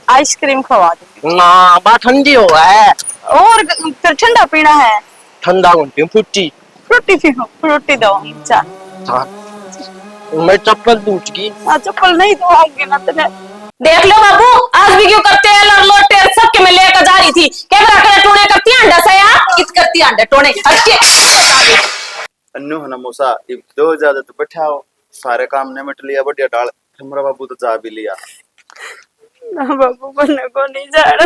Ice cream खवा दूंगी। ना बा ठंडी हो है। और फिर ठंडा पीना है? ठंडा घंटी फुट्टी। फ्रूटी पीओ, फ्रूटी दो चार। हाँ, मैं चप्पल टूट गई। चप्पल नहीं दूंगी ना तेरे। देख लो बाबू, आज भी क्यों करते हैं लोटे सबके मैं लेकर जा रही थी। कैमरा करे टोने करती है अंडा से यार, कित करती है अंडा टोने अच्छे। अन्नू है ना मूसा, ये दो ज्यादा तो बैठा हो, सारे काम निमट लिया, बढ़िया डाल हमारा बाबू तो जा भी लिया। ना बाबू बनने को नहीं जा रहा।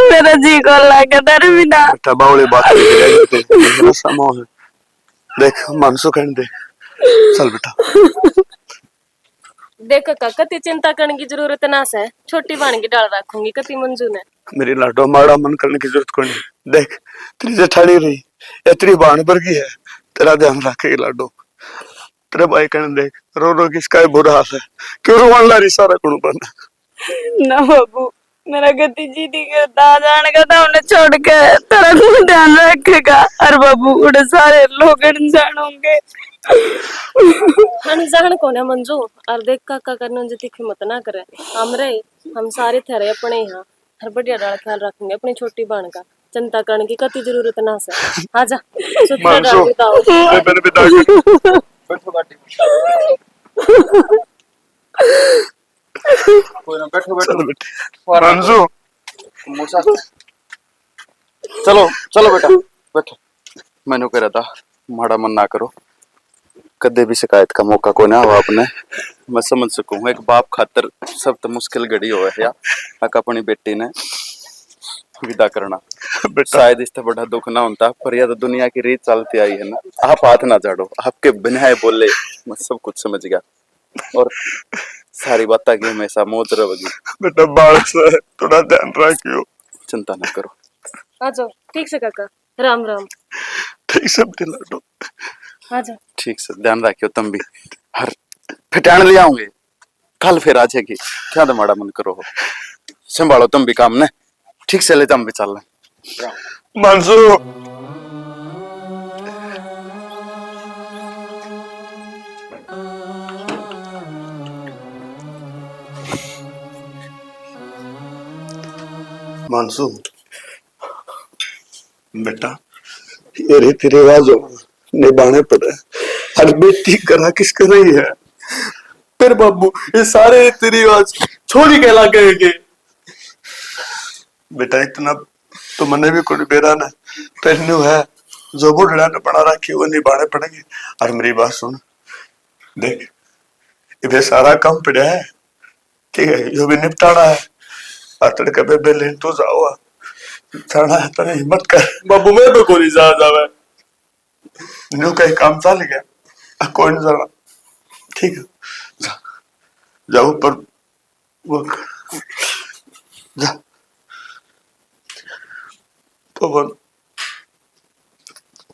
मेरा जी को लाके डर भी ना। बेटा बावली बात करते मेरा समोह है। देख मानसो कहने दे, चल बेटा। देख काका, कति चिंता करने की जरूरत ना से, छोटी बहन की डाल रखूंगी, कति मंजूर है। मेरी लाडो माड़ा मन करने की जरूरत कोई नहीं। देख तेरी जेठानी रही इतनी बाण वर्गी है, तेरा ध्यान रखेगी लाडो। तेरे भाई कहने देख रो रो किसका बुरा हाल है, क्यों रोवन ला रही सारा कुण बन। ना बाबू, मेरा गति जी दी करता जाने का था उन्हें छोड़ के। तेरा को ध्यान रखेगा। अरे बाबू उड़े सारे लोग अनजान होंगे। अनजान कौन है मंजू? और देख काका करने जो तीखी मत ना करे। हम सारे थे अपने यहाँ, हर बढ़िया डाल ख्याल रखेंगे अपनी छोटी बहन का। चिंता करने की कति जरूरत ना से। आजा सुथरा डाल बताओ। मेरे पिता की बैठो बाटी कोई ना, बैठो बैठो मंजू मूसा, चलो चलो बेटा बैठो। मैंने कह रहा था माड़ा मन ना करो, कदे भी शिकायत का मौका को ना हुआ आपने। मैं समझ सकूं एक बाप खातर सब तो मुश्किल घड़ी हो है या अपनी बेटी ने विदा करना। शायद इससे बड़ा दुख ना होता, पर यह तो दुनिया की रीत चलती आई है ना। आप हाथ ना झाड़ो, आपके बिना बोले मैं सब कुछ समझ गया, और सारी बातें की हमेशा मौत रहेगी। बेटा बाल से थोड़ा ध्यान रखियो, चिंता ना करो। आजा ठीक से काका, राम राम। ठीक से बेटे लाडो, आजा ठीक से ध्यान रखियो तुम भी। हर फिटान ले आऊंगे कल, फिर आ जाएगी। क्या माड़ा मन करो हो, संभालो तुम भी काम ने, ठीक से ले हम भी चल रहे मंजू। मानसू बेटा, ये रीति रिवाजों निभाने पड़े। हर बेटी करा किस कर रही है, फिर बाबू ये सारे रीति रिवाज छोड़ी के ला गए। बेटा इतना तो मने भी कोई बेरा ना पहनू है, जो बुढ़ा ने बना रखी वो निभाने पड़ेंगे। और मेरी बात सुन, देख इधर सारा काम पड़ा है, ठीक है, जो भी निपटाना है। आतड़ के बेबे लेन तो जाओ, जाना है तो हिम्मत कर बाबू, मैं तो कोई जा जावे न्यू कहीं काम चल गया, कोई नहीं जाना, ठीक है जाओ पर वो जा पवन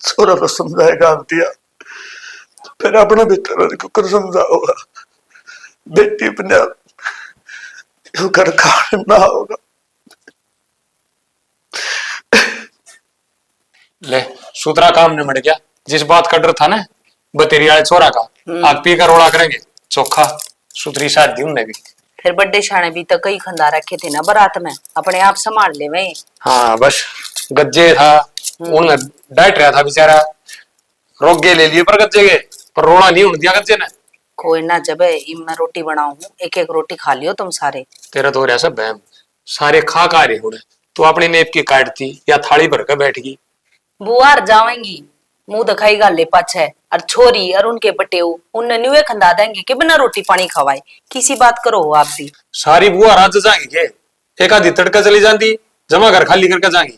छोरा तो समझाएगा दिया, फिर अपना भीतर कुकर समझाओगा। बेटी अपने घर खाने ना होगा। ले सूत्रा काम निमट गया। जिस बात का डर था ना बतेरी वाले छोरा का, आग पी कर रोड़ा करेंगे चोखा। सुतरी शादी उनने भी फिर बड्डे शाने भी तो कई खंदा रखे थे ना बारात में, अपने आप संभाल ले वही। हाँ बस गज्जे था, उन डाइट रहा था बेचारा, रोगे ले लिए पर गज्जे के, पर रोड़ा नहीं उन दिया गज्जे ने। कोई ना, जब मैं रोटी बनाऊ, एक एक रोटी खा लियो तुम सारे। तेरा तो रहा सब बहम, सारे खा रहे हो। तू अपनी नेप की काटती या थाली भर कर बैठ गई। बुआर जावेंगी मुंह दिखाई गाले पाछे, और छोरी और उनके पटेऊ उन न्यूए खंदा देंगे कि बिना रोटी पानी खवाए। किसी बात करो हो आप भी। सारी बुआ राज जाएंगी के, एक आधी तड़का चली जाती, जमा घर खाली करके जाएंगी।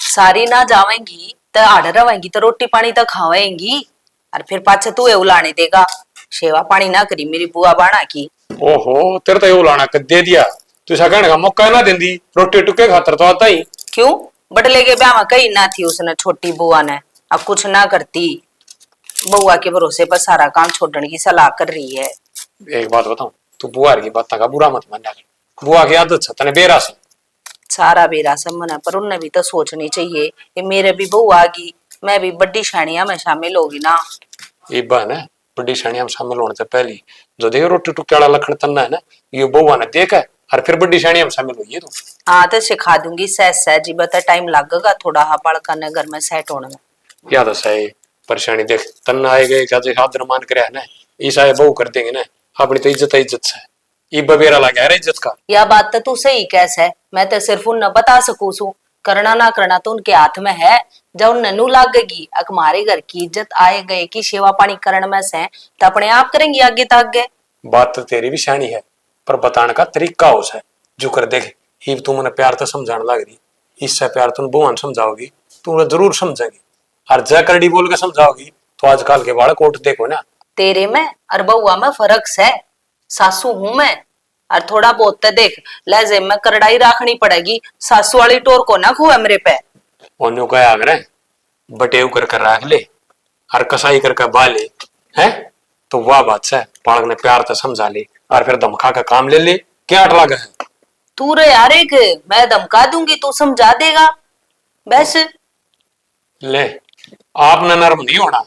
सारी ना जावेंगी तो आड़ रवेंगी तो रोटी पानी तो खावेंगी, और फिर पाछे तू उलाने देगा। सेवा पानी ना करी मेरी बुआ बाणा की। ओहो तेरे तो ये उलाना कर दे दिया, तू कहने का मौका ना देंदी, रोटी टुके खातर तो आता ही। क्यों बटले के ब्याह में कही ना थी उसने छोटी बुआ ने, अब कुछ ना करती। बुआ के भरोसे पर सारा काम छोड़ने की सलाह कर रही है। एक बात बताऊं, तू बुआ की बात का बुरा मत मानना, बुआ की आदत है तने बेरा से। सारा बेरा सब मना, पर उन्हें भी तो सोचनी चाहिए कि मेरे भी बहू आगी, मैं भी बड़ी शानिया में शामिल होगी ना। ये बहन है बड़ी शानिया में शामिल होने से पहले जो देखो रोटी टुके वाला लखन तन्ना है ना, ये बुआ ने देख है और फिर बड़ी शानी हम शामिल हुई है तू। हाँ तो सिखा दूंगी सहज जी, बता टाइम लगेगा थोड़ा हाँ बालका ने घर में सेट होने में। या तो सही परेशानी देख तन आए गए क्या जे आदर मान करे है ना ईसा बहु कर देंगे ना अपनी तो इज्जत है इज्जत से ये बबेरा लगा है इज्जत का। यह बात तो तू सही कैसे है, मैं तो सिर्फ उन बता सकूं सू, करना ना करना तो उनके हाथ में है। जब उन्हें नू लगेगी हमारे घर की इज्जत आए गए की सेवा पानी करण में से तो अपने आप करेंगी आगे तक आगे। बात तो तेरी भी शानी है पर बताने का तरीका हो है जो कर देख ही तू मैंने प्यार तो समझाने लग रही इससे प्यार तुम बुआन समझाओगी तू जरूर समझेगी और जय करडी बोल के समझाओगी तो आजकल के बालक कोट देखो ना। तेरे में और बउआ में फर्क है, सासू हूं मैं और थोड़ा बहुत तो देख लहजे में करड़ाई रखनी पड़ेगी, सासू वाली टोर को ना खुआ मेरे पे। ओन्यू कया करे बटेव कर रख ले और कसाई करके बा ले है तो वाह बात से बालक ने प्यार तो समझा ले और फिर धमका का काम ले ले क्या अट लगा है। तू रे यार एक मैं धमका दूंगी तू समझा देगा बस। ले आपने नरम नहीं होना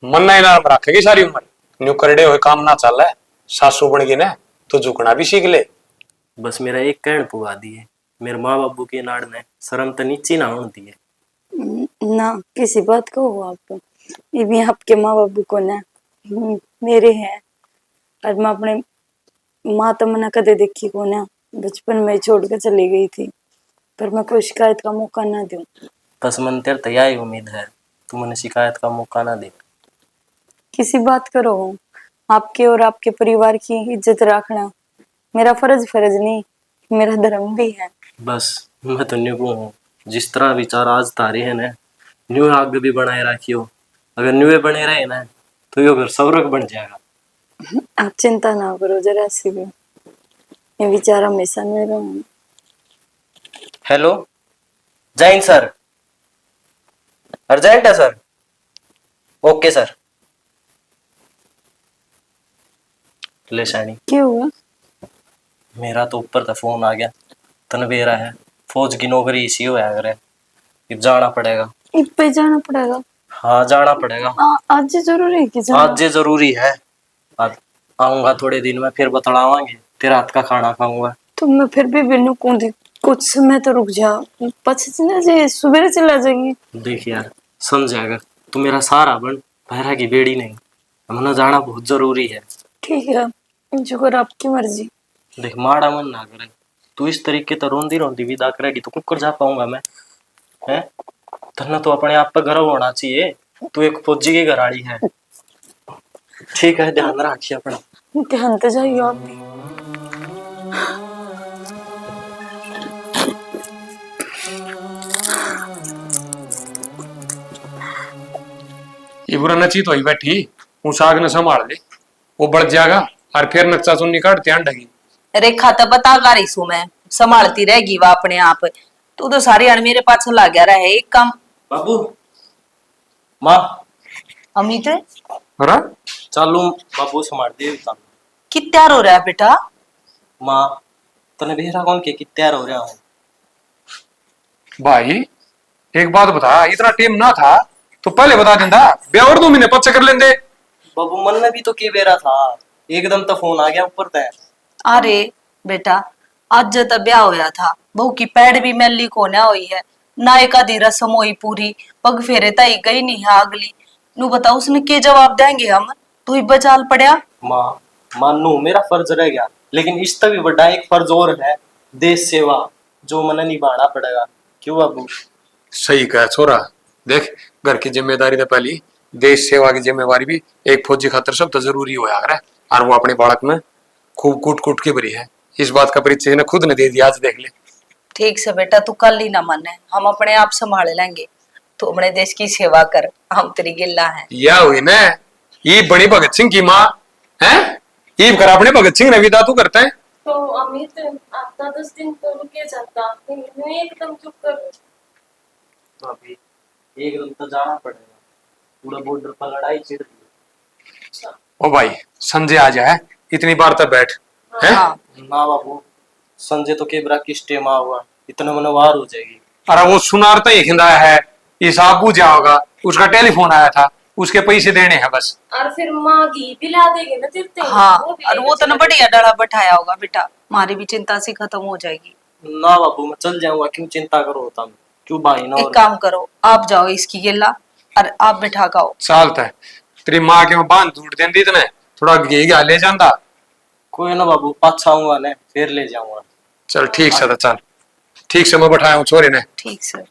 मन ही नरम रखेगी सारी उम्र न्यू करड़े हुए काम ना चल है सासू बन गई ना तो झुकना भी सीख ले। बस मेरा एक कहन पुगा दिए, मेरे माँ बाबू के नाड़ ने शर्म तो नीची ना होने दिए। ना किसी बात को हो आप ये भी आपके माँ बाबू को ना मेरे हैं और मैं अपने माँ तो मना कदे देखी को ना बचपन में छोड़ कर चली गई थी पर मैं कोई शिकायत का मौका ना दूं। बस मन तेरे तो यही उम्मीद है तू मैंने शिकायत का मौका ना दे। किसी बात करो आपके और आपके परिवार की इज्जत रखना मेरा फर्ज नहीं मेरा धर्म भी है। बस मैं तो न्यू हूँ जिस तरह विचार आज तारे है ना न्यू आगे भी बनाए रखियो, अगर न्यू बने रहे ना तो यो घर सौरग बन जाएगा। आप चिंता ना करो जरा सी भी ये विचार हमेशा मेरा हूँ। हेलो जैन सर, अर्जेंट है सर, ओके सर। ले शानी क्या हुआ? मेरा तो ऊपर तो फोन आ गया तनवेरा है फौज की नौकरी इसी हो है अब जाना पड़ेगा। इब पे जाना पड़ेगा? हाँ जाना पड़ेगा। आज जरूरी है कि जाना? आज ये जरूरी है, आज आऊंगा थोड़े दिन में फिर बतलावांगे तेरा हाथ का खाना खाऊंगा। तो मैं फिर भी बिनु कूदी कुछ समय तो रुक जा पछ चला जाए सुबह चला जाएगी। देख यार समझेगा तू मेरा सारा बन बहरा की बेड़ी नहीं, हमें जाना बहुत जरूरी है। ठीक है जो कर आपकी मर्जी। देख माड़ा मन ना करे तू इस तरीके तो रोंदी रोंदी विदा करेगी तो कुकर जा पाऊंगा मैं है। तन्ना तो अपने आप पे गर्व होना चाहिए, तू एक फौजी की घराड़ी है। ठीक है ध्यान रखिए अपना। ध्यान तो जाइए आप भी। ये बुरा नची तो ही बैठी हूँ साग न संभाल ले वो बढ़ जाएगा और फिर नक्शा सुननी काट ध्यान ढगी। रेखा तो बता कर रही सू मैं संभालती रहेगी वह अपने आप, तू तो सारी अन मेरे पास ला गया रहे एक काम। बाबू माँ अमित अरे चालू बाबू संभाल दे कि तैयार हो रहा है बेटा? माँ तने बेहरा कौन के तैयार हो रहा हूँ। भाई एक बात बता इतना टेम ना था तो पहले बता देंदा ब्याह और 2 महीने पच्चे कर लेंदे। बाबू मन में भी तो के बेरा था एकदम तो फोन आ गया ऊपर तय। अरे बेटा आज तो ब्याह होया था बहू की पैड़ भी मैली कोना हुई है ना एक आधी रस्म हुई पूरी पग फेरे तई गई नहीं है अगली नू बता उसने के जवाब देंगे हम तो ही बचाल पड़या। माँ मानू मेरा फर्ज रह गया लेकिन इस तक भी बड़ा एक फर्ज और है देश सेवा जो मन निभाना पड़ेगा। क्यों बाबू? सही कहा छोरा देख घर की जिम्मेदारी तो पहली देश सेवा की जिम्मेवारी भी एक फौजी खातर सब तो जरूरी होया करे और वो अपने बालक में खूब कूट कूट के भरी है इस बात का परिचय ने खुद ने दे दिया आज देख ले। ठीक से बेटा तू कल ही ना मन है हम अपने आप संभाल लेंगे तू अपने देश की सेवा कर हम तेरी गिल्ला है। या हुई ना ये बड़ी भगत सिंह की माँ है ईब कर अपने भगत सिंह ने विदा तू करता है तो अमित आता 10 दिन तो रुके जाता एकदम चुप कर। अभी एकदम तो जाना पड़ेगा, पूरा बॉर्डर पर लड़ाई छिड़ रही है। ओ भाई संजय आ जाए इतनी बार तक बैठ है। हाँ। ना बाबू संजय तो केबरा की स्टेम हुआ इतना मनवार हो जाएगी। अरे वो सुनारता ही खिंदा है ये साहब पूछा होगा उसका टेलीफोन आया था उसके पैसे देने हैं बस। और फिर माँ घी पिला देगी ना तिरते हाँ, भी और वो तो ना बढ़िया डला बैठाया होगा बेटा, हमारी भी चिंता सी खत्म हो जाएगी। ना बाबू मैं चल जाऊंगा, क्यों चिंता करो होता मैं, क्यों भाई ना। एक काम करो, आप जाओ इसकी गिल्ला और आप बैठा गाओ। सालता है तेरी माँ के बांध टूट देंदी इतने, थोड़ा घी घा ले जाता। कोई ना बाबू, पाछा आऊंगा ने फिर ले जाऊंगा। चल ठीक से, तो चल ठीक से, मैं बैठाया हूँ छोरे ने। ठीक सर।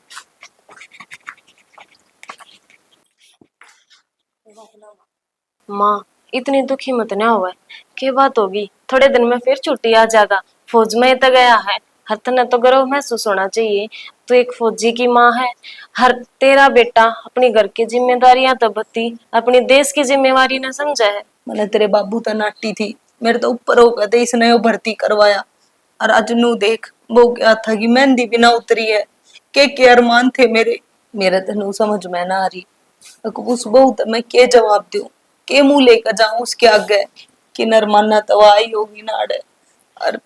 माँ इतनी दुखी मत ना हुआ, क्या बात होगी, थोड़े दिन में फिर छुट्टी आ जाएगा। फौज में तो गया है, हर तने तो गर्व महसूस होना चाहिए। तू एक फौजी की माँ है, हर तेरा बेटा अपनी घर की जिम्मेदारियां तो बत्ती अपनी देश की जिम्मेवारी न समझा है। मैंने तेरे बाबू तो नाटी थी, मेरे तो ऊपर हो गए थे, इसने वो भर्ती करवाया। और आज नू देख वो क्या था कि मेहंदी भी ना उतरी है। के अरमान थे मेरे, मेरे तो नू समझ में ना आ रही। उस बहू तो मैं के जवाब दूं, के मुंह लेकर जाऊं उसके आगे कि नरमाना तो आई होगी नाड़। और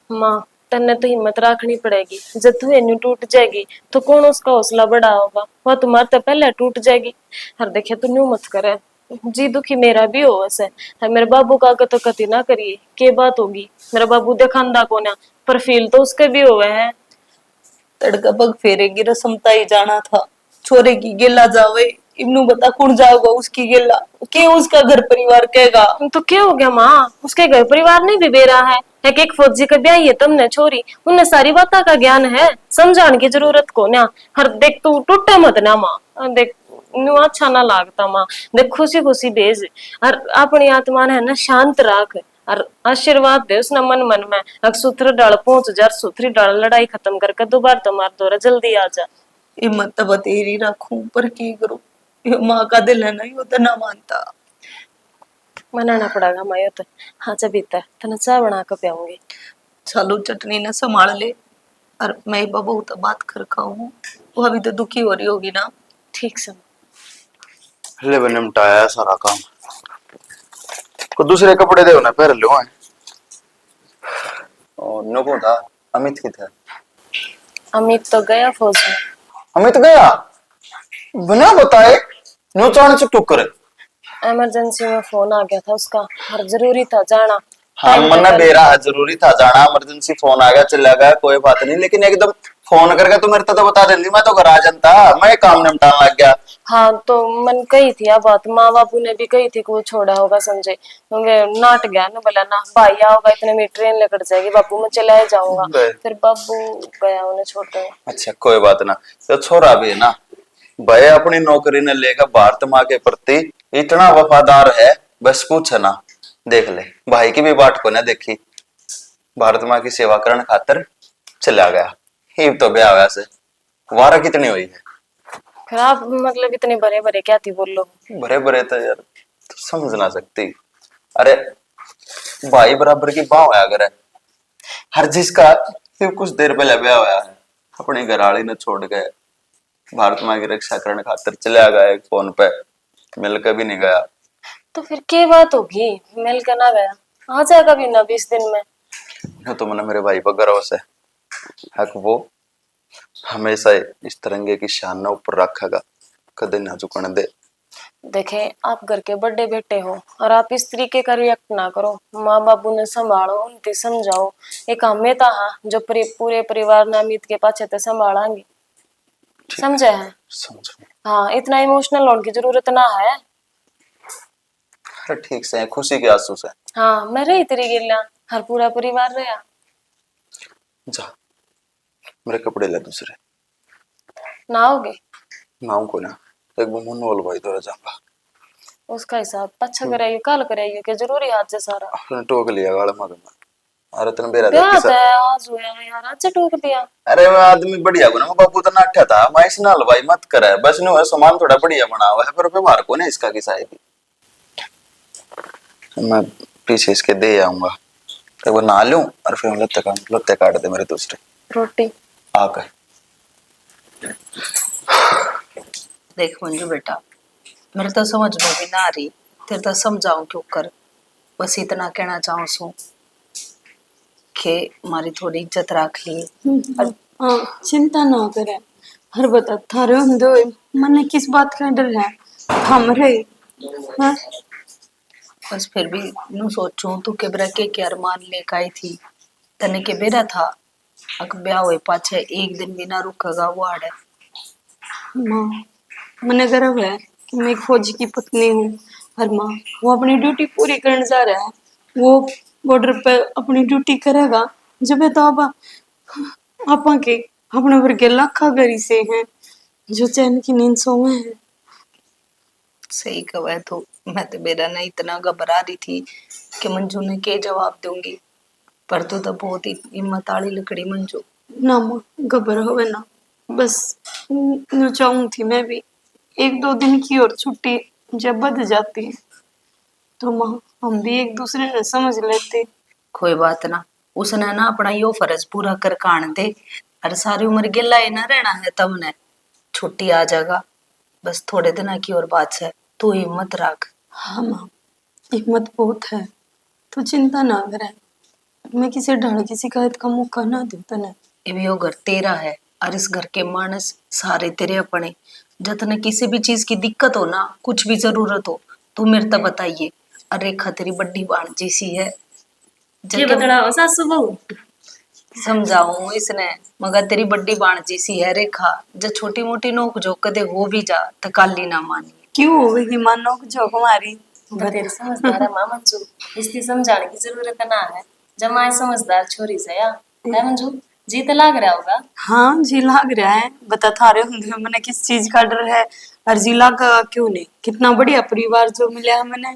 माँ तन्ने तो हिम्मत रखनी पड़ेगी, जब तू इन्नी टूट जाएगी तो कौन उसका हौसला बढ़ा होगा, वह तुम्हारे तो पहले टूट जाएगी। हर देखे तू न्यू मत करे, जी दुखी मेरा भी हो वैसे है, मेरे बाबू का तो कति ना करिए, के बात होगी, मेरा बाबू देखा कोना पर फील तो उसके भी हुए हैं। तड़का पग फेरेगी रसमता ही जाना था, छोरे की गेला जावे, इब्नू बता कौन जाओगा उसकी गेला, के उसका घर परिवार कहेगा। तो क्या हो गया माँ, उसके घर परिवार ने भी बेरा है, एक फौजी का ब्याह है तुमने छोरी, उन्हें सारी बातों का ज्ञान है, समझाने की जरूरत को ना। हर देख तू टूटे मत ना माँ, देख नु अच्छा ना लागता माँ, देख खुशी खुशी भेज, और अपनी आत्मा ने है ना शांत रख, और आशीर्वाद दे उसने मन मन में। अगर सूत्र डाल पहुंच जा, सूत्री डाल लड़ाई खत्म करके दोबारा तुम्हारे दौरा जल्दी आ जा। हिम्मत तो बतेरी रखूं पर की करूं, ये माँ का दिल है ना, ये तो ना मानता। मनाना पड़ेगा मैं तो। हाँ जब भीतर तने चाय बना कर पियाऊंगी। चलो चटनी ना संभाल ले, और मैं बाबू तो बात कर खाऊं, वो अभी तो दुखी हो रही होगी ना। ठीक से ले बे निपटाया है सारा काम। को दूसरे कपड़े दे ना पहन लो। और नको था, अमित की था। अमित तो गया फौज में। अमित गया बिना बताए, न्यू चाण से टुक करे। इमरजेंसी में फोन आ गया था उसका, हर जरूरी था जाना। हाँ मना बेरा जरूरी था जाना, इमरजेंसी फोन आ गया, चला गया, कोई बात नहीं, लेकिन एकदम फोन करके तू मेरे तो बता देती, मैं तो घर आ जाता, मैं काम निपटाने लग गया। हाँ तो मन कही थी आ बात, माँ बापू ने भी कही थी कि वो छोड़ा होगा संजय, क्योंकि नाट गया ना, बोला ना भाई आओगा इतने में ट्रेन लेकर जाएगी, बापू मैं चला जाऊंगा, फिर बाबू गया उन्हें छोड़ कर। अच्छा कोई बात ना, तो छोरा भी है ना भाई अपनी नौकरी ने लेकर भारत माँ के प्रति इतना वफादार है, बस पूछ ना, देख ले भाई की भी बाट को ना देखी, भारत माँ की सेवा करने खातर चला गया। ही तो ब्याह हुआ से वारा कितनी हुई है। फिर आप मतलब इतने बड़े बड़े क्या थी बोल लो। भरे भरे तो यार तो समझ ना सकती। अरे भाई बराबर की बाह होया करे, हर जिसका सिर्फ कुछ देर पहले ब्याह हुआ है, अपनी घरवाली ने छोड़ गए, भारत माँ की रक्षा करने खातिर चला गया, एक फोन पे मिल के भी नहीं गया। तो फिर क्या बात होगी, मिल कर ना गया, आ जाएगा भी ना 20 दिन में। तो मैंने मेरे भाई पर गर्व से हक वो हमेशा इस तिरंगे की शान न ऊपर रखेगा, कदे ना झुकने दे। देखे आप घर के बड़े बेटे हो और आप इस तरीके का रिएक्ट ना करो, माँ बाबू ने संभालो, उनकी समझाओ, एक हमें था हाँ जो पूरे परिवार ने अमित के पाछे ते संभालेंगे, समझे है। समझो। हाँ इतना इमोशनल होने की जरूरत ना है। अरे ठीक से खुशी के आंसू से। हाँ मैं रही तेरी गिल्ला, हर पूरा परिवार रहा। जा मेरे कपड़े ले दूसरे। नहाओगे? नाऊ को ना एक वो मनोल भाई तो जाऊंगा, उसका हिसाब अच्छा कराइयो, कल कराइयो, क्या जरूरी आज से सारा अपने टोक लिया गाल मग में। अरे तने बेरा ब्याह देखी है आज हुआ यार, आज से टोक दिया। अरे वो आदमी बढ़िया को ना, बापू तो नाट्या था, मैं इस नाल भाई मत करे, बस नु सामान थोड़ा बढ़िया बना हुआ है, पर व्यवहार को ना इसका की शायद मैं पीछे इसके दे आऊंगा, तो वो ना लूं और फिर लत्ते काट दे मेरे दूसरे रोटी आकर। देख मंजू बेटा, मेरे तो समझ में भी ना आ रही, तेरे तो समझाऊं क्यों कर, बस इतना कहना चाहूँ सू के हमारी थोड़ी इज्जत रख ली। हाँ चिंता ना करे, हर बता थारे हम दो मन किस बात का डर है, हम रहे हाँ बस फिर भी नू सोचूं तू के बेरा के अरमान लेके आई थी तने के बेरा था अक ब्याह हुए पाछे एक दिन भी ना रुकेगा वो आड़े। माँ मैंने गर्व है कि मैं एक फौजी की पत्नी हूँ। और माँ वो अपनी ड्यूटी पूरी करने जा रहा है, वो बॉर्डर पे अपनी ड्यूटी करेगा। जब ये तो आपा के अपने वर्गे लाखा गरी से हैं जो चैन की नींद सोए हैं। सही कहा तो मैं तो बेरा ना इतना घबरा रही थी कि मंजू ने के जवाब दूंगी, पर तू तो बहुत ही हिम्मत आली लकड़ी मंजू। ना माँ घबरा हो ना, बस यूं चाहूँ थी मैं भी एक दो दिन की और छुट्टी जब बद जाती है तो माँ हम भी एक दूसरे ने समझ लेते। कोई बात ना, उसने ना अपना यो फर्ज पूरा कर कान दे और सारी उम्र गिला ही ना रहना है तब ने छुट्टी आ जाएगा। बस थोड़े दिन की और बात है, तू हिम्मत रख। हाँ माँ हिम्मत बहुत है, तू चिंता ना करे, मैं किसी ढाल की शिकायत का मौका ना दूं तने। ये यो घर तेरा है और इस घर के मानस सारे तेरे अपने। जब तने किसी भी चीज की दिक्कत हो ना, कुछ भी जरूरत हो, तू मेरे तक बताइए। और रेखा तेरी बड्डी भांजी सी है, ये बतड़ा सासू बहू समझाऊं इसने, मगर तेरी बड्डी भांजी सी है रेखा। जब छोटी मोटी नोक झोंक कदे हो भी जा तो काली ना मानी। क्यों होगी मानो जो हमारी तो तेरी समझदार है माँ मंजू, इसलिए समझाने की जरूरत ना है। जमाए समझदार छोरी से या है मंजू, जी तो लाग रहा होगा। हाँ जी लाग रहा है, बता थारे होंगे मैंने किस चीज का डर है और जी लागा क्यों नहीं। कितना बढ़िया परिवार जो मिला मैंने।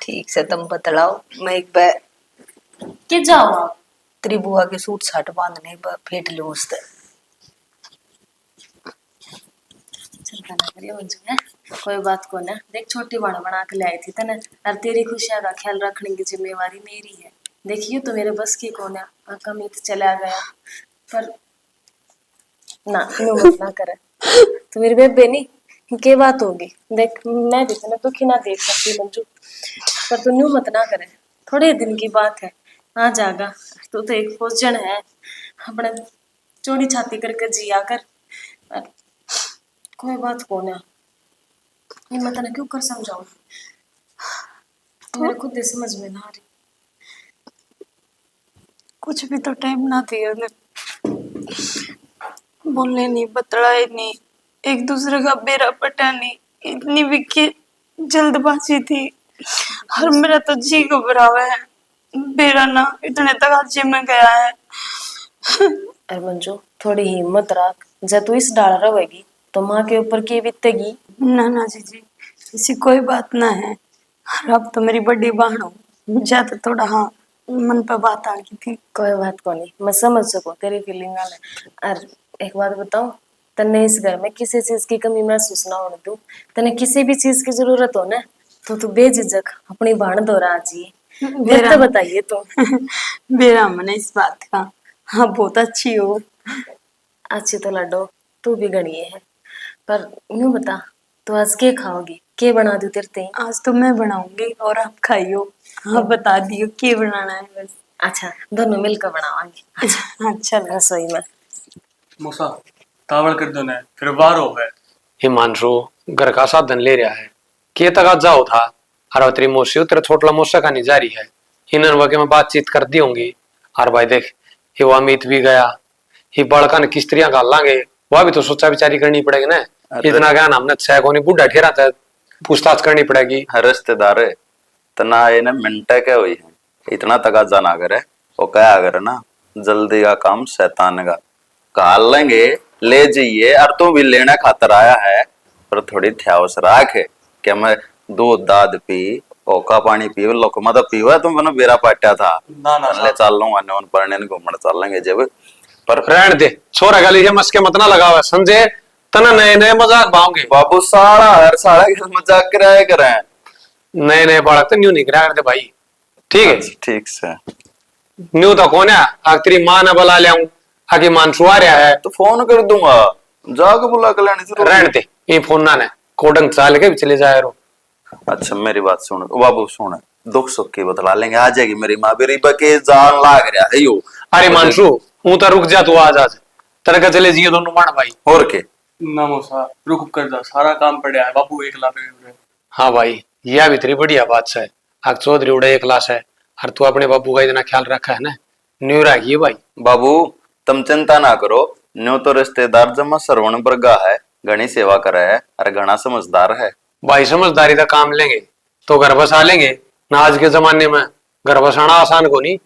ठीक से तुम बतलाओ, मैं एक बार कि जाओ आप तेरी बुआ के सूट साट बांधने फेंट लूं उससे। चिंता ना करियो मंजू है, कोई बात को ना। देख छोटी बाण बना के ले आई थी तने, और तेरी खुशियां का ख्याल रखने की जिम्मेवारी मेरी है। देखियो तो मेरे बस की कौन है, आका मीत चला गया पर ना यूं मत ना करे। तो मेरी बेबे नहीं के बात होगी, देख मैं भी तेने दुखी ना देख सकती मंजू, पर तू यूं मत ना करे। थोड़े दिन की बात है, आ जाएगा। तू तो एक फौजन है, अपने चौड़ी छाती करके जिया कर। और कोई बात कौन है, ये मैं तने क्यों कर समझाऊं, मेरे खुद ही समझ में ना आ रही। कुछ भी तो टाइम ना दिया बोलने नहीं बतलाए नहीं, एक दूसरे का बेरा पटा नहीं, इतनी विकी जल्दबाजी थी। और मेरा तो जी घबरावा है, बेरा ना इतने तक हाथ में गया है। अरे मंजू थोड़ी हिम्मत रख, जब तू इस डाल रहेगी तो माँ के ऊपर की बीतेगी। ना ना जी ऐसी कोई बात ना है, और अब तो मेरी बड़ी बहन हो, मुझे तो थोड़ा हाँ मन पे बात आ गई थी। कोई बात को नहीं, मैं समझ सकूं तेरी फीलिंग वाले। और एक बात बताओ, तने इस घर में किसी चीज की कमी महसूस ना होने दूं। तने किसी भी चीज की जरूरत हो ना तो तू बेझिझक अपनी बहन दोहरा जी, मत तो बताइए तो। बेरा मन इस बात का, हाँ बहुत अच्छी हो। अच्छी तो लड्डो तू भी गणिए है, पर यूं बता तू आज के खाओगी, के बना दूं तेरे ते? आज तो मैं बनाऊंगी और आप खाइयो। हाँ बता दियो क्या बनाना है बस। अच्छा दोनों मिलकर बनावांगे। अच्छा रसोई में मूसा तावड़ कर दो ना, फिर बाहर हो गए। हिमांशु घर का साधन ले रहा है, के तक जाओ था और तेरी मौसी तेरा छोटला मौसा का नहीं जारी है। इन वके में बातचीत कर दी होंगी। और भाई देख ये वो अमित भी गया, ये बड़का ने किस्त्रियां गाल लांगे, वह भी तो सोचा विचारी करनी पड़ेगी ना। इतना ज्ञान हमने छह को नहीं बुढ़ा ठहरा था, पूछताछ करनी पड़ेगी। रिश्तेदार है तना ये ना मिनटे क्या हुई है, इतना तगाजा ना करे। वो क्या करे ना, जल्दी का काम शैतान का, काल लेंगे ले जाइए। और तू भी लेने खातर आया है, पर थोड़ी ध्यास राख है कि मैं दूध दाद पी ओका पानी पी लोग मत पीवा। तुम बना बेरा पाटा था ना ना ले चल लूंगा नौन पढ़ने घूमने चल लेंगे जब। पर रहने दे छोरा गाली मस्के मत ना लगावा, समझे? तना नए नए मजाक भाओगे बाबू सारा हर सारा मजाक कराया करे, नए नए बालक तो न्यू नहीं करा करते भाई। ठीक है ठीक से न्यू तो कौन है, आग तेरी माँ ने बुला लिया आगे मानसू आ रहा है तो फोन कर दूंगा, जाके बुला कर लेने से रहने दे। ये फोन ना ने कोडंग चाल के भी चले जाए रो। अच्छा मेरी बात सुन बाबू, सुन दुख सुख की बतला लेंगे, आ जाएगी मेरी माँ भी के जान लाग रहा है यो। अरे मानसू हूं तो रुक जा, तू आज आज तेरे का चले जियो दोनों मान भाई। और के ना मौसा रुक कर जा, सारा काम पड़ा है, बाबू एक लाख रुपए। हाँ भाई, यह भी तेरी बढ़िया बात है। आग चौधरी उड़े एक लाश है और तू अपने बाबू का इतना ख्याल रखा है ना, न्यू रखिए भाई। बाबू तुम चिंता ना करो, न्यू तो रिश्तेदार जमा श्रवण बरगा है, घनी सेवा करे है और घना समझदार है। भाई समझदारी का काम लेंगे तो घर बसा लेंगे ना। आज के जमाने में घर बसाना आसान को नहीं।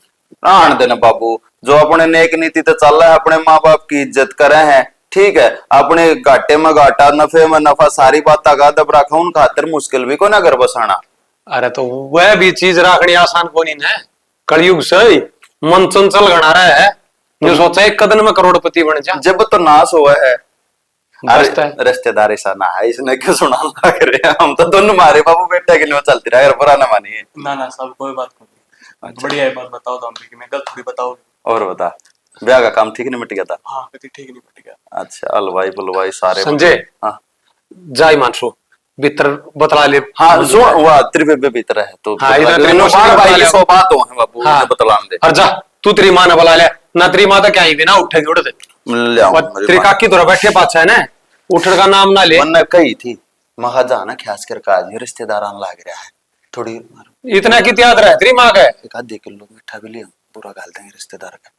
आन देना बाबू, जो अपने नेक नीति तो चल रहा है, अपने माँ बाप की इज्जत करे हैं, ठीक है। अपने घाटे में घाटा, नफे में नफा, सारी बात का दब रखा, उन खातिर मुश्किल भी को ना घर बसाना। अरे तो वह भी चीज रखनी आसान को नहीं है। कलयुग से मन चंचल गणा रहा है, जो सोचा एक कदम में करोड़पति बन जा। जब तो नाश हुआ है। बचता है। रिश्तेदार ऐसा ना है, इसने क्यों सुना लग रहे हैं? हम तो दोनों मारे बाबू बेटे के लिए चलती रहे, बुरा ना मानिए। ना ना सब कोई बात नहीं। बढ़िया है, बात बताओ तो कि मैं गलत थोड़ी बताओ। और बता, ब्याह का काम ठीक नहीं मिट गया था? हाँ कभी ठीक नहीं मिट गया। अच्छा, हलवाई बुलवाई सारे संजय, हाँ जाई मानसो भीतर बतला ले। हाँ जो हुआ त्रिवेद भीतर है तो हाँ, इधर तेरी तीनों मौसी बार को भाई बता की ले। सौ बात हो है बाबू, हाँ। मुझे बतला दे। और जा तू तेरी माँ ने बुला ले ना, तेरी माँ तो क्या ही भी ना उठेगी उड़ते। ले आऊं और मेरी तेरी माँ। काकी तो बैठे पाछा है ना, उठने का नाम ना ले। मन ने कही थी महा जाना खास कर काज रिश्तेदार आने लग रहा है, थोड़ी इतना की याद रहे तेरी माँ का। एक आधे किलो मीठा भी ले आऊं, पूरा गाल देंगे रिश्तेदार का।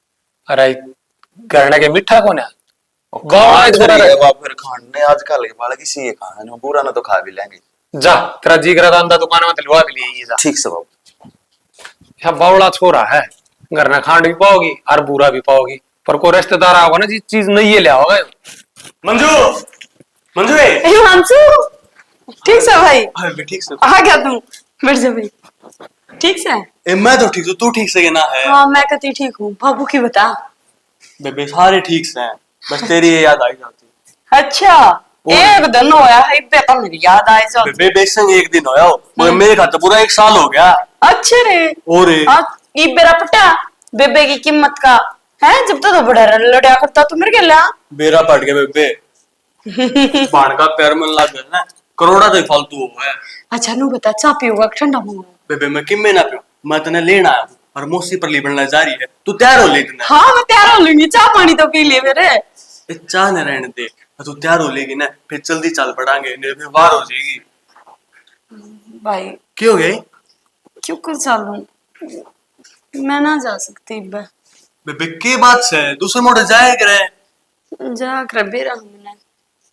अरे करने के मीठा कौन है? खान खरी है बाप, फिर खान ने आजकल के बालक इसी ये खाना है, पूरा ना तो खा भी लेंगे। जा तेरा जी करा था अंधा दुकान में दिलवा भी लिए जा। ठीक से बाबू। यह बावड़ा छोरा है, घर में खांड भी पाओगी और बुरा भी पाओगी, पर कोई रिश्तेदार आओगे ना जिस चीज नहीं ये ले आओगे। मंजू, मंजू हिमांशु, ठीक से भाई? अरे ठीक से। आ गया तुम, बैठ जा भाई। ठीक से? ए, मैं तो ठीक से, तू ठीक से के ना है? हाँ मैं कती ठीक हूँ। बाबू की बता। बेबे सारे ठीक से हैं, बस तेरी ये याद आई जाती। अच्छा, एक दिन होया है इब्बे तो मेरी याद आए जो। बेबे बेसन एक दिन होया हो, मगर मेरे खाते पूरा एक साल हो गया। अच्छे रे। और इब्बेरा पटा बेबे की कीमत का है, जब तो बड़ा लड़या करता तू मेरे के बेरा पट गया बेबे। बाण का पैर मन लग गया ना, करोड़ा तो फालतू हुआ है। अच्छा नू बता, चा पियोगा ठंडा मुंह? बेबे मैं किम में ना पियो, मैं तने लेना आया हूँ और मौसी पर ली बनना जा रही है, तू तैयार हो लेगी? हाँ मैं तैयार हो लूंगी, चाह पानी तो पी ले मेरे। चाह न रहने दे, तू तैयार हो लेगी ना, फिर जल्दी चल पड़ांगे, नहीं फिर वार हो जाएगी। भाई क्यों गए? क्यों कर चलूं, मैं ना जा सकती इब्बे। बेबे के बात से दूसरे मोड़े जाए करे जा कर बेरा हमने,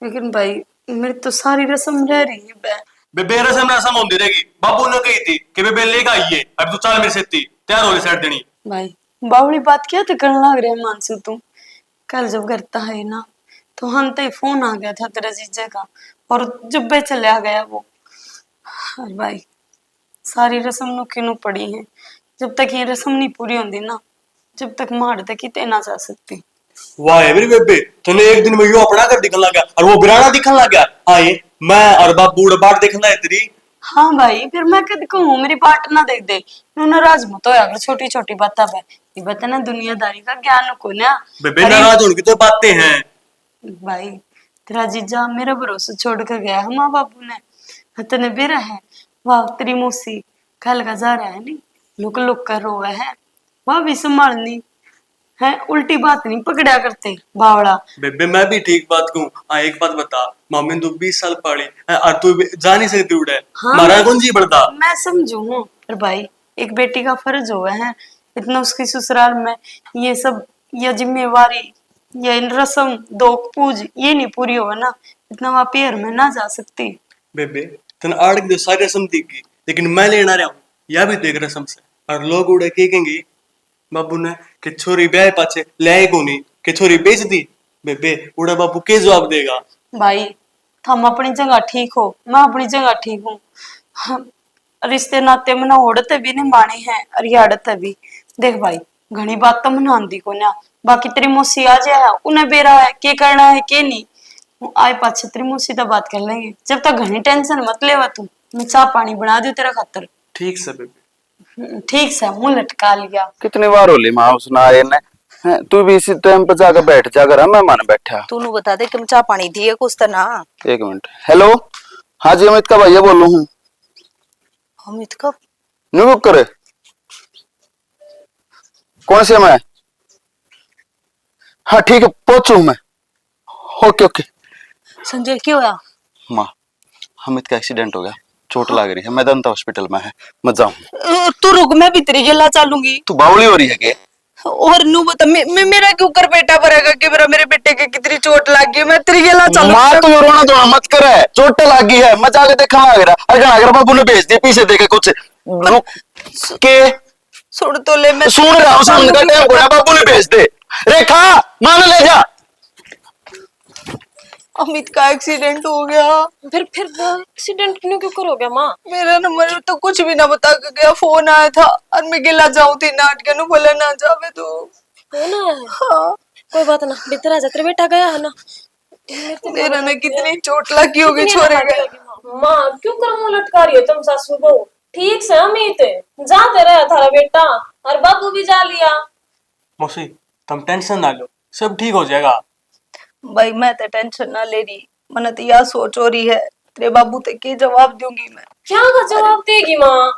लेकिन भाई मेरी तो सारी रस्म रह रही है इब्बे। बेबे रसम रसम होती रहेगी, बाबू ने कही थी कि बेबे लेगा आइए, अब तू चल मेरे से तैयार हो ले साइड देनी। भाई बावड़ी बात क्या तो करने लग रहे हैं मानसू तू। कल जब करता है ना तो हम तो फोन आ गया था तेरे जीजे का, और जब बे चले गया वो। और भाई सारी रस्म नुकी नु पड़ी है, जब तक ये रस्म नहीं पूरी होती ना, जब तक मार तक ही ना जा सकती। वाह मेरी बेबे, तूने एक दिन में यो अपना कर दिखने लग गया और वो बिराना दिखने लग गया। हाँ ये मैं और बाप बूढ़ बाट देखना है तेरी। हाँ भाई फिर मैं कद कहूँ मेरी बाट ना देख दे, नाराज मत हो अगर छोटी छोटी बातें पे। ये बता ना दुनियादारी का ज्ञान को ना। बेबे नाराज होने की तो बातें हैं। भाई तेरा जीजा मेरा भरोसा छोड़ कर गया है माँ बाबू ने, हतने बेरा है। वाह तेरी मौसी कल का जा रहा है नहीं, लुक लुक कर रोआ है, वह भी संभालनी है, उल्टी बात नहीं पकड़ा करते बावड़ा। बेबे मैं भी ठीक बात कहूँ। हाँ एक बात बता, मम्मी तो 20 साल पड़ी है और तू जा नहीं सकती उड़े। हाँ, मारा कौन जी बढ़ता। मैं समझू हूँ, पर भाई एक बेटी का फर्ज हुआ है, इतना उसकी ससुराल में ये सब, ये जिम्मेवारी, ये रस्म दो पूज ये नहीं पूरी हो ना, इतना वहां पेर में ना जा सकती। बेबे तने आड़ की तो सारी रस्म दिखी, लेकिन मैं लेना रहा हूँ या भी तो एक रस्म से, और लोग उड़े कहेंगे बाबू ने कि छोरी ब्याह पाछे ले को नहीं कि छोरी बेच दी। बेबे उड़ा बाबू के जवाब देगा? भाई तुम अपनी जगह ठीक हो, मैं अपनी जगह ठीक हूँ। हम रिश्ते नाते मना ओढ़ते भी नहीं बाणी है और ये अड़ते भी। देख भाई घनी बात तो मना आंदी को ना, बाकी तेरी मौसी आ जाए उन्हें बेरा है के करना है के नहीं, आए पाछे तेरी मौसी तो बात कर लेंगे। जब तक घनी टेंशन मत लेवा तू, मैं चाह पानी बना दू तेरा खातर। ठीक से बेबे। ठीक से मुंह लटका लिया। कितनी बार होली माँ उसने आए ने, तू भी इसी टाइम पे जाकर बैठ जाकर, मैं मन बैठा। तू बता दे कि मैं चाह पानी दिए कुछ तो ना। एक मिनट, हेलो, हाँ जी अमित का भैया बोल रहा हूँ। अमित का न्यू बुक करे कौन से मैं? हाँ ठीक है पहुंचू मैं, ओके ओके संजय क्या होया? माँ अमित का एक्सीडेंट हो गया, चोट लग रही है, मैदांता हॉस्पिटल में है, मत जाऊं। तू रुक, मैं भी तेरी गेला चलूंगी। तू बावली हो रही है के? और नू बता मेरा क्यों कर बेटा पड़ेगा कि मेरे बेटे के कितनी चोट लग गई, मैं तेरी गेला चलूंगी। माँ तू रोना धोना मत कर, चोट लगी है, मैं जाके देखा लग रहा। अगर बाबू ने भेज दिया पीछे देखे कुछ के सुन तो ले, मैं सुन रहा हूँ, सामने का टाइम को ना, बाबू ने भेज दे। रेखा मान ले जा। अमित का एक्सीडेंट हो गया। फिर एक्सीडेंट क्यों कर गया माँ? मेरा नंबर तो कुछ भी ना बता के गया, फोन आया था और मैं गिला जाऊं थी नाट के नु बोला ना जावे तो। हो ना। हाँ। कोई बात ना, भीतर आ जा, तेरा बेटा गया है ना। मेरा ना कितनी चोट लगी होगी छोरे के। माँ क्यों कर मुंह लटका रही हो तुम सासू को? ठीक से अमित जाते रहा थारा बेटा, और बाबू भी जा लिया। मौसी तुम टेंशन ना लो, सब ठीक हो जाएगा। भाई मैं तो टेंशन ना ले रही, मन तो यह सोच हो रही है तेरे बाबू ते के जवाब दूंगी मैं। क्या का जवाब देगी माँ?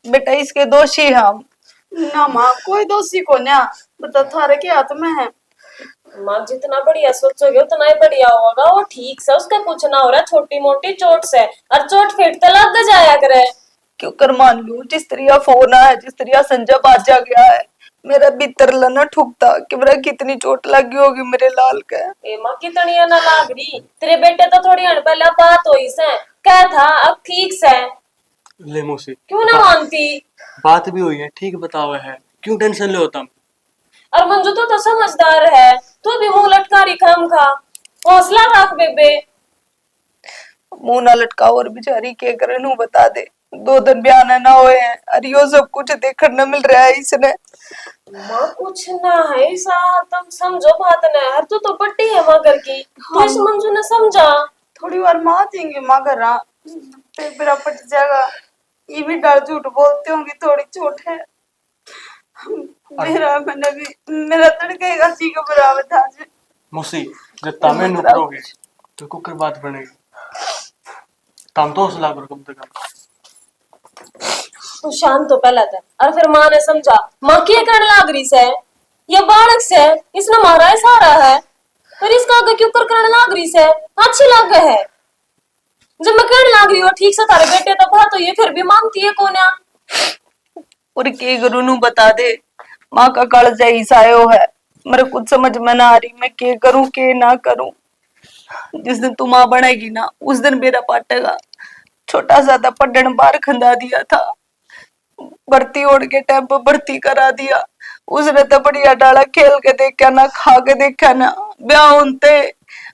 बेटा इसके दोषी हम ना माँ, कोई दोषी को ना, बता थारे के हाथ में है। माँ जितना बढ़िया सोचोगे उतना ही बढ़िया होगा। वो ठीक से उसका कुछ ना हो रहा, छोटी मोटी चोट से, और चोट फिर तो लग जाया करे। क्यों कर मान लू, जिस तरह फोन आया, जिस तरह संजय बाजा गया है, मेरा भीतर लना ठुकता कि मेरा कितनी चोट लगी होगी मेरे लाल के। ए माँ कितनी ना लाग रही, तेरे बेटे तो थोड़ी हड़ पहले बात हुई से, क्या था अब ठीक से। ले मौसी क्यों ना मानती? बात भी हुई है, ठीक बताओ है, क्यों टेंशन ले तुम? और मंजू तो समझदार है, तू भी मुंह लटका रही खाम खा, हौसला रख बेबे। मुंह ना लटका और बेचारी के करे नू बता दे, 2 दिन बयान ना हुए हैं और यो सब कुछ देखने मिल रहा है इसने। माँ कुछ ना है ऐसा, तुम समझो बात ना है, तू तो बड्डी है मगर की, तू इस मंजू ने समझा। थोड़ी बार माँ देंगे माँ घर तेरा पट जाएगा। ये भी डर झूठ बोलते होंगे, थोड़ी चोट है। मेरा तड़केगा सी का बराबर था। मौसी जब तामे नुकरोगे तो कुकर बात बनेगी, तम तो हौसला करो कम से कम। तू शांत तो पहले था, और फिर माँ ने समझा। माँ क्या करने लाग रही से, ये बालक से इसने मारा है सारा है, पर इसका आगे क्यों करने लाग रही से? अच्छी लग है जब मैं कहने लाग रही हूँ ठीक से तारे बेटे तो बात, तो ये फिर भी मानती है कौन है? और के गुरु नू बता दे, माँ का काल जय सायो है, मेरे कुछ समझ में ना आ रही, मैं के करूं के ना करूं। जिस दिन तू माँ बनेगी ना उस दिन मेरा पाटेगा। छोटा सा था, पढ़ने बाहर खंदा दिया था, भर्ती होने के टाइम पर भर्ती करा दिया। उसने तो बढ़िया डाला, खेल के देखा ना, खा के देखा ना, ब्याह होते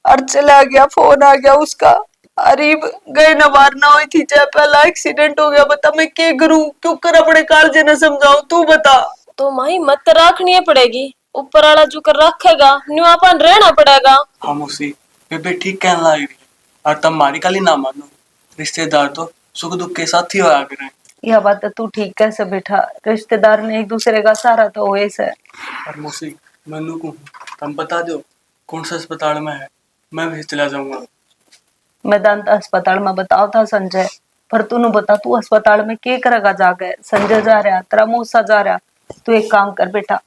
और चला गया, फोन आ गया उसका, अरे गए ना बार ना हुई थी, चाहे पहला एक्सीडेंट हो गया। बता मैं क्या करूं, क्यों कर अपने कालजे न समझाऊं, तू बता। तो माही मत रखनी पड़ेगी, ऊपर वाला जो कर रखेगा न्यू अपन रहना पड़ेगा। हाँ मौसी बेबे ठीक कहने लग रही, और तब मारी काली ना मानो, रिश्तेदार तो सुख दुख के साथ ही होया करे। यह बात तो तू ठीक कैसे बेटा, रिश्तेदार ने एक दूसरे का सहारा तो हुए से। और मौसी मनु को तुम बता दो कौन सा अस्पताल में है, मैं भी चला जाऊंगा। मैदान अस्पताल में बताओ था संजय, पर तूने बता तू अस्पताल में क्या करेगा जाके? संजय जा रहा, तेरा मूसा जा रहा, तू एक काम कर बेटा,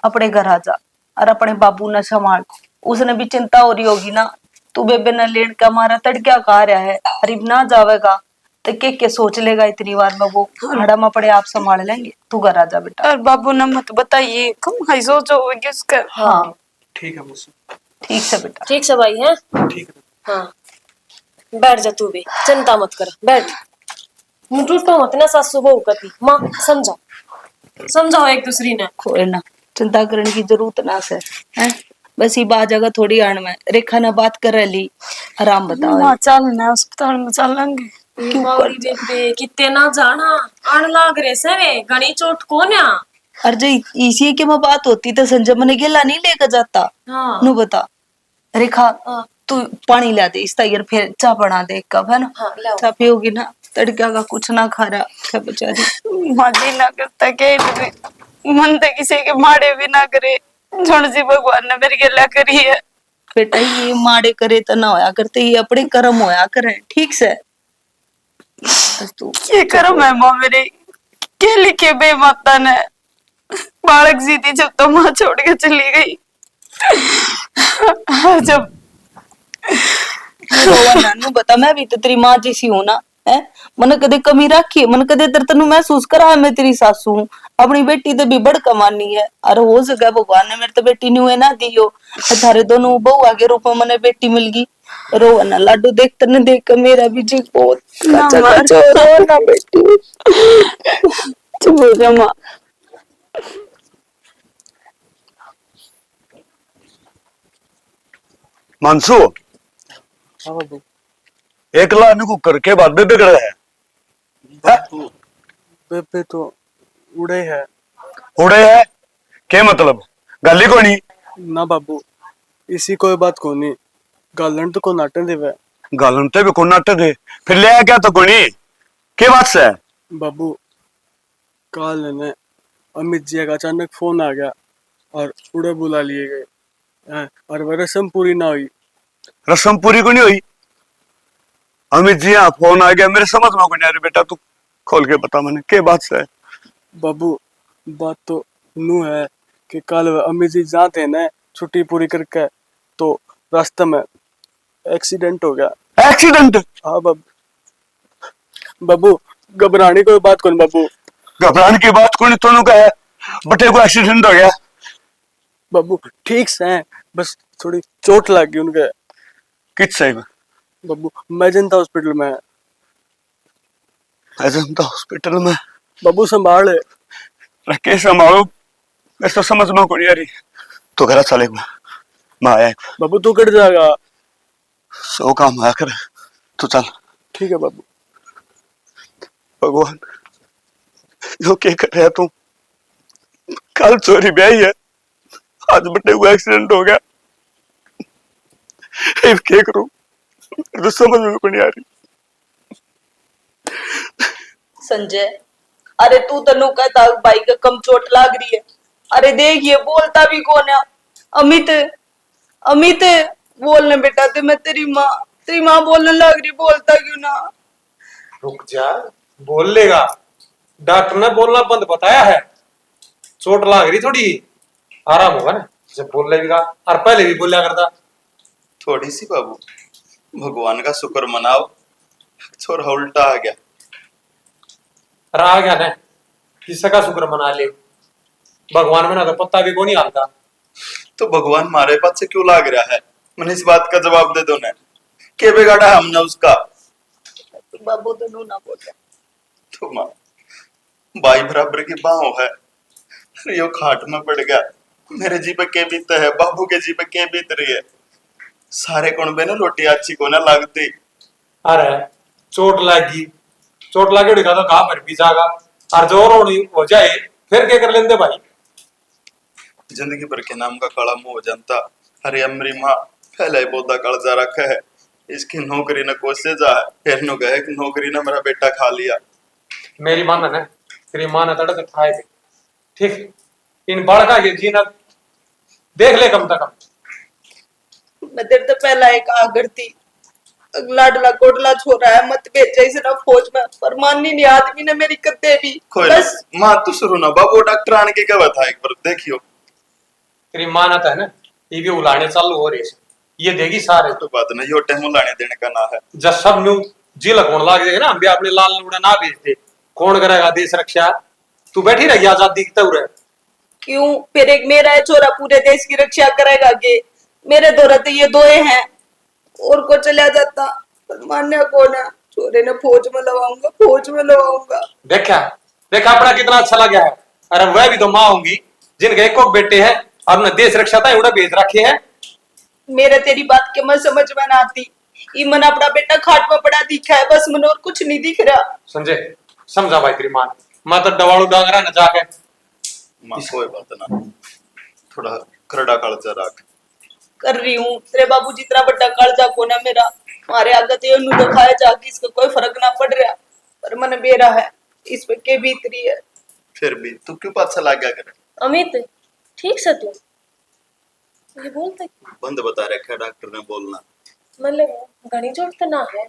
अपने घर आ जा और अपने बाबू ने संभाल। उसने भी चिंता हो रही होगी ना, तू बेबे ने लेन का मारा तड़क्या कहा रहा है, अरे ना जावेगा तो के सोच लेगा इतनी बार में, वो हड़ा में पड़े आप संभाल लेंगे, तू घर आ जा बेटा। और बाबू ने मत बताइए, कम हाई सोचो होगी उसका। हाँ ठीक है मौसी। ठीक से बेटा। ठीक से भाई है। ठीक है। हाँ बैठ जा, तू भी चिंता मत कर, बैठ। मुंह टूटो मत ना सासू बहू कती, माँ समझा समझाओ एक दूसरी ने। कोई ना चिंता करने की जरूरत ना से है, बस ये बात जगह थोड़ी आन में रेखा ने बात कर रही, आराम बताओ। माँ चलना अस्पताल में चलेंगे। मावड़ी बेबे कितने ना जाना, आन लाग रहे से वे घनी चोट को ना। अरे जो इसी की मैं बात होती तो संजय मने गेला नहीं लेकर जाता। हाँ नु बता रेखा, तू पानी ला दे इस तैयार, फिर चाय बना दे एक कप, है ना? हाँ लाओ। चाय पियोगी ना, तड़का का कुछ ना खा रहा है बेचारी। माँ जी ना करता के मन तो किसी के माड़े भी ना करे, झुण जी भगवान ने मेरी गला करी है। बेटा ये माड़े करे तो ना होया करते, ये अपने कर्म होया करे, ठीक से। बस तू ये करो मैं माँ मेरे के लिखे बेमाता ने, बालक जी थी जब तो माँ छोड़ के चली गई। जब नानू बता, मैं भी तो तेरी माँ जैसी हूं ना, है? मन कदे कमी रखी है, मन कदे तेरे तनु महसूस करा है मैं तेरी सासू हूं। अपनी बेटी तो भी बड़का मानी है, अरे हो सके भगवान ने मेरे तो बेटी न्यू ना दियो, थारे दोनों बहुआ के रूप में मने बेटी मिल गई। रो ना लाडू, देख तने देख के मेरा भी जी बहुत ना कच्चा मार। कच्चा रो ना बेटी। चुप हो जा माँ। मानसू, हाँ बाबू। एकला आने को करके बाद में बिगड़ा है। बाबू बेबे तो उड़े है। उड़े है क्या मतलब? गाली को नहीं? ना बाबू, इसी कोई बात को नहीं, गालन तो को नाटन देवे। गालन ते भी को नाटक है, फिर ले आया क्या तो कोनी? क्या बात से? बाबू काल ने अमित जी का अचानक फोन आ गया और उड़े बुला लिए गए हैं, और वह रस्म पूरी ना हुई। रस्म पूरी को नहीं हुई? अमित जी यहाँ फोन आ गया, मेरे समझ में को नहीं आ रही बेटा, तू खोल के बता मैंने क्या बात से है? बाबू बात तो नू है कि कल वह अमित जी जाते हैं ना छुट्टी पूरी करके, तो रास्ते में एक्सीडेंट हो गया। एक्सीडेंट? हाँ बाबू। बाबू घबराने कोई बात कौन बाबू। घबराने की बात को नहीं, दोनों का है बटे को एक्सीडेंट हो गया। बाबू ठीक से हैं, बस थोड़ी चोट लग गई उनके। किस से? बाबू मेजेंटा हॉस्पिटल में है। अजंता हॉस्पिटल में? बाबू संभाल है। रखे संभालो, ऐसा समझ में को नहीं आ रही। तो घर चले मैं आया। बाबू तू कट जाएगा। सो काम आया कर, तू चल। ठीक है बाबू। भगवान जो क्या कर रहा तू? कल चोरी ब्याही है, आज बटे को एक्सीडेंट हो गया, क्या करूं? तो समझ में को नहीं आ रही। संजय, अरे तू तनु कहता भाई का कम चोट लाग रही है, अरे देख ये बोलता भी कौन है? अमित, अमित बोलने बेटा, ते मैं तेरी माँ बोलने लग रही, बोलता क्यों ना? रुक जा, बोल लेगा। डॉक्टर ने बोलना बंद बताया है, चोट लाग रही थोड़ी, आराम होगा ना जब बोल लेगा। और पहले भी बोलिया करता। थोड़ी सी बाबू, भगवान का शुक्र मनाओ, छोरा उल्टा आ गया। अरे आ गया ना, किसका शुक्र मना ले, भगवान में ना तो पत्ता भी को नहीं आता। तो भगवान मारे पास से क्यों लाग रहा है? मैंने इस बात का जवाब दे दो ना, के बिगाड़ा हमने उसका? बाबू तनु ना बोल। तो माँ भाई बराबर की बाहों है, यो खाट में पड़ गया, मेरे जी पे के बीत है, बाबू के जी पे के बीत रही है। सारे कौन बे ना रोटी अच्छी को ना लगती। अरे चोट लगी, चोट लगे उड़ेगा तो कहाँ पर भी जागा, और जोर हो जाए फिर क्या कर लेंगे भाई? जिंदगी भर के नाम का काला मुंह हो जानता। अरे अमरी माँ पहले ही बोदा कालजा रखा है, इसकी नौकरी न कोसे जा, फिर नो गए कि नौकरी ना मेरा बेटा खा लिया। मेरी माना ना, तेरी माँ ने तड़क खाए थे, ठीक? इन बड़का ये जीना देख ले कम से कम। मैं तेरे तो पहला एक आ करती, लाडला कोडला छोरा है, मत भेजा इसे ना फौज में, पर माननी नहीं आदमी ने मेरी कद्दे भी। कोई बस माँ तू शुरू ना बाबू, डॉक्टर आने की क्या था एक बार देखियो। तेरी माँ ना है ना, ये भी उलाने चालू हो रही है, ये देगी सारे। तो बात नहीं, यो टाइम लाने देने का ना है। जब सब न्यू जी लगोन लाग जाएगा ना, हम भी अपने लाल लूड़ा ना भेजते, कौन करेगा देश रक्षा? तू बैठी रही आजादी की तरह। क्यों? फिर एक मेरा है छोरा पूरे देश की रक्षा करेगा के? मेरे दौरा तो ये दोए हैं, और को चला जाता, पर मान्य कौन है? छोरे ने फौज में लगाऊंगा, फौज में लगाऊंगा। देखा देखा अपना कितना अच्छा लगा है। अरे वह भी तो माँ होंगी जिनके एक बेटे हैं और उन्हें देश रक्षा था उड़ा भेज रखे हैं। मेरे तेरी बात के मैं समझ में ना आती, ई मन अपना बेटा खाट में पड़ा दिखा है, बस मन और कुछ नहीं दिख रहा। संजय समझा भाई तेरी माँ तो डवाड़ू डांगरा न जाके। माँ कोई बात ना, थोड़ा करड़ा कालजा रख। कर रही हूँ, तेरे बाबू जितना बड़ा कालजा को ना मेरा, हमारे आगे तो यूं तो खाए जाके इसका कोई फर्क ना पड़ रहा, पर मन बेरा है इस पे के बीत रही है। फिर भी तू क्यों पाछा लग गया कर? अमित ठीक से तू ये बोलता बंद बता रखा डॉक्टर ने बोलना। मतलब घनी चोट तो ना है?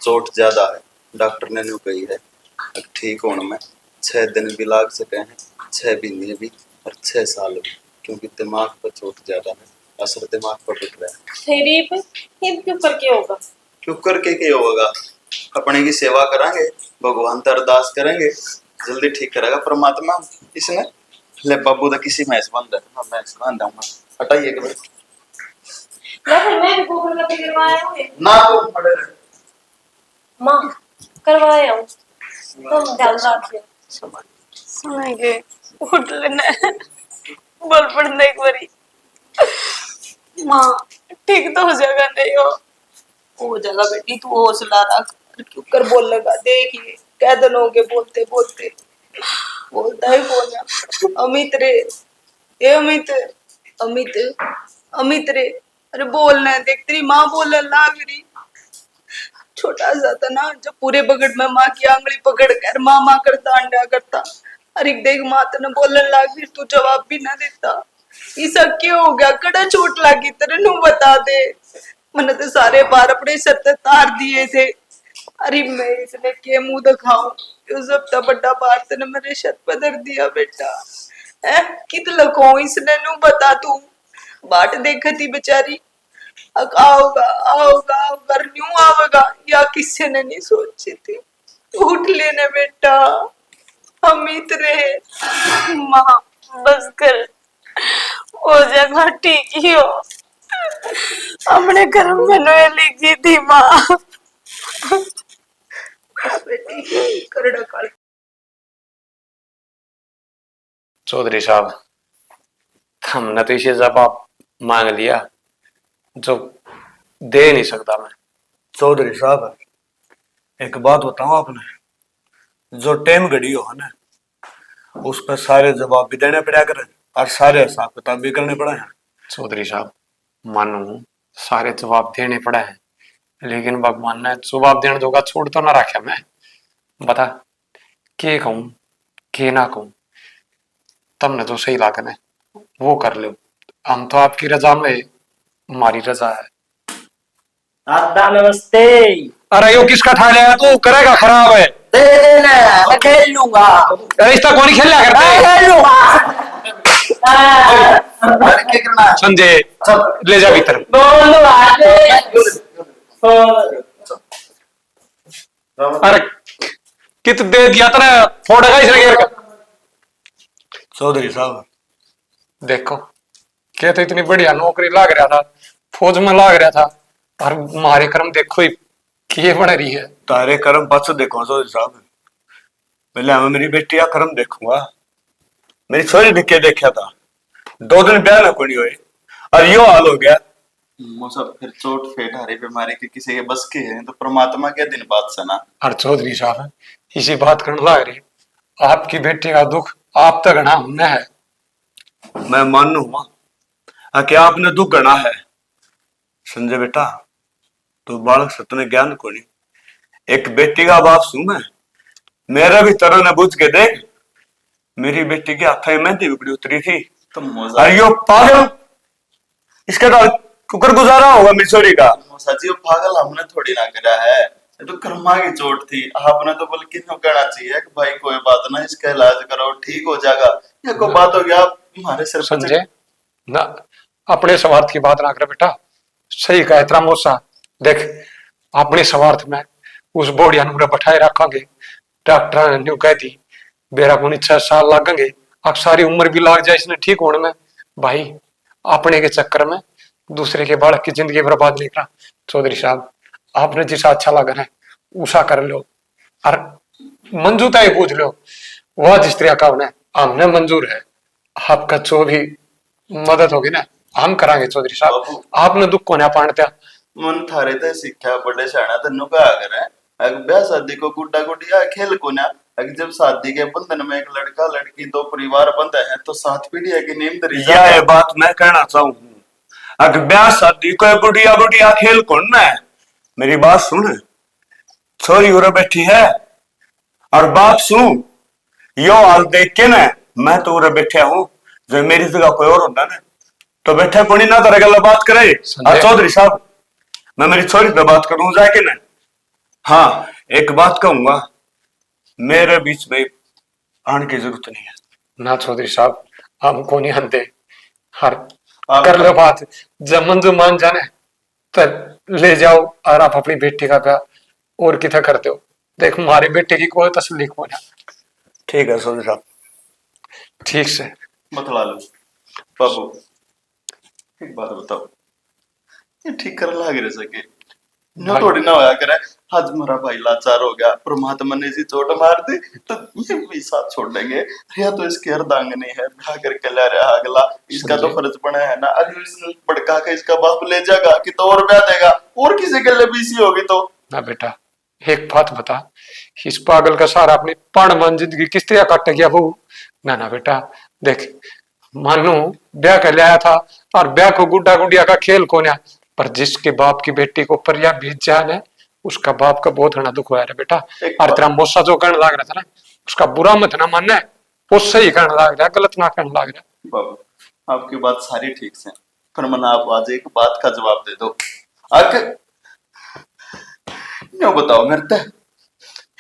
चोट ज्यादा है, डॉक्टर ने न्यू कही है। अब ठीक होने में 6 दिन भी लाग सके हैं, 6 महीने भी और 6 साल भी, क्योंकि दिमाग पर चोट ज्यादा है। असर दिमाग पर दिख रहा है। फिर ईब क्यों करके होगा? क्यों करके क्या होगा? अपने की सेवा करेंगे, भगवान तो अरदास करेंगे, जल्दी ठीक करेगा परमात्मा। इसने ले बाबू तो किसी मैच बंद है, मैं मैच बंद दूंगा। हटाइए एक बार या फिर मैं भी गोबर का करवाया हूँ ना तो पड़े रहे। माँ, करवाया हूँ, तुम ध्यान रखिए। सुनेंगे उठ लेना बोल पड़ना एक बारी। माँ ठीक तो हो जाएगा नहीं हो जाएगा बेटी, तू हौसला रख। क्यों कर बोल लगा, देखिए कह दो लोगे बोलते बोलते बोलता ही कौन है? अमित रे, ए अमित, अमित, अमित रे, अरे बोलना, देख तेरी माँ बोलने लाग रही। छोटा सा था ना, जब पूरे बगड़ में माँ की आंगली पकड़ कर माँ माँ करता अंडा करता। अरे देख माँ तेने बोलने लाग, फिर तू जवाब भी ना देता। ऐसा क्यों हो गया? कड़ा चोट लगी तेरे, नू बता दे। मैंने तो सारे बार अपने सर पे तार दिए थे। अरे मैं इसने के मुंह दिखाऊं? यो सब तो बड़ा बार तेने मेरे सर पे धर दिया बेटा। है कित लखो इसने, नू बता तू। बाट देखती बेचारी, आओगा आओगा आओगा न्यू आवेगा, या किसी ने नहीं सोची थी। उठ लेने बेटा, अमित रे। माँ बस कर, हो जाएगा ठीक ही हो। अपने कर्म में नोए लिखी थी माँ। बेटी करड़ा काल। चौधरी साहब, हमने तो इसे जवाब मांग लिया जो दे नहीं सकता मैं। चौधरी साहब एक बात बताऊं आपने, जो टेम घड़ी हो ना उस पर सारे जवाब भी देने पड़ा कर और सारे हिसाब किताब भी करने पड़े हैं। चौधरी साहब, मानो सारे जवाब देने पड़े हैं, लेकिन भगवान ने जवाब देने दोगा छोड़ तो ना रखा। मैं बता के कहूं के ना कहूं, तुमने तो सही लागन है वो कर लो। हम तो आपकी रजा में, हमारी रजा है। दादा नमस्ते। अरे यो किसका ठा लिया तू, करेगा खराब है। दे देना, मैं खेल लूंगा। अरे इसका कौन खेला करते? खेल लूंगा। अरे क्या करना है? संजय ले जा भीतर। अरे कित दे दिया तेरे, फोड़ेगा इसने घेर का। चौधरी साहब देखो क्या तो इतनी बढ़िया नौकरी लाग रहा था, फौज में लाग रहा था, और हमारे कर्म देखो ये बढ़ रही है। तारे कर्म पक्ष देखो चौधरी साहब, पहले मैं मेरी बेटी का कर्म देखूंगा। मेरी छोरी ने क्या देखा था, 2 दिन ब्याह ना कोई हुए और यो हाल हो गया। मुझे फिर चोट फेट हरी बीमारी की किसी के बस की है तो परमात्मा के दिन बात सना। और चौधरी साहब इसी बात करने लग रही, आपकी बेटी का दुख आप तक गणा हमने है। मैं मानू क्या आपने दुख गणा है? संजय बेटा तू बालक सतने ज्ञान को नहीं, एक बेटी का बाप सू मैं, मेरा भी तरह ने बुझ के देख। मेरी बेटी के हाथ में मेहंदी बिगड़ी उतरी थी तो मजा अरे यो पागल, इसका तो कुकर गुजारा होगा मिसोरी का। सचिव पागल हमने थोड़ी ना करा है, ये तो कर्मा की चोट थी। आपने तो बल्कि यूं कहना चाहिए कि भाई कोई बात ना, इसका इलाज करो ठीक हो जाएगा। ये कोई बात हो गया हमारे सिर पर। संजय ना अपने स्वार्थ की बात ना करे बेटा, सही कहा तेरा मौसा। देख अपने स्वार्थ में उस बोढ़िया नूरे बैठाए रखेंगे, डॉक्टर ने न्यू कह दी बेरा को 6 साल लगेंगे, अब सारी उम्र भी लाग जाए इसने ठीक होने में। भाई अपने के चक्कर में दूसरे के बालक की जिंदगी बर्बाद नहीं करा। चौधरी साहब आपने जिसा अच्छा लगन है उसा कर लो, और मंजूता ही पूछ लो, वह जिस तरह का उन्हें हमने मंजूर है। आपका जो भी मदद होगी ना हम करांगे। चौधरी साहब आपने दुख को ना पाणत्या मन थारे ते सीखा बड़े शाना तन्नू का अगर है अगर ब्याह शादी को गुड्डा गुडिया खेल को ना। अगर जब शादी के बंधन में एक लड़का लड़की 2 परिवार बंधे हैं तो 7 पीढ़ियां की नींव दरी यह बात मैं कहना चाहूँ, अगर ब्याह शादी को बुढ़िया बुढ़िया खेल कौन ना है। मेरी बात सुन, छोरी उरे बैठी है और बात सुन, यो हाल देख के ना मैं तो उरे बैठा हूँ, जो मेरी जगह कोई और होता ना तो बैठे पुणी ना तरह गल बात करे। और चौधरी साहब मैं मेरी छोरी पे बात करूं जाके ना। हाँ एक बात कहूंगा, मेरे बीच में आने की जरूरत नहीं है। ना चौधरी साहब हमको नहीं हंते, हर कर लो बात। जब मंजू मान जाने तो ले जाओ और आप अपनी बेटी का ब्याह और कितना करते हो। देख हमारी बेटे की कोई तसल्ली को ना। ठीक है सोच साहब। ठीक से मत ला लो बाबू। एक बात बताओ, ये ठीक कर लाग रहे सके न भाई- थोड़ी ना होया करे। आज मेरा भाई लाचार हो गया, परमात्मा ने इसी चोट मार दी तो ये भी साथ छोड़ देंगे। या तो इसकी अर्धांगिनी है, ब्याह करके ला रहा अगला, इसका तो फर्ज बना है ना। अरे इसने भड़का के इसका बाप ले जाएगा कि तो और ब्याह देगा, और किसी के लिए बीसी होगी तो। ना बेटा एक बात बता, इस पागल का सारा अपनी पाण जिंदगी किस तरह काट गया वो। ना ना बेटा देख, मानो ब्याह कर लाया था और ब्याह को गुड्डा गुडिया का खेल कौन है, पर जिसके बाप की बेटी को परिया बीत जान है उसका बाप का बहुत घना दुख हुआ है बेटा। और तेरा मोसा जो कहने लग रहा था ना, उसका बुरा मत ना मानना है, वो सही कहने लग रहा है, गलत ना कहने लग रहा है। बाबू आपकी बात सारी ठीक से, पर मन आप आज एक बात का जवाब दे दो। आखिर यूं बताओ मेरे ते,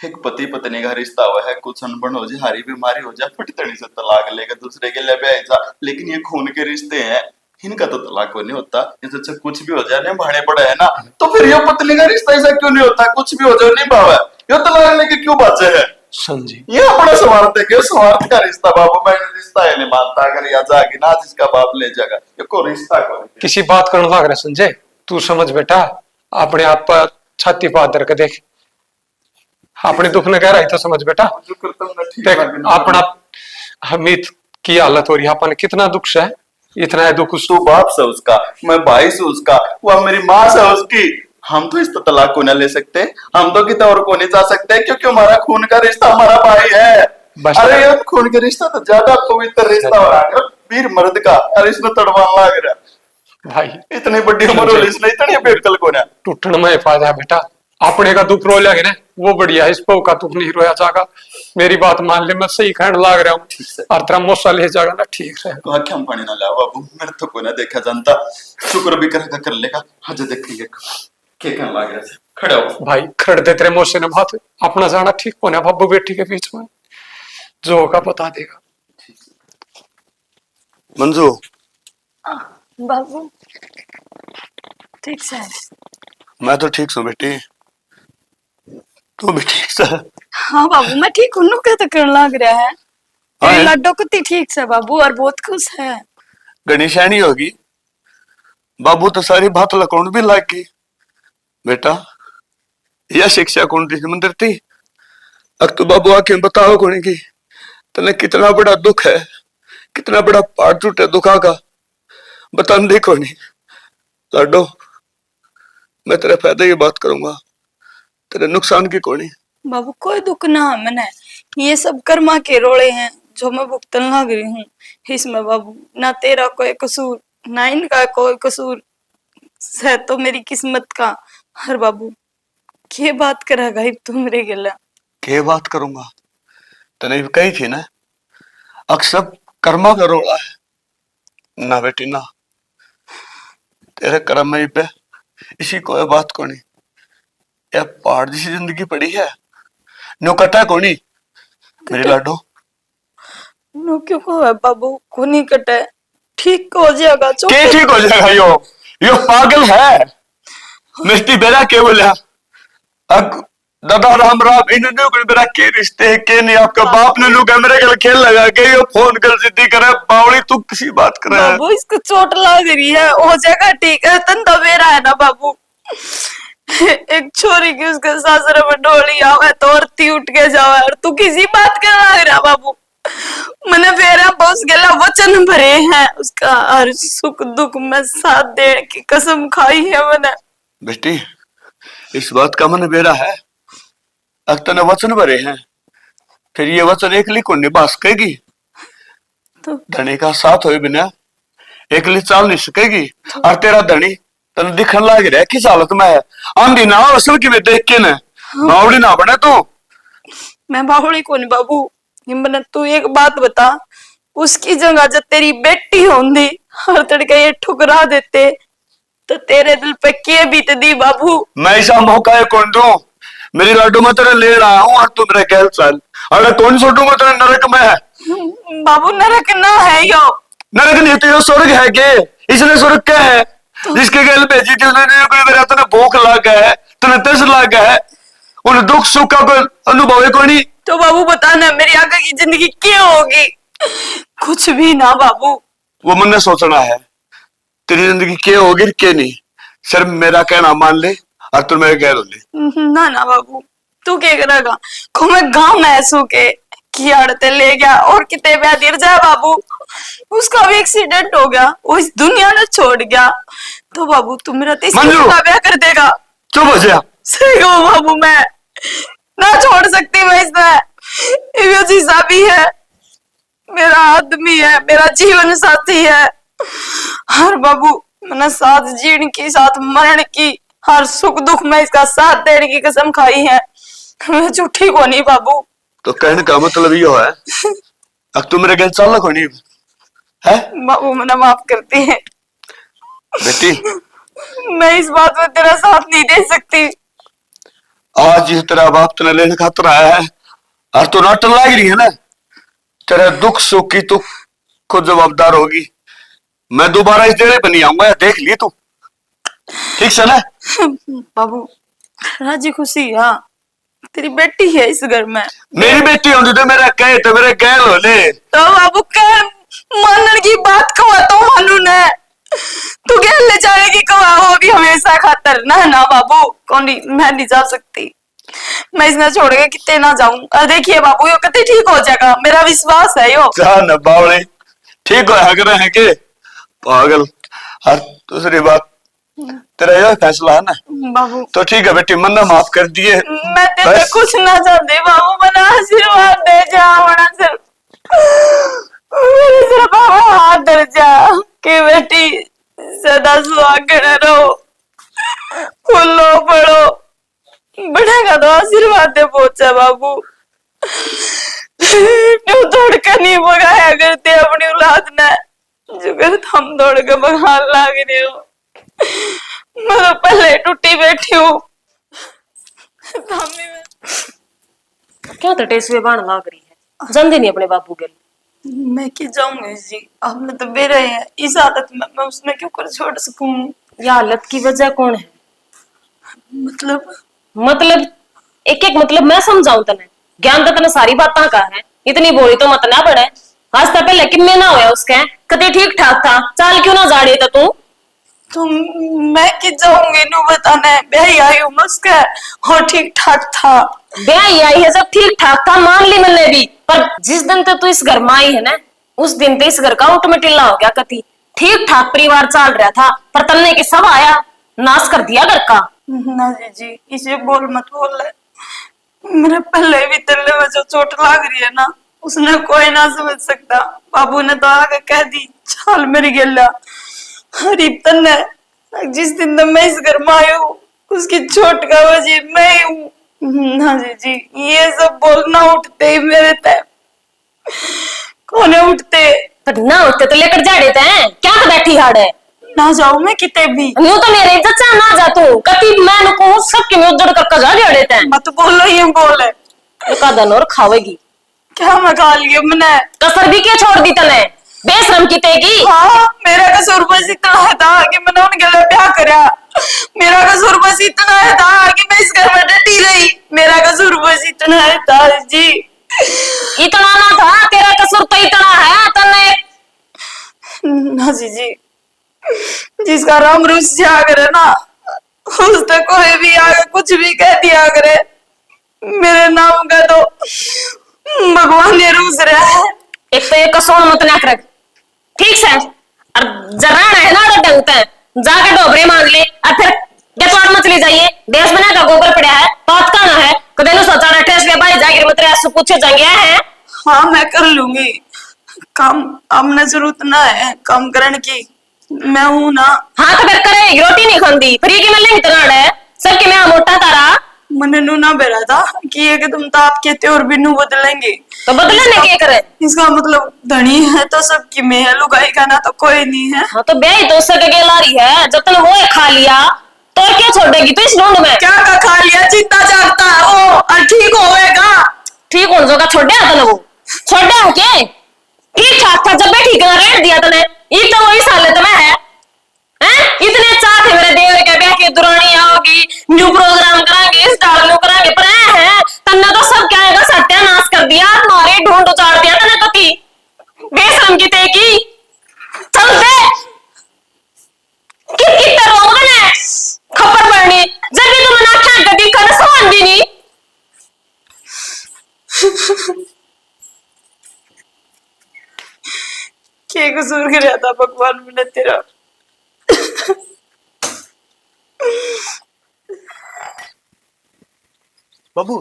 एक पति पत्नी का रिश्ता हुआ है, कुछ अनबन हो जाए, हारी बीमारी हो जाए, फटतड़ी से तलाक लेकर दूसरे के लिए ब्याह जा। लेकिन ये खून के रिश्ते हैं, इनका तो तलाक नहीं होता। इससे अच्छा कुछ भी हो जाए ना, भाड़े पड़ा है ना, तो फिर ये पत्नी का रिश्ता ऐसा क्यों नहीं होता? कुछ भी हो जाए नहीं पावा, ये तलाक लेके क्यों बाचे है? समझी ये अपना स्वार्थ है, क्यों स्वार्थ का रिश्ता? बाबू मैं रिश्ता है नहीं मानता। अगर यहाँ जाके ना जिसका बाप ले जाएगा, ये को रिश्ता को किसी बात करने लग रहा संजय, तू समझ बेटा, अपने आप पर छाती पर हाथ के देख, अपने दुख ने कह रहा है तो समझ बेटा। जो करता हूं ना ठीक देख लगे ना। अपना हमीद की हालत हो रही है, अपन कितना दुख से है, इतना है दुख तू बाप से उसका, मैं भाई से उसका, वो मेरी माँ से उसकी। हम तो इस तो तलाक को न ले सकते, हम तो कितना और को नहीं जा सकते, क्योंकि हमारा खून का रिश्ता हमारा भाई है। बस। अरे यार खून का रिश्ता तो ज्यादा पवित्र रिश्ता हो रहा है वीर मर्द का, और इसमें तड़वान लग रहा है। भाई। इतनी बड़ी उम्र हो इसने इतनी बेकल को ना। टूटने में फायदा है बेटा, अपने का दुख रो लेंगे ना वो बढ़िया है, इस पो का दुख नहीं रोया जाएगा। मेरी बात मान ले, मैं सही कहने लग रहा हूँ, और तेरा मोसा ले जाएगा ना ठीक है। तो आख्या पानी ना लाओ बाबू, मेरे तो को ना देखा जानता, शुक्र भी करेगा कर लेगा। हज देखेंगे क्या कहने लग रहा है, खड़े हो भाई खड़ दे तेरे मोसे ने बात, अपना जाना ठीक होना बाबू बेटी के बीच में, जो होगा बता देगा। मंजू बाबू ठीक से है? मैं तो ठीक हूँ बेटी, तू भी ठीक से? हाँ बाबू मैं ठीक हूँ, क्या तो करने लग रहा है। हाँ, तेरी लड्डू कुत्ती ठीक से बाबू, और बहुत खुश है। गणेशानी होगी बाबू तो सारी बात लकौन भी लाग गई। बेटा यह शिक्षा कौन थी मंदिर थी? अब तो बाबू आके बताओ कौन की तने कितना बड़ा दुख है, कितना बड़ा पहाड़ टूटे दुखा का, बता दे कौन। लाडो मैं तेरे फायदे की बात करूंगा, तेरे नुकसान की कौन। बाबू कोई दुख ना है मैंने, ये सब कर्मा के रोले हैं जो मैं भुगतन लग रही हूँ। इसमें बाबू ना तेरा कोई कसूर, ना इनका कोई कसूर है, तो मेरी किस्मत का। हर बाबू के बात करेगा तू मेरे गिला? के बात करूंगा, तने भी कही थी ना, अक्सर कर्मा का रोड़ा है ना बेटी ना, तेरे कर्म में पे इसी कोई बात को नहीं। यह पहाड़ जैसी जिंदगी पड़ी है, नो कटा कोनी मेरे लाडो। नो क्यों को है बाबू, को नहीं कटे, ठीक हो जाएगा। के ठीक हो जाएगा? यो पागल है, मिस्टी बेरा के बोला अग दादा राम राम इन्होंने मेरा के रिश्ते है के नहीं, आपका बाप ने लोग मेरे गल खेल लगा के यो फोन कर जिद्दी करे बावली, तू किसी बात कर रहा है? बाबू इसको चोट लग रही है, हो जाएगा ठीक है, तंदा मेरा है ना बाबू। एक छोरी की उसके सासरे में डोली आवे तो औरती उठ के जावे, और तू किसी बात का लग रहा बाबू। मैंने फेरा बॉस गेला वचन भरे हैं, उसका हर सुख दुख में साथ देने की कसम खाई है मैंने। बेटी इस बात का मन बेरा है, अक्ता ने वचन भरे हैं, फिर ये वचन एक ली को निभा सकेगी? तो धनी का साथ हो बिना एक ली चाल नहीं सकेगी। और तेरा धनी तेन दिखन लग रहा है किस हालत में है, आंधी ना असल की देख के न बावड़ी ना बने तू। मैं बाहुड़ी को नहीं बाबू, हिम्मत तू एक बात बता, उसकी जगह जब तेरी बेटी होंगी हर तड़के ये ठुकरा देते तो तेरे दिल पे के बीत दी बाबू? मैं ऐसा मौका है कौन दूं? मेरी लाडू में तेरे ले रहा हूँ और तू मेरे कहल चल, अगर कौन छोटूंगा तेरे नरक में है। बाबू नरक ना है यो। नरक नहीं तो ये स्वर्ग है के? इसने स्वर्ग क्या है जिसके गल भेजी थी उन्होंने? कोई मेरा तने भूख लगा है, तने तरस लगा है, उन दुख सुख का कोई अनुभव है कोई नहीं? तो बाबू बताना मेरी आगे की जिंदगी क्या होगी? कुछ भी ना बाबू। वो मैंने सोचना है तेरी जिंदगी क्या होगी क्या नहीं, सिर्फ मेरा कहना मान ले और तू मेरे कह ले। ना ना बाबू, तू क्या करेगा? को मैं गांव में ऐसू के कियाड़ते ले गया और कितने ब्याह दिर जाए बाबू, उसका भी एक्सीडेंट हो गया, वो इस दुनिया ने छोड़ गया। तो बाबू तू मेरा तीसरा ब्याह कर देगा? चुप हो जा। सही कहूँ बाबू, मैं ना छोड़ सकती मैं इसमें। जीजा भी है, मेरा आदमी है, मेरा जीवन साथी है। हर बाबू मैंने साथ जीने की, साथ मरण की, हर सुख दुख में इसका साथ देने की कसम खाई है। मैं झूठी को नहीं बाबू। तो कहने का मतलब ये है अब तू मेरे घर चल को नहीं है? बाबू मैंने माफ करती है बेटी, मैं इस बात में तेरा साथ नहीं दे सकती। आज जिस तेरा बाप तेने लेने खातर आया है और तू नाटक लाग रही है ना, तेरे दुख सुख की तू खुद जवाबदार होगी। मैं दोबारा इस डेरे पर नहीं आऊंगा, देख ली तू, ठीक से ना? बाबू राजी खुशी, हाँ तेरी बेटी है इस घर में। मेरी बेटी होती तो मेरा कहे तो मेरे कह लो ले। तो बाबू कह मानने की बात कहा तो मानू ने, तू कह ले जाएगी कहा वो भी हमेशा खातर ना। ना बाबू कौन नहीं, मैं नहीं जा सकती, मैं इसने छोड़ के कितने ना जाऊं। देखिए बाबू यो कते ठीक हो जाएगा, मेरा विश्वास है यो। जान बावले ठीक हो रहे हैं के पागल। और दूसरी बात तेरा यह फैसला है ना बाबू, तो ठीक है बेटी, मन्ना माफ कर दिए। मैं तेरे से कुछ ना चाहती बाबू, मना आशीर्वाद दे जा, मना सिर्फ मेरे सिर्फ बाबा हाथ धर जा कि बेटी सदा सुहागन रहो, फूलो पड़ो, बढ़ेगा तो आशीर्वाद दे पहुंचा बाबू। क्यों दौड़ कर नहीं भगाया करते अपनी औलाद ने, जो कर हम दौड़ के भगान लाग रहे हो। मैं तो पहले टूटी बैठी हूँ। क्या तो टेसवे बाण लाग रही है, जल्दी नहीं अपने बापू के। मैं क्यों जाऊंगी जी, आपने तो बेरे है इस हालत में, मैं उसमें क्यों कर छोड़ सकूं? यह हालत की वजह कौन है? मतलब एक एक मतलब मैं समझाऊं तने, ज्ञान तो तने सारी बातें का है, इतनी बोली तो मत ना पड़े। आज तक पहले किम्मे ना होया उसके, कते ठीक ठाक था, चाल क्यों ना जाड़ी था तू? तो मैं कि जाऊंगी नु बताने, ब्याह आई हूँ उसका और ठीक ठाक था। ब्याह आई है जब ठीक ठाक था मान ली मैंने भी, पर जिस दिन तो तू इस घर में आई है ना, उस दिन तो इस घर का ऑटोमेटिला हो गया। कति ठीक ठाक परिवार चल रहा था, पर तन्ने के सब आया नाश कर दिया घर का। ना जी इसे बोल मत बोल, मेरे पहले भी तल्ले में जो चोट लाग रही है ना, उसने कोई ना समझ सकता। बाबू ने तो आगे कह दी चाल मेरी गेला। रिप्तन ने जिस दिन तो मैं इस घर में आई हूँ, उसकी चोट का वजह मैं हूँ। ना जी ये सब बोलना उठते ही मेरे तय कोने उठते, पर ना उठते तो लेकर जा देते हैं, क्या कर बैठी हाड़ है? ना जाऊं मैं किते भी। यूं तो मेरे इज्जत से ना जा तू, कति मैं नको सबके में उजड़ कर जा देते हैं। मत बोलो ये बोले, एक आदन और खावेगी क्या मैं खा लिया मैंने? कसर भी क्या छोड़ दी तने, बेशरम की तेगी। हाँ मेरा कसूर बस इतना है था कि मैंने उनके लिए ब्याह करा। मेरा कसूर बस इतना है था कि मैं इस घर में डटी रही। मेरा कसूर बस इतना है था जी। इतना ना था, तेरा कसूर तो इतना है तने। ना जी जिसका राम रुस जा करे ना, उस तक कोई भी आगे कुछ भी कह दिया करे, मेरे नाम का तो भगवान ने रूस रहा है। एक तो ये कसूर मत ना कर, ठीक है? और जरा है ना डंगता है, जाके डोबरे मांग ले और फिर गतवार मत ले जाइए। देश बना का गोबर पड़ा है, बात का ना है, कदे नु सोचा रहे थे भाई जाके मत ऐसे पूछे जाएंगे है। हाँ मैं कर लूंगी काम, हमने जरूरत ना है काम करने की, मैं हूं ना। हाँ तो फिर करे, रोटी नहीं खाती फ्री की मिलने इतना है सब के मैं मोटा तारा मैंने नू ना बेरा था कि ये कि तुम तो आप कहते और भी नू बदलेंगे, तो बदलने के करे। इसका मतलब धनी है तो सबकी में है, लुगाई का ना तो कोई नहीं है। हाँ तो ब्याह तो उससे के ला रही है, जब तक वो खा लिया तो क्या छोड़ेगी तू इस ढूंढ में? क्या का खा लिया, चिंता जागता है वो और ठीक होएगा। ठीक हो जाएगा, छोड़ दे तने वो छोड़ दे के की ठाक था जब बैठी कर रेट दिया तने ये तो वही साले तुम्हें है हैं? इतने चाह थे मेरे देवर के ब्याह की दुरानी आओगी न्यू प्रोग्राम कराएंगे इस डाल न्यू कराएंगे पर है तन्ने तो सब क्या है सत्यानाश कर दिया तुम्हारे ढूंढ उचाड़ दिया तने कति बेशरम की ते की चल दे कितना रोग ने खबर पड़नी जब भी तुम ना क्या गति कर समान दी नहीं क्या कसूर कर था भगवान मैंने तेरा। बाबू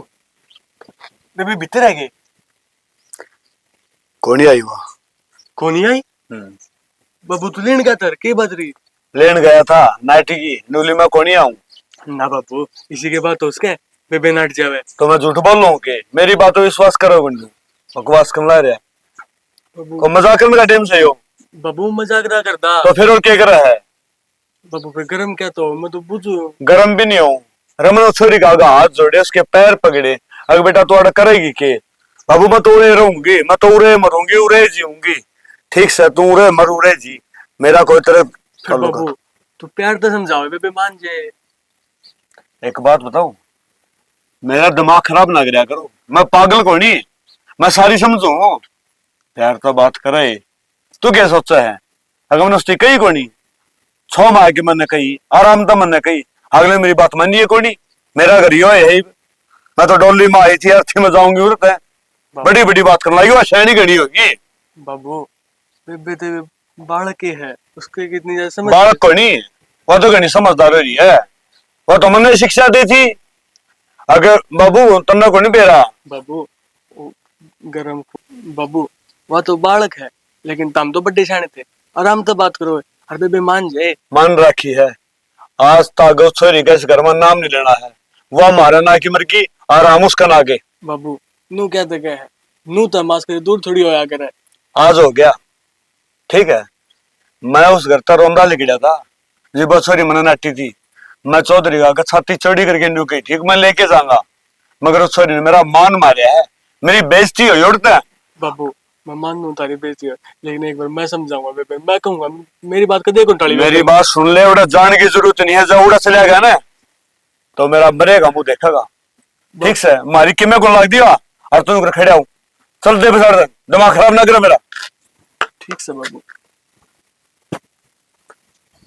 बेबी भीतर आ गए। कौन ही आई वहाँ? कौन ही आई? बाबू तू लेन गया था के बात रही? लेन गया था नाइटी की नूली में कौन ही आऊं? ना बाबू इसी के बाद तो उसके बेबे नाट जावे। तो मैं झूठ बोल रहा हूँ के मेरी बातों विश्वास करो बंधु बकवास कम ला रहा को मजाक करने का टाइम सही हो। बाबू मजाक ना करता तो फिर और क्या कर रहा है? बाबू पे गरम क्या तो मैं तो पूछू। गरम भी नहीं हूँ। रमन छोरी का आगा हाथ जोड़े उसके पैर पकड़े अगर बेटा तू अड़ करेगी के बाबू मैं तो उड़े रहूंगी मैं तो उड़े मरूंगी उड़े जीऊंगी। ठीक से तू उड़े मर उड़े जी मेरा कोई तरह फिर बाबू तू प्यार तो समझाओ बेबे मान जाए। एक बात बताऊं मेरा दिमाग खराब ना करा करो मैं पागल को नहीं मैं सारी समझू प्यार तो बात करे तू क्या सोचा है अगर मैंने उसकी कही को नहीं 6 माह की मैंने कही आराम तो मैंने कही अगले मेरी बात मानी है कोनी मेरा घर यो है मैं तो डोली में आई थी अर्थी में जाऊंगी उड़ते है बड़ी बड़ी बात करने लगी शैनी घड़ी होगी। बाबू बेबे तो बालक ही है उसके कितनी ज्यादा समझ बालक को नहीं वो तो घनी समझदार हो रही है वो तो मैंने शिक्षा दी थी अगर बाबू तुमने को नहीं बेरा। बाबू गरम बाबू वह तो बालक है लेकिन तुम तो बड़े शाने थे आराम से बात करो और बेबे मान जाए। मान रखी है आज तक छोरी के इस घर में नाम नहीं लेना है वो हमारा ना की मर्गी और हम उसका ना के। बाबू नू क्या तो क्या है नू तो मास करे दूर थोड़ी होया करे। आज हो गया ठीक है मैं उस घर तक रोंदा लिख गया था जी बस छोरी मैंने नाटी थी मैं चौधरी का छाती चौड़ी करके न्यू कही ठीक मैं लेके जाऊंगा मगर उस छोरी ने मेरा मान मारा है मेरी बेइज्जती हो उड़ता है। बाबू मैं मान लूं तारी बेइज्जती है लेकिन एक बार मैं समझाऊंगा बेबे मैं कहूंगा मेरी बात कदे को टाली। मेरी बात सुन ले उड़ा जान की जरूरत नहीं है जब उड़ा चला गया ना तो मेरा मरेगा मुंह देखेगा ठीक से मारी किमे को लाग दिया और तुम खड़े आओ चल दे बसाड़ दे दिमाग खराब ना करो मेरा। ठीक से बाबू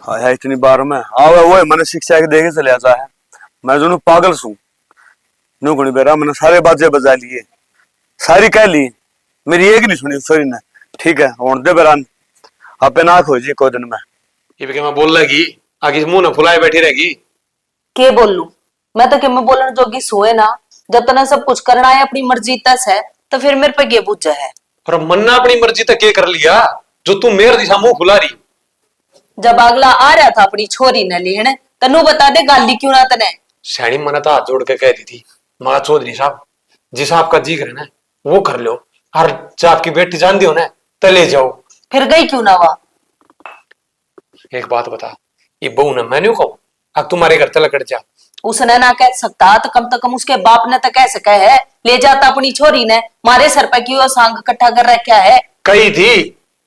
हाँ इतनी बार में आवे वो मैंने शिक्षा के देखे चले आता है मैं जो पागल सू नू गुणी बेरा मैंने सारे बाजे बजा लिए सारी कह ली मेरी एक नहीं सुनी सॉरी ने ठीक है और दे बेरान आपे ना खो जी को दिन में ये भी मैं बोल लगी आगे मुंह ना फुलाए बैठी रहेगी। के बोल लू मैं तो कि मैं बोलने जोगी सोए ना जब तना सब कुछ करना है अपनी मर्जी तस है तो फिर मेरे पे ये बुझ है। पर मन्ना अपनी मर्जी तक के कर लिया जो तू मेरे दिशा मुंह खुला रही। जब अगला आ रहा था अपनी छोरी न लेने तनु बता दे गाली क्यों ना तने। सैनी मना तो हाथ जोड़ के कह दी थी माँ चौधरी साहब जिस आपका जी करे ना वो कर लो और जब आपकी बेटी जान दी हो ना तो ले जाओ। फिर गई क्यों ना वह। एक बात बता ये बहू ने मैंने कहूँ अब तुम्हारे घर तलक जा उसने ना कह सकता तो कम उसके बाप ने तो कह सका है ले जाता अपनी छोरी ने मारे सर पे क्यों सांग इकट्ठा कर रखा है। कही थी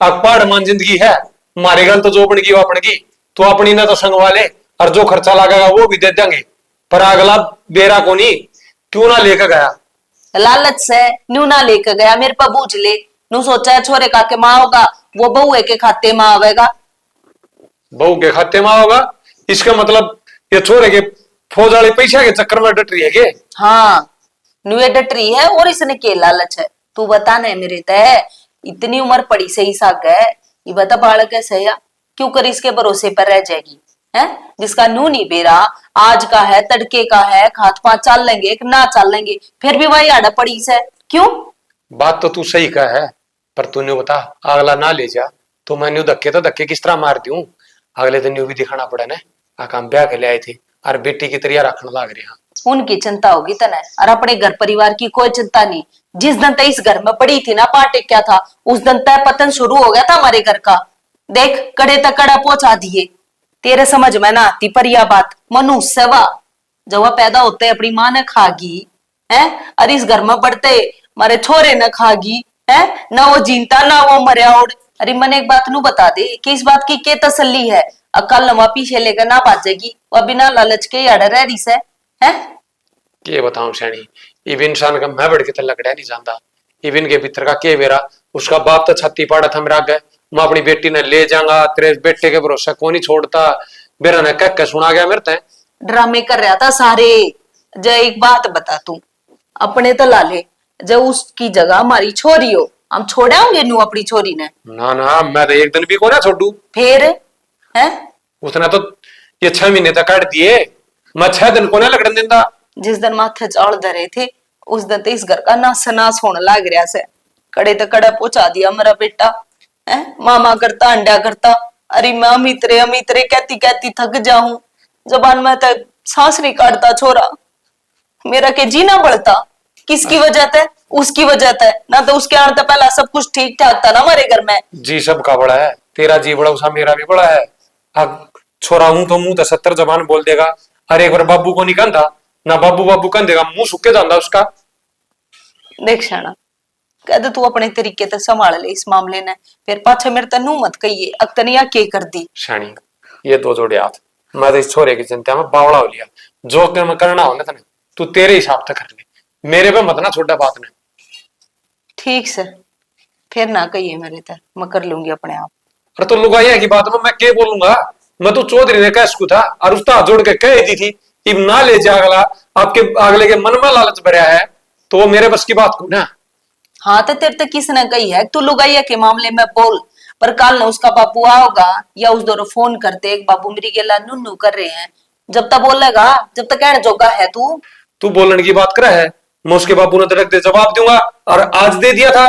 अब पहाड़ मान जिंदगी है मारे गल तो जो बनेगी वो अपनेगी तो अपनी ना तो संगवा ले और जो खर्चा लगेगा वो भी दे देंगे पर अगला बेरा को नहीं क्यों ना लेकर गया। लालच से न्यू ना लेकर गया मेरे पर बूझ ले नू सोचा है छोरे का के माँ होगा वो बहुए के खाते माँ आवेगा। बहू के खाते में होगा इसका मतलब ये छोरे के फौज वाले पैसा के चक्कर में डट रही है के। हाँ नुए डटरी है और इसने के लालच है तू बता न मेरे तय इतनी उम्र पड़ी से ही साग है ये बता बालक है सया क्यों कर इसके भरोसे पर रह जाएगी है जिसका नू नहीं बेरा आज का है तड़के का है खात पात चाल लेंगे ना चाल लेंगे फिर भी वही आड़ा पड़ी से क्यों। बात तो तू सही का है पर तूने बता अगला ना ले जा तो मैं न्यू धक्के तो धक्के किस तरह मार दूं अगले दिन न्यू भी दिखाना पड़ा ना आकाम ब्याह के ले आए थे और बेटी की तरिया रखने लग रहे हैं। उनकी चिंता होगी तना और अपने घर परिवार की कोई चिंता नहीं। जिस दिन तय इस घर में पड़ी थी ना पाटे क्या था उस दिन तय पतन शुरू हो गया था हमारे घर का। देख कड़े तक कड़ा पहुंचा दिए तेरे समझ में ना आती पर यह बात मनुष्य सेवा जब वह पैदा होते अपनी माँ ने खागी है और इस घर में बढ़ते मारे छोरे न खागी है ना वो जीनता ना वो मरिया उड़। अरे मन एक बात नू बता दे कि इस बात की क्या तसल्ली है? अकल नवा पीछे लेकर ना भाजेगी वो बिना लालच के अड़ रह रही से है। के बताऊं सैनी, इब इंसान का मैं बढ़ के तो लगड़ा नहीं जानता। इबिन के भीतर का के बेरा, उसका बाप तो छत्ती पाड़ा था मेरा आगे, मैं अपनी बेटी ने ले जाऊंगा, तेरे बेटे के भरोसा कौन ही छोड़ता। बेरा ने कह के सुना गया मेरे ते। ड्रामे कर रहा था सारे। जय एक बात बता तू, अपने तो ला ले, जब उसकी जगह हमारी छोरी हो, हम छोड़े होंगे नू अपनी छोरी ने? ना ना, मैं तो एक दिन भी को ना छोड़ू। फिर है उसने तो ये 6 महीने तक काट दिए, मैं 6 दिन को ना लगड़न देता। जिस दिन माथे चावल धरे थे उस दिन तो इस घर का नास नास होने लग रहा से। कड़े तो कड़ा पहुंचा दिया मेरा बेटा है, मामा करता अंडा करता। अरे मैं अमितरे कहती कहती थक जाऊं, जबान में तो सांस नहीं काटता छोरा मेरा के जीना बढ़ता। किसकी वजह से? उसकी वजह से ना, तो उसके आने तो पहला सब कुछ ठीक ठाक था ना हमारे घर में। जी सबका बड़ा है, तेरा जी बड़ा उसा मेरा भी बड़ा है। अब छोरा हूं तो मुंह तो 70 जबान बोल देगा। अरे एक बार बाबू को नहीं कहता ना, बाबू बाबू कह देगा, मुंह सुखे जाता उसका। देख शाना, कद तू अपने तरीके से संभाल ले इस मामले ने, फिर पाछे मेरे तनु मत कहिए अक्तनिया के कर दी। शानी ये 2 जोड़े हाथ, मैं तो इस छोरे की चिंता में बावड़ा हो लिया। जो काम करना हो ना तने, तू तेरे हिसाब से कर ले, मेरे पे मत ना छोटा बात ने। ठीक से फिर ना कहिए मेरे तर, मैं कर लूंगी अपने आप। अरे तो लुगाइया की बात में मैं क्या बोलूंगा? मैं तो चौधरी ने कह सकू था और उसका हाथ जोड़ के कह दी थी, इब ना ले जा अगला, आपके अगले के मन में लालच भरा है तो वो मेरे बस की बात को ना। हाँ तो तेरे तक किसने कही है तू लुगाइया के मामले में बोल, पर कल न उसका बापू आओगा या उस दौर फोन करते एक बाबू मेरी गेला नुन्नू कर रहे हैं, जब तक बोलेगा जब तक कहने जोगा है तू बोलने की बात कर है, मैं उसके बापू ने तड़क दे जवाब दूंगा, और आज दे दिया था।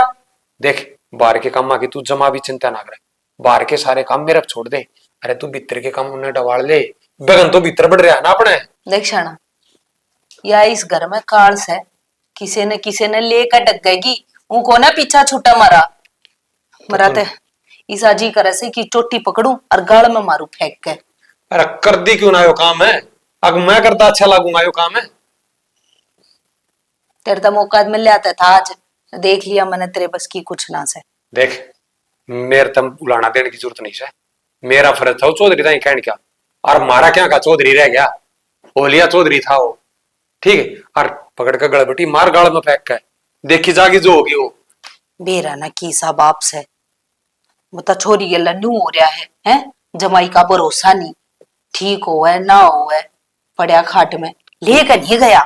देख बाहर के काम की तू जमा भी चिंता ना करे, बाहर के सारे काम मेरे छोड़ दे। अरे तू भीतर के काम उन्हें डवाड़ ले, बगन तो भीतर बढ़ रहा है ना अपने। देख शाना, या इस घर में काल्स है, किसी ने लेकर डग गएगी उनको ना पीछा छूटा मारा मराते इस आजी करे से कि चोटी पकड़ू और गाल में मारू फेंक के। अरे कर दी क्यों ना यो काम है, अगर मैं करता अच्छा लागूंगा यो काम है। तेरे तो मौका मिल जाता था आज, देख लिया मैंने तेरे बस की कुछ ना से। देख मेरे तम उलाना देने की जरूरत नहीं है, मेरा फर्ज था वो चौधरी था कहने क्या, और मारा क्या का चौधरी रह गया, ओलिया चौधरी था वो, ठीक है। और पकड़ कर गड़बटी मार गाड़ में फेंक के देखी जागी जो होगी वो। बेरा ना की सा बाप से मतलब छोरी ये लन्नू हो रहा है जमाई का भरोसा नहीं, ठीक हो है ना हो है, पड़या खाट में लेकर नहीं गया।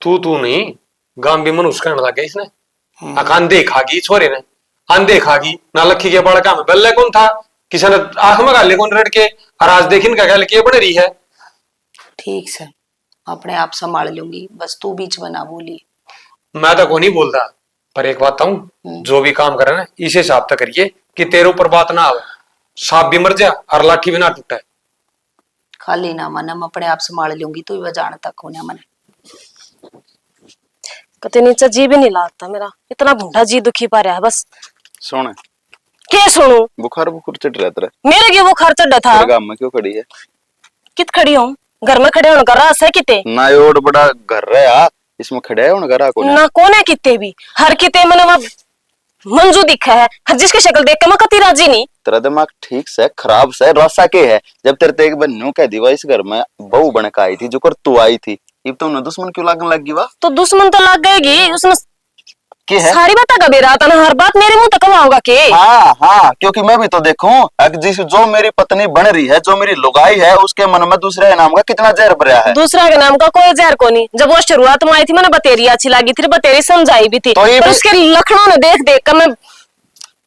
तू नहीं गांव भी मनुष्य कहने लग गया इसने, अकान देखागी छोरे ने, अन देखागी ना लखी के बड़ा काम बल्ले कौन था, किसी ने आंख में गाले कौन रट के, और आज देखिन का गल के बन रही है। ठीक से अपने आप संभाल लूंगी, बस तू बीच में ना बोली। मैं तो को नहीं बोलता, पर एक बात कहूं, जो भी काम करे ना इसे हिसाब तक करिए कि तेरे ऊपर बात ना आवे, सांप भी मर जा और लाठी भी ना टूटे। खाली ना मन मैं अपने आप संभाल लूंगी, तू वह जान तक होना मन कते नीचे जी भी नहीं लागता मेरा, इतना भूंडा जी दुखी पा रहा है बस। सुन क्या सुनू? बुखार बुखार चढ़ रहा तेरा, मेरे क्यों वो खर्च चढ़ा था? गांव में क्यों खड़ी है? कित खड़ी हूँ? घर में खड़े होने का रास है किते ना योड़ बड़ा घर है यार, इसमें खड़े है उन घरा को ना कौन है किते भी, हर किते मैंने वह मंजू दिखा है, हर जिसकी शक्ल देख के मैं कती राजी नहीं। तेरा दिमाग ठीक से खराब से रसा के है, जब तेरे एक बन्नू कह दी इस घर में बहू बन के आई थी जो कर तू आई थी, अब तुमने दुश्मन क्यों लगने लगी वाह? तो दुश्मन तो लग गएगी उसने, क्या है? सारी बात का बेरा था ना, हर बात मेरे मुंह तक होगा के। हाँ क्योंकि मैं भी तो देखूं जिस जो मेरी पत्नी बन रही है, जो मेरी लुगाई है, उसके मन में दूसरे नाम का कितना जहर भरा है। दूसरा के नाम का कोई जहर को नहीं, जब वो शुरुआत में आई थी मैंने बतेरी अच्छी लगी थी, बतेरी समझाई भी थी, तो पर उसके लक्षणों ने देख देख कर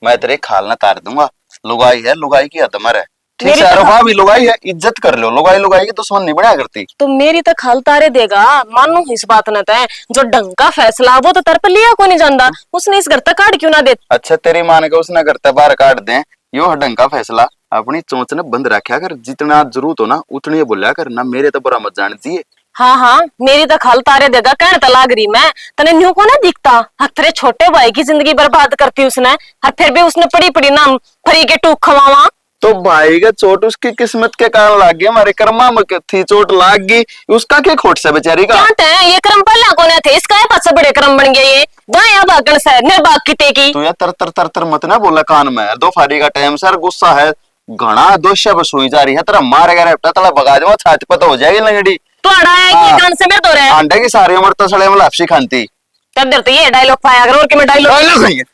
मैं तेरे खाल ना तार दूंगा। लुगाई है, लुगाई की अदमर है, ठीक मेरी है। तो अरबा भी लुगाई है, इज्जत कर लो, लुगाई लुगाई की दुश्मन नहीं बना करती। तो मेरी तो खाल तारे देगा, मानो इस बात न तय जो ढंग का फैसला वो तो तर पे लिया को नहीं जानता, उसने इस घर तक काट क्यों ना दे। अच्छा तेरी मान के उसने करता बाहर काट दे, यो ढंग का फैसला अपनी चोंच ने बंद रखा कर, जितना जरूरत हो ना उतनी बोलिया कर ना, मेरे तो बुरा मत जान दिए। हाँ मेरी तो खाल तारे देगा, कहने तो लाग रही मैं तने न्यू को ना दिखता, तेरे छोटे भाई की जिंदगी बर्बाद करती उसने, और फिर भी उसने पड़ी पड़ी नाम फरी के टूक खवावा। तो भाई का चोट उसकी किस्मत के कारण लाग गई, हमारे कर्मा में थी चोट लाग गई, उसका क्या खोट से बेचारी का। क्या ते ये क्रम पहला कोने थे, इसका है पास बड़े क्रम बन गए ये दाया भागण से ने भाग किते की। तू यार तर तर तर तर मत ना बोला कान में, दो फाड़ी का टाइम सर, गुस्सा है घना दोष पे सुई जा रही है, तेरा मार गया रेपटा तला भगा दे, छाती पे तो हो जाएगी लंगड़ी। तो अड़ाया की कान से मेरे तो रे अंडे की सारी उम्र तो सड़े में लापसी खानती। कदर तो ये डायलॉग पाया अगर और कि मैं डायलॉग नहीं है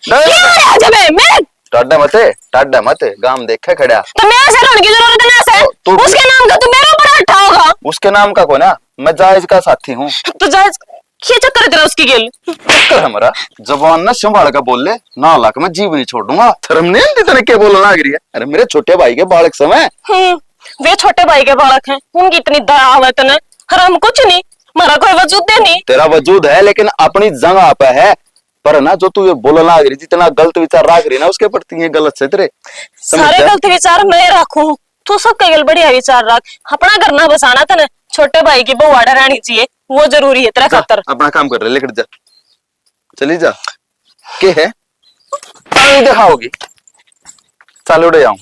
जब मैं टाडा मते गाम देखे खड़ा। तो मेरे से रोने की जरूरत ना से, उसके नाम का तू मेरे ऊपर हटा होगा। उसके नाम का कौन है, मैं जायज का साथी हूँ। तो जायज ये चक्कर तेरा उसकी गेल चक्कर हमारा जबान ना संभाल कर बोल ले, ना लाख मैं जीव नहीं छोड़ूंगा। धर्म ने तेरे के बोलना लग रही है। अरे मेरे छोटे भाई के बालक समय वे छोटे भाई के बालक हैं, उनकी इतनी दया है तने, हराम कुछ नहीं, हमारा कोई वजूद नहीं। तेरा वजूद है लेकिन अपनी जगह पे है, पर ना जो तू ये बोलना लग रही, जितना गलत विचार रख रही ना उसके प्रति ये गलत से तेरे सारे गलत विचार मैं रखूं, तू सबके गल बढ़िया विचार रख, अपना घर ना बसाना तने, छोटे भाई की बहू आड़ा रहनी चाहिए, वो जरूरी है तेरा खातर। अपना काम कर रहे, लेकर जा, चली जा के है पानी दिखाओगी, चल उड़े जाऊं।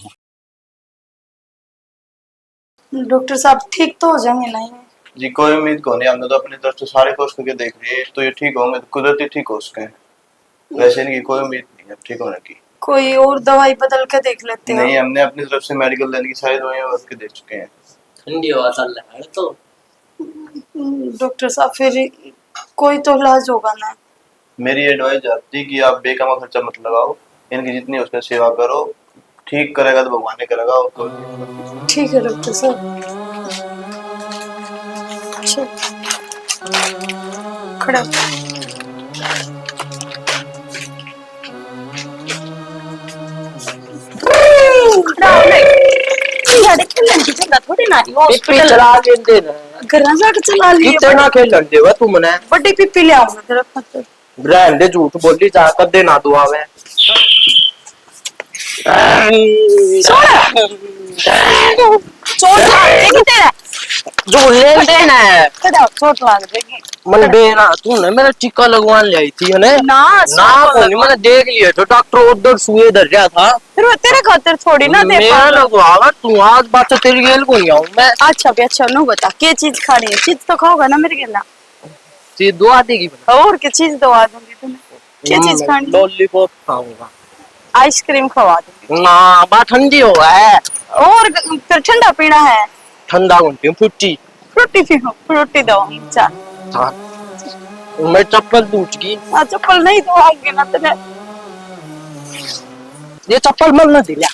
डॉक्टर साहब ठीक तो हो जाएंगे नहीं? जी कोई उम्मीद को नहीं, हमने तो अपनी तरफ से सारे कोर्स करके देख लिए, तो ये ठीक होंगे तो कुदरती ठीक हो सके, वैसे इनकी कोई उम्मीद नहीं है ठीक होने की। कोई और दवाई बदल के देख लेते हो? नहीं, हमने अपनी तरफ से मेडिकल लाइन की सारी दवाइयां बदल के देख चुके हैं। ठंडी हवा चल रहा है तो डॉक्टर साहब फिर कोई तो इलाज होगा ना? मेरी एडवाइस आती है कि आप बेकामा खर्चा मत लगाओ, इनकी जितनी हो सके सेवा करो, ठीक करेगा तो भगवान ने करेगा। और तो ठीक है डॉक्टर साहब, खड़ा थोड़ी ना पिप्पी चला लेते ना, घर जाके चला लिए कितना खेलन देवा तू मने, बड़ी पिप्पी ले आऊंगा तेरा खातिर। ब्रांड दे झूठ बोली जा कर देना दुआ में। चोट लग गई तेरा, झूठ ले देना है तेरा चोट लग जाएगी। मन बेना तूने मेरा टीका लगवान ले आई थी ने ना कोनी मैंने देख लिया तो डॉक्टर उधर सुई धर रहा था, फिर तेरे खातिर थोड़ी ना दे मेरा लगवावा तू आज बात तेरी गेल को नहीं आऊं मैं। अच्छा भी अच्छा नो बता क्या चीज खानी है, चीज तो खाओगा ना मेरे गेला, सी दुआ देगी और क्या चीज दवा दूंगी तुम्हें, क्या चीज खानी है? लॉलीपॉप खाऊंगा, आइसक्रीम खवा दूंगी ना बात ठंडी हो है, और फिर ठंडा पीना है, ठंडा घंटी फुट्टी फ्रूटी पीओ, फ्रूटी दो चार। हाँ मैं चप्पल टूट गई, चप्पल नहीं दवाऊंगी ना तेरे, ये चप्पल मत ना दिला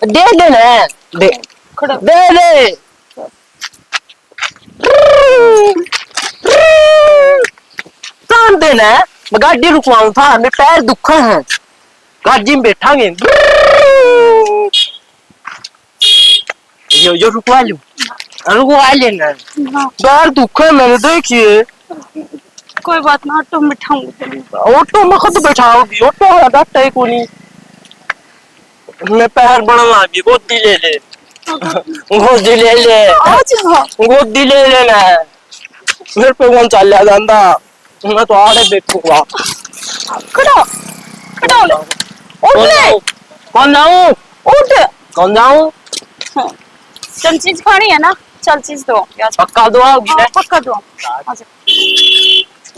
दे देना दे खड़ा दे दे कौन देना है, मैं गाड़ी रुकवाऊं था, मेरे पैर दुखा है, गाड़ी में बैठांगे यो रुकवा लूं, रुकवा लेना, पैर दुखा है मैंने देखिए। कोई बात ना, ऑटो में बिठाऊंगी, ऑटो में खुद बैठाओगी, ऑटो है डॉक्टर है कोनी, मैं पैर बड़ा लागी, गोदी ले ले गोदी ले ले गोदी ले लेना है, मेरे पे कौन चल जाता, मैं तो आड़े देखूंगा। खड़ा खड़ा ले उठ ले, कौन जाऊं उठ, कौन जाऊं, चल चीज खानी है ना, चल चीज दो पक्का दो आओगी ना, पक्का दो, आजा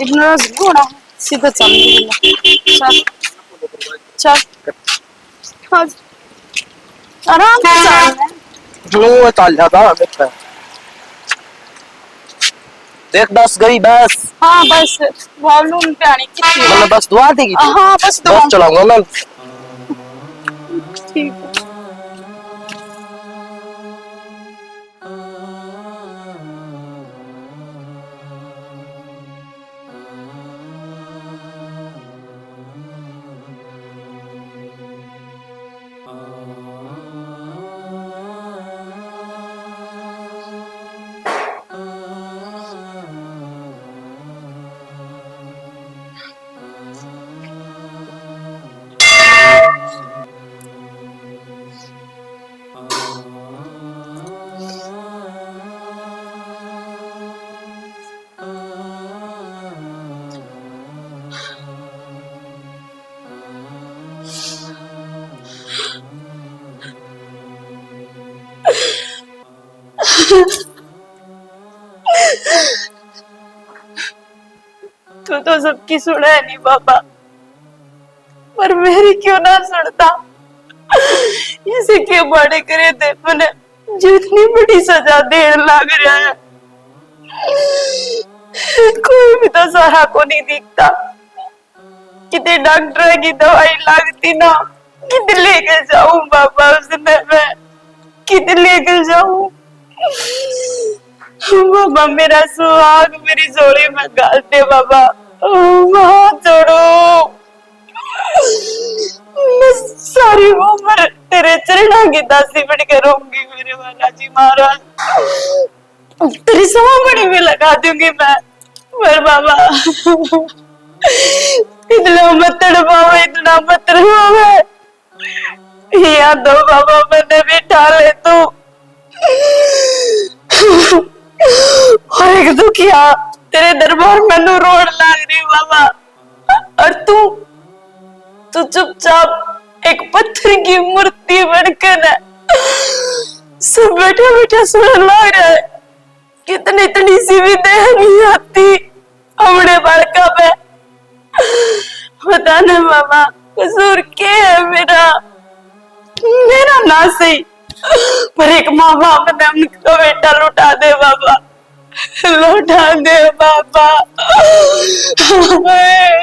इतना नहीं होना, सीधा चल चल चल, हाँ आराम से चल, वो चल जाता मेरे पे, देख बस गई बस, हाँ बस वॉल्यूम पे आनी कितनी, मतलब बस दुआ देगी, हाँ बस दो, बस चलाऊंगा मैं, ठीक है। तू तो सबकी सुना है नहीं बाबा, पर मेरी क्यों ना सुनता? इसे क्यों बड़े करे थे मैंने, जितनी बड़ी सजा देने लग रहा है। कोई भी तो सहारा को नहीं दिखता। कितने डॉक्टर की दवाई लगती ना, कितने लेके जाऊं बाबा उसने, मैं कितने लेके जाऊं? बाबा मेरा सुहाग मेरी जोड़ी में गाल दे बाबा, हाथ जोड़ो। मैं सारी उम्र तेरे चरणों की दासी बन के रहूंगी मेरे बालाजी महाराज, तेरी समापड़ी में लगा दूंगी मैं। पर बाबा इतना मत तड़पाओ, इतना मत तड़पाओ, यहाँ दो बाबा मैंने बिठा ले तू। और एक दुखिया तेरे दरबार में नू रोड लाग रही बाबा, और तू चुपचाप एक पत्थर की मूर्ति बनकर सब बैठे बैठे सुनने लग रहा है। कितनी इतनी सी भी दया नहीं आती हमने बालका पे। बता ना बाबा कसूर क्या है मेरा? मेरा ना सही, पर एक माँ बाप ने उनका बेटा लुटा दे बाबा, लौटा दे बाबा।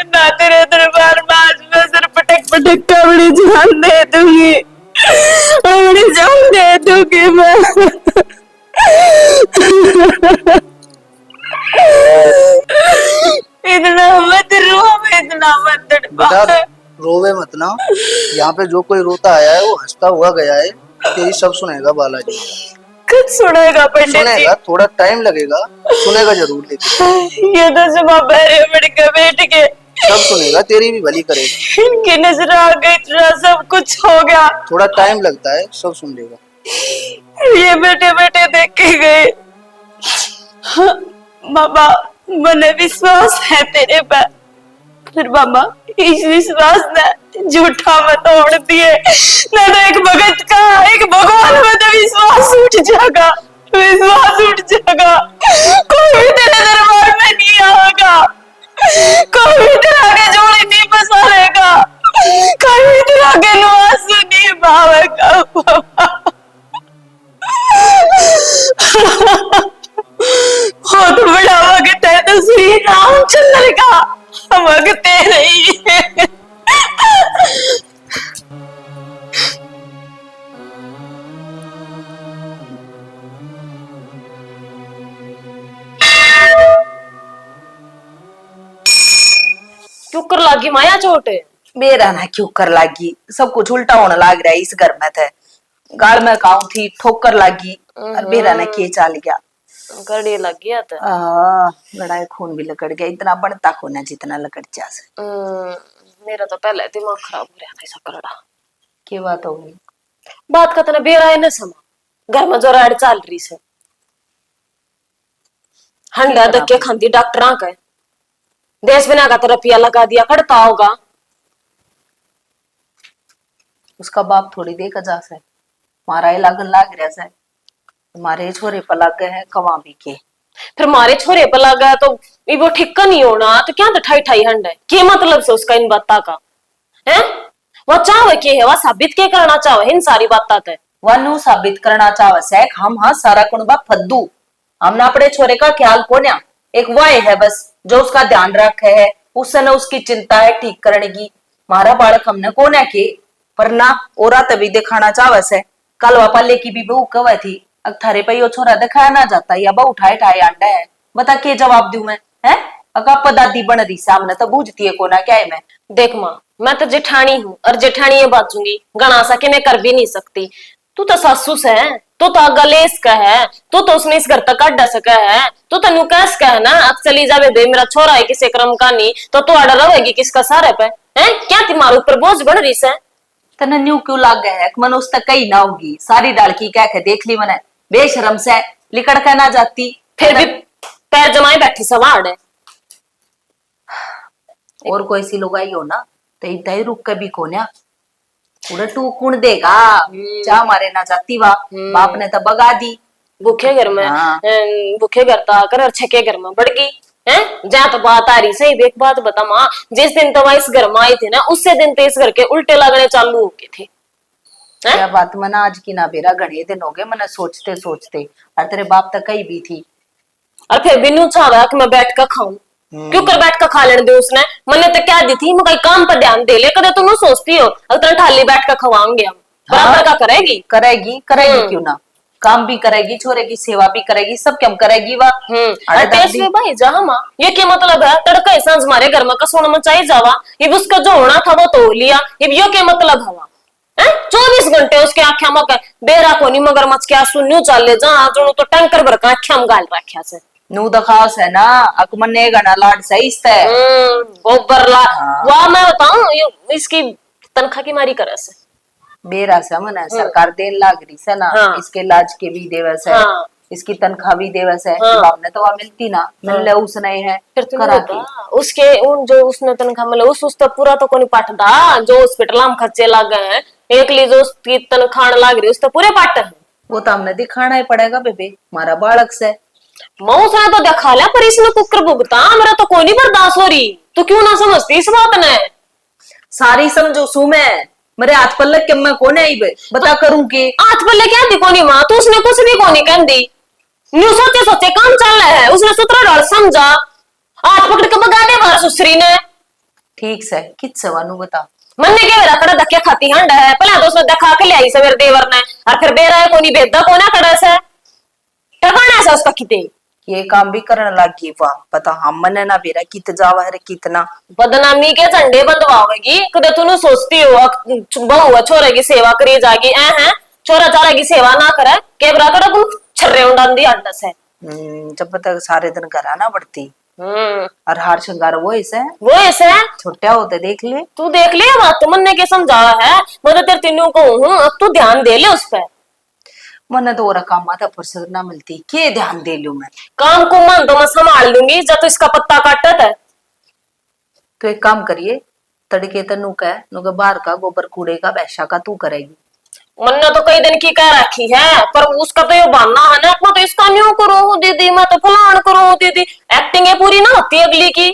ना तेरे दरबार में आज मैं सर पटक पटक के अपनी जान दे दूंगी, अपनी जान दे दूंगी मैं। इतना मत रो, इतना मत तड़पा। रोवे मत ना, यहाँ पे जो कोई रोता आया है वो हंसता हुआ गया है। यही सब सुनेगा बालाजी, कुछ सुनेगा पंडित जी? सुनेगा, थोड़ा टाइम लगेगा, सुनेगा जरूर। लेकिन ये तो सुबह पैरे बढ़ के बैठ के सब सुनेगा, तेरी भी भली करेगा। इनकी नजर आ गई, इतना सब कुछ हो गया। थोड़ा टाइम लगता है, सब सुन लेगा। ये बैठे बैठे देख के गए। हाँ, बाबा मैंने विश्वास है तेरे पे, फिर बाबा इस विश्वास ने झूठा मत तोड़ दिए, नहीं तो एक भगत का एक भगवान में तो विश्वास उठ जाएगा, विश्वास उठ जाएगा। कोई भी तेरे दरबार में नहीं आएगा, कोई भी तेरे आगे जोड़ी नहीं पसारेगा, कोई भी तेरे आगे नवाज नहीं पावेगा बाबा। बहुत बड़ा वक्त है तो श्री रामचंद्र का वक्त नहीं है। क्यों कर लागी माया चोट? मेरा ना क्यों कर लागी, सब कुछ उल्टा होने लग रहा है इस घर में। थे गाड़ में काऊ थी, ठोकर लागी, और मेरा ना के चाल गया, गड़ी लग गया था। लड़ाई खून भी लगड़ गया, इतना बनता खून जितना लगड़ जा से। मेरा तो पहले दिमाग खराब हो रहा था ऐसा करड़ा। की बात हो गई? बात का तना बेरा है न समा, घर में जो राड चाल रही से हंडा धक्के खाती डॉक्टर का देश बिना का रुपया लगा दिया, खड़ता होगा। उसका बाप थोड़ी देखा जा से, मारा लागन लाग रहा से, हमारे छोरे पर लग गए हैं कवा भी के। फिर मारे छोरे पर लग गया तो वो ठिक्का नहीं होना, तो क्या ठाई ठाई हंड है, क्या मतलब से उसका इन बात का है? वह चाहे के है, वह साबित के करना चाहे इन सारी बात है, वह साबित करना चाहे से हम हाँ सारा कुणबा फद्दू, हम ना अपने छोरे का ख्याल कोन्या, एक वाय है बस जो उसका ध्यान रखे है, उससे न उसकी चिंता है ठीक करने की। मारा बालक हमने कोन्या के, पर ना ओरा तभी दिखाना चाहे से। कल वापाले की भी बहू कवे थी, अठारे पे यो छोरा दिखाया ना जाता या बहु उठाए ठाए आंडा है, बता के जवाब दू मैं है? अका दादी बन रही सामने तो बूझती है कोना क्या है मैं। देख माँ, मैं तो जेठानी हूँ और जेठानी ये बाचूंगी, गणा सके मैं कर भी नहीं सकती। तू तो सासू से है, तू तो गलेस का है, तू तो उसने इस घर तक काट सका है, तू तो नुकैस का है ना। अब चली जावे दे, मेरा छोरा है किसी क्रम का नहीं तो तू अड़ रहेगी किसका सारे पे है? क्या तुम्हारे ऊपर बोझ बन रही से? तने न्यू क्यों लाग गए है? मन उस तक कहीं ना होगी, सारी डालकी क्या कह देख ली मैंने, बेशरम से लिकड़ कर ना जाती, फिर भी पैर जमाए बैठी सवाड़ है। और कोई सी लोग आई हो ना तो इतना रुक कभी कोन्या उड़े टू कुण देगा, जा मारे ना जाती वा, बाप ने तो बगा दी, भूखे घर में हाँ। भूखे घर तो आकर और छके घर में बढ़ गई है। जहाँ तो बात आ रही सही, एक बात बता माँ, जिस दिन तो वह इस घर में आई थी ना, उससे दिन तो इस घर के उल्टे लगने चालू हो गए थे। क्या बात मना आज की ना बेरा घड़े दिन हो गए मैंने सोचते सोचते, और तेरे बाप तक कही भी थी। और फिर बिनू चाहा कि मैं बैठ कर खाऊं, क्यों कर बैठ कर खा लेने दे उसने। मैंने तो क्या दी थी, मैं कहीं काम पर ध्यान दे ले, कदे तुम सोचती हो अगर ठाली बैठ कर खवाऊंगे हम, बराबर का करेगी करेगी क्यों ना, काम भी करेगी, छोरे की सेवा भी करेगी, सब क्या करेगी वह। और तेजस्वी भाई जहाँ माँ ये क्या मतलब है, तड़का सांझ हमारे घर में कसोण में चाहिए जावा, ये उसका जो होना था वो तो लिया, ये यो क्या मतलब हवा है। 24 घंटे उसके आख्या में बेरा को नहीं मगरमच्छ क्या सुन्यू चाले जहाँ जो तो टैंकर भर का आख्या में गाल रखा से नू दखास है ना, अकमन ने गना लाड सही है। गोबर ला वाह, मैं बताऊं इसकी तनख्वाह की मारी करे से बेरा से मन सरकार देन लाग रही से ना, हाँ। इसके इलाज के भी देवस है, हाँ। इसकी तनख्वाह भी देवस है। हाँ। बाप ने तो वह मिलती ना, मिल ले उसने है फिर तुम करा बता, उसके उन जो उसने तनख्वाह मिला उस तो पूरा तो कोनी पाटदा, जो हॉस्पिटल में खर्चे लाग गए हैं एक ली जो उसकी तनख्वाह लाग रही उस तो पूरे पाट है। वो तो हमने दिखाना ही पड़ेगा बेबे, हमारा बालक से। मौस ने तो दिखा लिया पर इसने कुकर भुगता, मेरा तो कोई नहीं बर्दाश्त हो रही, तू क्यों ना समझती इस बात ने। सारी समझो सू मैं, मेरे हाथ पल्ले के मैं कौन आई बे बता करूं की। हाथ पल्ले क्या दी कोनी माँ, तू उसने कुछ भी कोनी कह दी, न्यू सोचे सोचे काम चल रहा है, उसने सूत्र डाल समझा, हाथ पकड़ के बगा दे बाहर सुसरी ने। ठीक से कित सवानू बता, मन ने क्या रखड़ा धक्के खाती हंड है, पहले तो उसने दिखा के ले आई सवेर देवर ने, और फिर बेरा है कोनी बेदा कोना कड़ा से टकाना से उसका किते ये काम भी करने लगी वाह, पता हम मने ना बेरा कित जावा है कितना। बदनामी के झंडे बंधवाओगी, कदे तू सोचती हो बहु छोरे की सेवा करी जागी ऐ है, छोरा चारा की सेवा ना करे के बरा कड़ा तू छर्रे उड़ांदी हंड से। जब तक सारे दिन करा ना पड़ती, और हार श्रृंगार वो ऐसे छोटा होते देख ले, तू देख ले बात तो मन ने के समझा है, मैं तेरे तीनों को हूँ, अब तू ध्यान दे ले उस पर। मन तो और काम था फुर्सत ना मिलती, के ध्यान दे लू मैं। काम को मन तो मैं संभाल लूंगी जब तो इसका पत्ता काटत है। तो एक काम करिए, तड़के तनु का बाहर का गोबर कूड़े का वैसा का तू करेगी। मन ने तो कई दिन की कह रखी है, पर उसका तो ये बहाना है ना, मैं तो इसका न्यू करो दीदी, मैं तो फलान करो दीदी, एक्टिंग है पूरी ना होती अगली की।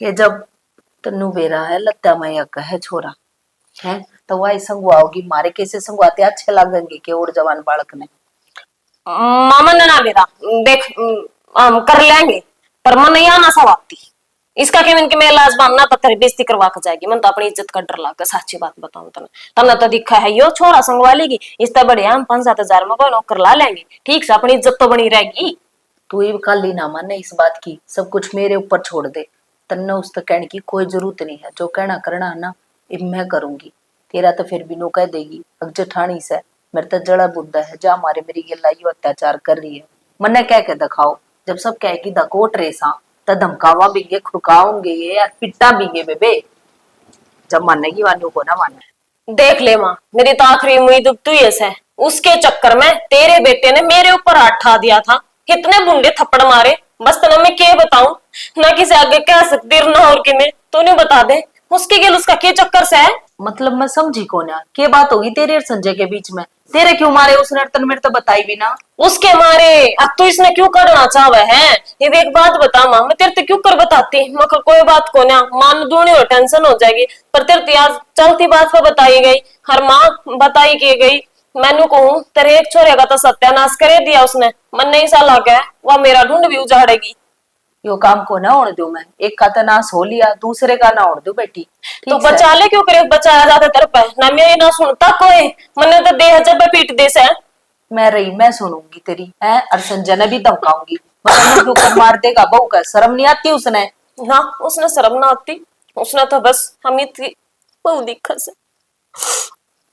ये जब तनु बेरा है लत्ता मैया का है छोरा है तो वही संगवाओगी, मारे कैसे संगवाते अच्छे लगेंगे के और जवान बालक ने। मामा ने ना बेटा देख हम कर लेंगे, पर मन नहीं आना सवाती इसका के मैं इलाज बनना तो तेरी बेइज्जती करवा के जाएगी, मन तो अपनी इज्जत का डर लगा, सच्ची बात बताऊं तने तने तो दिखा है यो छोरा संगवा लेगी, इस तरह बढ़िया हम 5-7 हजार में कोई नौकर ला लेंगे, ठीक से अपनी इज्जत तो बनी रहेगी। तू ही कल ही ना माने इस बात की, सब कुछ मेरे ऊपर छोड़ दे, तन्ने उस तक कहने की कोई जरूरत नहीं है, जो कहना करना है ना इब मैं करूंगी, तेरा तो फिर भी नो कह देगी अब जेठानी से मेरे तो जड़ा बुद्धा है, जा मारे मेरी गिल्ला यू अत्याचार कर रही है, मन्ने कह के दिखाओ, जब सब कहेगी दकोट रेसा तो धमकावा बिगे खुड़काओगे ये यार पिट्टा बिगे बेबे, जब मानने की वालों को ना माने। देख ले माँ मेरी तो आखिरी उम्मीद तू ये है, उसके चक्कर में तेरे बेटे ने मेरे ऊपर हाथ ठा दिया था, कितने बुंडे थप्पड़ मारे, बस तना मैं क्या बताऊं, ना किसी आगे कह सकती ना और कि मैं तू नहीं बता दे उसके गेल उसका क्या चक्कर से है। मतलब मैं समझी कौन है, क्या बात होगी तेरे और संजय के बीच में, तेरे क्यों मारे उसने तन मेरे तो बताई भी ना। उसके मारे अब तो इसने क्यों करना चाहे है, ये एक बात बता माँ, मैं तेरे तो क्यों कर बताती, मैं कोई बात को ना मान दूनी और टेंशन हो जाएगी, पर तेरे तो यार चलती बात पर बताई गई, हर माँ बताई की गई, मैनू कहूँ तेरे एक छोरे का तो सत्यानाश करे दिया उसने, मन नहीं सा लगा वह मेरा ढूंढ भी उजाड़ेगी। यो काम को ना उड़ दू मैं, एक का तो नाश हो लिया दूसरे का ना उड़ दू बेटी, तो बचा ले क्यों करे, बचाया जाता तेरे पे ना, मैं ना सुनता कोई, मैंने तो देह जब पीट दे से मैं रही मैं सुनूंगी तेरी है, और संजय ने भी धमकाऊंगी, क्यों कर मार देगा बहू का, शर्म नहीं आती उसने। ना उसने शर्म ना आती, उसने तो बस हमी थी बहु दिक्कत से।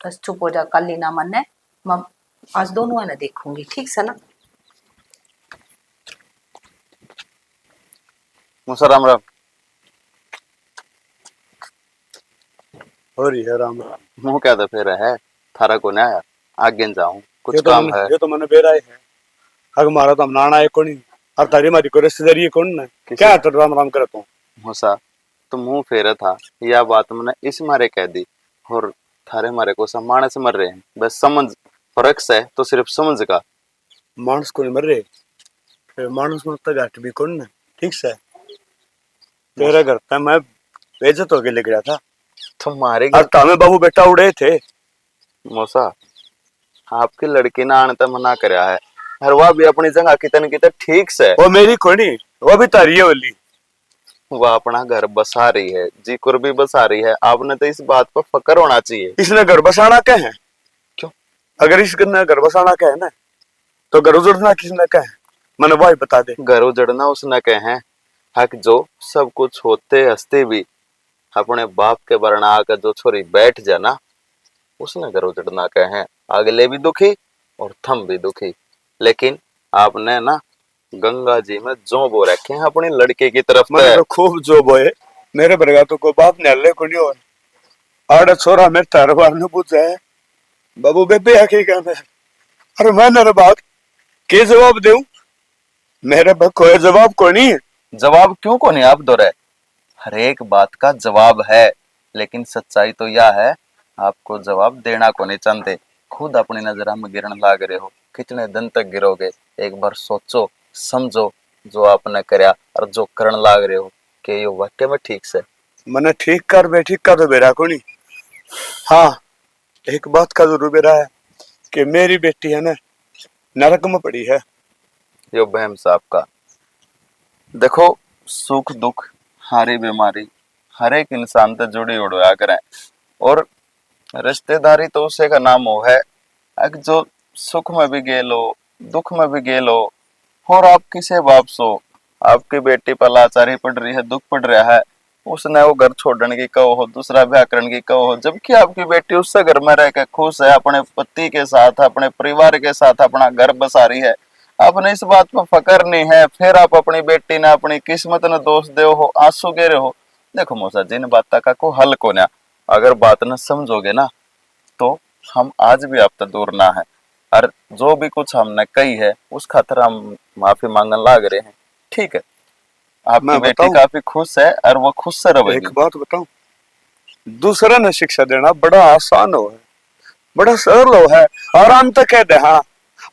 बस चुप हो जा, कल ही ना मन है, मैं आज दोनों है ना देखूंगी, ठीक से ना। मुसा राम राम। हो रही है राम राम। मुंह क्या दफेरा है, थारा को आया आगे जाऊं कुछ ये काम है। ये तो मैंने बेरा है, अग मारा तो हम नाना है कौन, और तारी मारी को रिश्तेदारी है कौन ने, क्या तो राम राम करता हूँ। मुसा तो मुंह फेरा था, यह बात मैंने इस मारे कह दी, और थारे मारे को सम्मान से मर रहे हैं, बस समझ फर्क से तो सिर्फ समझ का, मानस को नहीं मर रहे, फिर मानस में तक घाट भी कौन ना, ठीक से तेरे घर पे मैं बेइज्जत होके ले गया था। तुम्हारे और घर तामे बाबू बेटा उड़े थे। मौसा आपकी लड़की ना आने तक मना करया है, और वह भी अपनी जगह कितन कितन ठीक से, वो मेरी कोनी, वो भी तारी है वाली। वह अपना घर बसा रही है, जीकुर भी बसा रही है। आपने तो इस बात पर फक्र होना चाहिए। इसने घर बसाना क्या है? क्यों? अगर इसने घर बसाना क्या है ना, तो घर उजड़ना किसने क्या है? मैंने वही बता दे। घर उजड़ना उसने कहे हैं, हक जो सब कुछ होते हंसते भी अपने बाप के वरना आकर जो छोरी बैठ जाना, उसने घर उजड़ना कहे हैं। अगले भी दुखी और थम भी दुखी। लेकिन आपने ना गंगा जी में जो बो रखे हैं अपनी लड़के की तरफ मैंने तो खूब जो बोए, मेरे बरगा तो को बाप ने हल्ले को नहीं हो। आड़ा छोरा मेरे तार बार ने पूछा है, बाबू बेबे आके कहना है, अरे मैं नर बात के जवाब दूं? मेरे पर कोई जवाब को नहीं है। जवाब क्यों को नहीं आप दो रहे? हर एक बात का जवाब है, लेकिन सच्चाई तो यह है आपको जवाब देना को नहीं चाहते। खुद अपनी नजर में गिरने लाग रहे हो, कितने दिन तक गिरोगे? एक बार सोचो समझो जो आपने करया और जो करने लाग रहे हो कि ये वाक्य में ठीक से। मैंने ठीक कर बे, ठीक का तो बेरा को नहीं। हाँ एक बात का जरूर बेरा है कि मेरी बेटी है ना नरक में पड़ी है। यो बहम साहब का देखो, सुख दुख हारी बीमारी हर एक इंसान से जुड़ी उड़वा करें, और रिश्तेदारी तो उसे का नाम हो है जो सुख में भी गेलो दुख में भी गेलो। और आप किसे बाप सो? आपकी बेटी पर लाचारी पड़ रही है, दुख पड़ रहा है, उसने वो घर छोड़ने की कहो हो, दूसरा ब्याह करने की कहो हो, जबकि आपकी बेटी उससे घर में रह के खुश है, अपने पति के साथ अपने परिवार के साथ अपना घर बसा रही है। आपने इस बात पर फकर नहीं है, फिर आप अपनी बेटी ने अपनी किस्मत ने दोष दे हो, आंसू गेरे हो। देखो मौसा जिन बात का को हल को ना, अगर बात न समझोगे ना तो हम आज भी आप तक दूर ना है। और जो भी कुछ हमने कही है उस खातर हम माफी मांगने लाग रहे हैं, ठीक है? आपकी बेटी काफी खुश है और वो खुश से रहेगी। एक बात बताऊं, दूसरा ने शिक्षा देना बड़ा आसान हो है, बड़ा सरल हो है, आराम तक कह दे। हाँ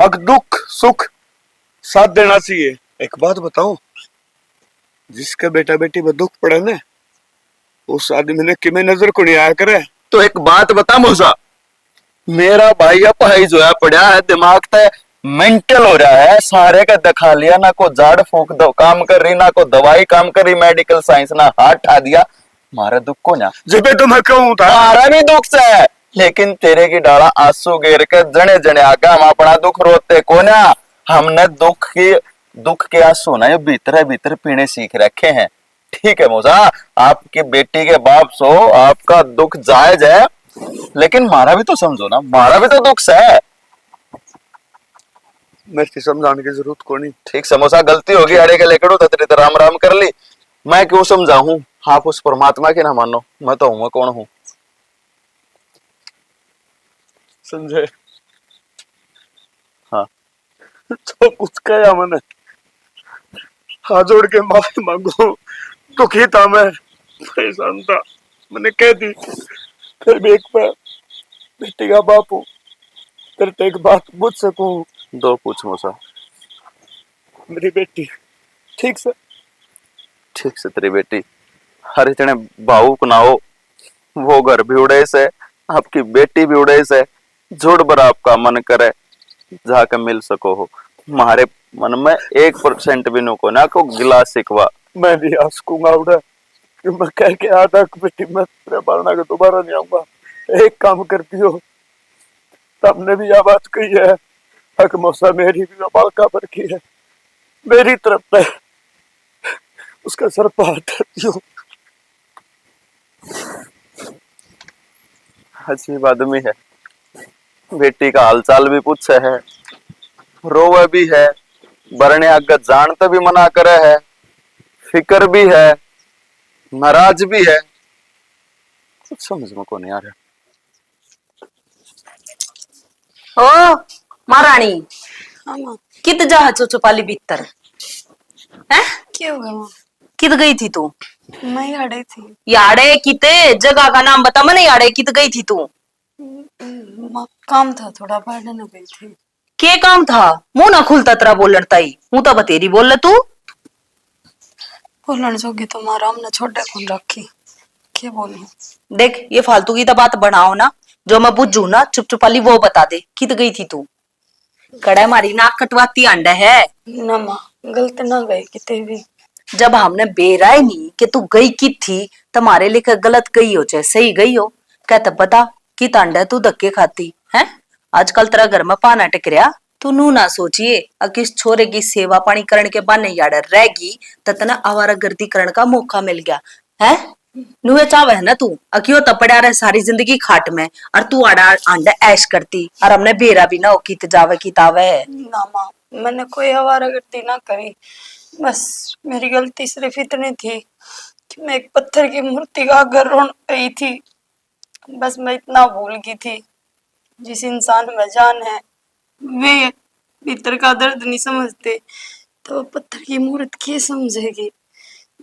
अगर दुख सुख साथ देना चाहिए। एक बात बताऊं, जिसका बेटा बेटी में दुख पड़े ना, उस आदमी ने किमें नजर को नहीं आया करे। तो एक बात बता मौसा, मेरा भाई भाई जो है पड़ा है, दिमाग तय मेंटल हो रहा है, सारे का दिखा लिया, ना को झाड़ फूक दो काम कर रही, ना को दवाई काम कर रही, मेडिकल साइंस ना हाथ ठा दिया। मारा दुख को ना जब तो मैं कहूं था मारा भी दुख से है, लेकिन तेरे की डाला आंसू गिर के जने जने आगे हम अपना दुख रोते को ना। हमने दुख के आंसू ना ये भीतर भीतर पीने सीख रखे हैं, ठीक है मौसा? आपकी बेटी के बाप सो, आपका दुख जायज है, लेकिन मारा भी तो समझो ना, मारा भी तो दुख से है। मेरे समझाने की जरूरत को नहीं। ठीक समोसा गलती होगी, अड़े के लेकर तेरे तो राम राम कर ली, मैं क्यों समझाऊं? आप उस परमात्मा की ना मानो, मैं तो हूं कौन हूं? संजय हाँ तो कुछ कहा मैंने, हाथ जोड़ के माफी मांगो। दुखी था मैं, परेशान था, मैंने कह दी। फिर भी एक बार बेटी का बाप हूं, तेरे तो एक बात पूछ सकूं? दो पूछ मौसा। मेरी बेटी ठीक से तेरी बेटी हर इतने भावुक ना हो, वो घर भी उड़े से, आपकी बेटी भी उड़े से, जोड़ बर आपका मन करे जाके मिल सको हो। हमारे मन में 1% भी नुको ना को गिलास सिकवा। मैं भी आ सकूंगा उड़ा, मैं कह के आधा बेटी मैं तेरे बारना के दोबारा नहीं आऊंगा। एक काम करती हो, तुमने भी यह बात कही है, हक मौसा मेरी भी बालका पर की है, मेरी तरफ से उसका सर पर हाथ धरती हो। अजीब आदमी है, बेटी का हालचाल भी पूछे है, रोवे भी है, बरने आगे जानते भी मना करे है, फिक्र भी है, नाराज भी है, कुछ समझ में को नहीं आ रहा। ओ महारानी, हाँ माँ। कित जा चुपाली भीतर है? क्या हुआ माँ? कित गई थी तू? मैं याड़े थी। याड़े किते? जगह का नाम बता मने, याड़े कित गई थी तू? माँ काम था थोड़ा, पढ़ने न गई थी। के काम था? मुंह ना खुलता तेरा बोलन ताई, हूं तो बतेरी बोल ले तू। बोलने जोगी तो मारा हमने छोटे कौन रखी, क्या बोलूं। देख ये फालतू की तो बात बनाओ ना, जो मैं बुझू ना चुप चुपाली वो बता दे, कित गई थी तू? कड़ा मारी नाक कटवाती अंडा है ना माँ, गलत ना गई कितने भी। जब हमने बेराय नहीं कि तू गई की थी, तुम्हारे लिए गलत गई हो चाहे सही गई हो, क्या तब बता कि अंडा तू धक्के खाती है? आजकल तेरा घर में पाना टिकरिया, तू नू ना सोचिए किस छोरे की सेवा पानी करने के बाद नहीं यार रहेगी तो तना आवारागर्दी करने का मौका मिल गया है। नुए चावे है ना तू अक्यों तपड़ा रहे सारी जिंदगी खाट में, और तू आड़ा अंडा ऐश करती और हमने बेरा भी ना हो कित जावे कितावे। ना माँ, मैंने कोई आवारागर्दी ना करी, बस मेरी गलती सिर्फ इतनी थी कि मैं एक पत्थर की मूर्ति का घर रोन गई थी। बस मैं इतना भूल गई थी, जिस इंसान में जान है वे भीतर का दर्द नहीं समझते, तो पत्थर की मूर्त क्या समझेगी।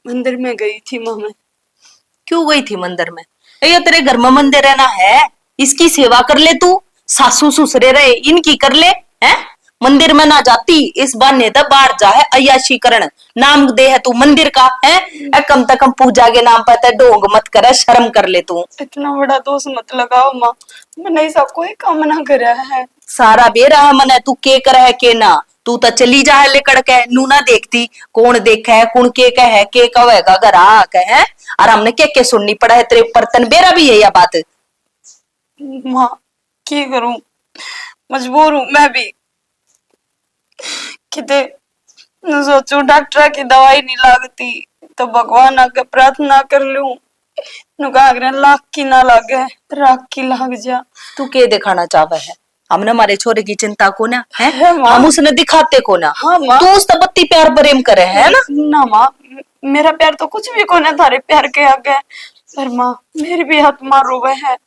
मंदिर में गई थी माँ मैं। क्यों गई थी मंदिर में? ये तेरे घर में मंदिर रहना है, इसकी सेवा कर ले तू, सासू ससुरे रहे इनकी कर ले हैं। मंदिर में ना जाती इस बहाने तो बाहर जा है अय्याशी करण, नाम दे है तू मंदिर का है। कम से कम पूजा के नाम पर तो ढोंग मत करे, शर्म कर ले तू। इतना बड़ा दोष मत लगाओ माँ, मैंने ऐसा कोई काम ना करा है। सारा बेरा है मने तू के कर है के ना, तू तो चली जा है लेकर के, नू ना देखती कौन देखा है कौन के कह है के कहेगा घर आ कह है, और हमने के सुननी पड़ा है तेरे ऊपर। तन बेरा भी है या बात माँ, क्या करूं, मजबूर हूं मैं भी। किते सोचू डॉक्टर की दवाई नहीं लागती तो भगवान आगे प्रार्थना कर लूं, लाख की ना लागे राख की लाग जा। तू के दिखाना चाहता है? हमने हमारे छोरे की चिंता को ना है, है माँ। हम उसने दिखाते को ना। हाँ माँ। तू उस बत्ती प्यार प्रेम करे है ना? ना माँ, मेरा प्यार तो कुछ भी कोने थारे प्यार के आगे, पर माँ मेरी भी आत्मा रोवे है,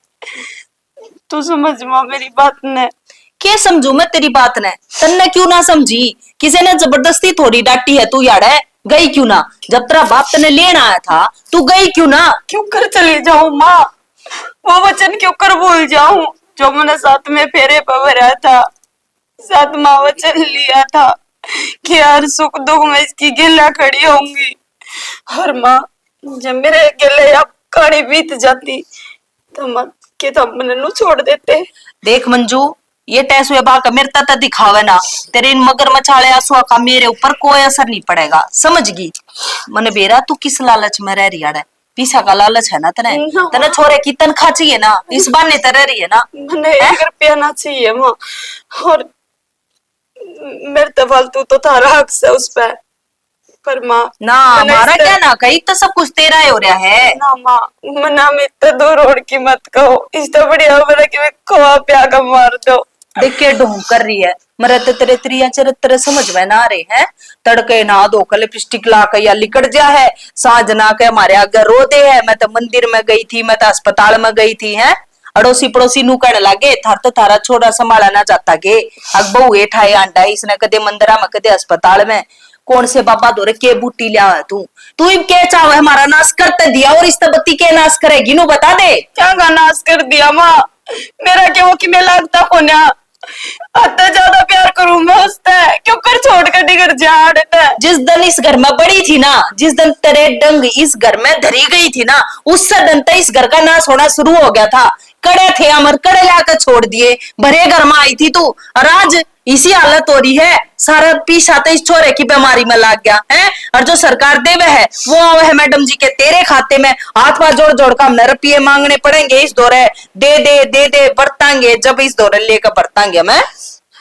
तू समझ माँ मेरी बात ने। के समझू मैं तेरी बात ने? तन्ने क्यों ना समझी? किसी ने जबरदस्ती थोड़ी डांटी है, तू यार गई क्यों ना? जब तेरा बाप तने लेना आया था तू गई क्यों ना? क्यों कर चली जाऊं माँ, वो वचन क्यों कर भूल जाऊं जो मैंने साथ में फेरे पवरा था, सातवां वचन लिया था कि हर सुख दुख में इसकी गिल्ला खड़ी होंगी। और माँ जब मेरे गिले अब कहानी बीत जाती तो माँ के तो मैंने नू छोड़ देते। देख मंजू, ये टैसुए बाका मेरे तक दिखावे ना, तेरे इन मगर मचाले आंसुओं का मेरे ऊपर कोई असर नहीं पड़ेगा, समझ गई? मन बेरा तू किस लालच में रह रही है? पीछा का लालच है ना तने? तने छोरे की तनख्वाह चाहिए ना, इस बहाने तो रह रही है ना। मैंने 1 रुपया ना चाहिए माँ, और मेरे तो फालतू तो थारा हक से उस पर माँ ना हमारा क्या ना कहीं तो सब कुछ तेरा ही हो रहा है ना माँ। मना में तो दो रोड की मत कहो, इस तो बढ़िया मेरा कि मैं खोआ प्या का मार दो। देख के ढोंग कर रही है, मेरे तो तेरे त्रिया चरित्र समझ में ना आ रहे हैं। तड़के ना दो कल लिपस्टिक ला के या लिकड़ जा है, साँझ ना के हमारे आगे रो दे है। मैं तो मंदिर में गई थी, मैं तो अस्पताल में गई थी है। अड़ोसी पड़ोसी नू कहने लागे थार तो थारा छोरा संभाला ना जाता के, अग बहु एठाए आंडा इसने कदे मंदिरा में कदे अस्पताल में। कौन से बाबा दौरे के बूटी लिया है तू? तू इब के चाहे हमारा नाश करते दिया और इस बत्ती के नाश करेगी? नू बता दे क्या का नाश कर दिया माँ? मेरा क्या वो कि मैं लगता को ना अत्ता ज्यादा प्यार करूं मैं उससे, क्यों कर छोड़ कर डिगर जा देता है। जिस दिन इस घर में बड़ी थी ना, जिस दिन तेरे डंग इस घर में धरी गई थी ना, उस दिन तक इस घर का नाश होना शुरू हो गया था। कड़े थे अमर, कड़े लाकर छोड़ दिए, भरे घर में आई थी तू, और आज इसी हालत हो रही है। सारा पीछा तो इस छोरे की बीमारी में लग गया है, और जो सरकार देवे है वो आवे है मैडम जी के तेरे खाते में। हाथ में जोड़ जोड़ कर हमने रुपये मांगने पड़ेंगे इस दौरे, दे दे दे दे बरतांगे, जब इस दौरे लेकर बरतांगे। मैं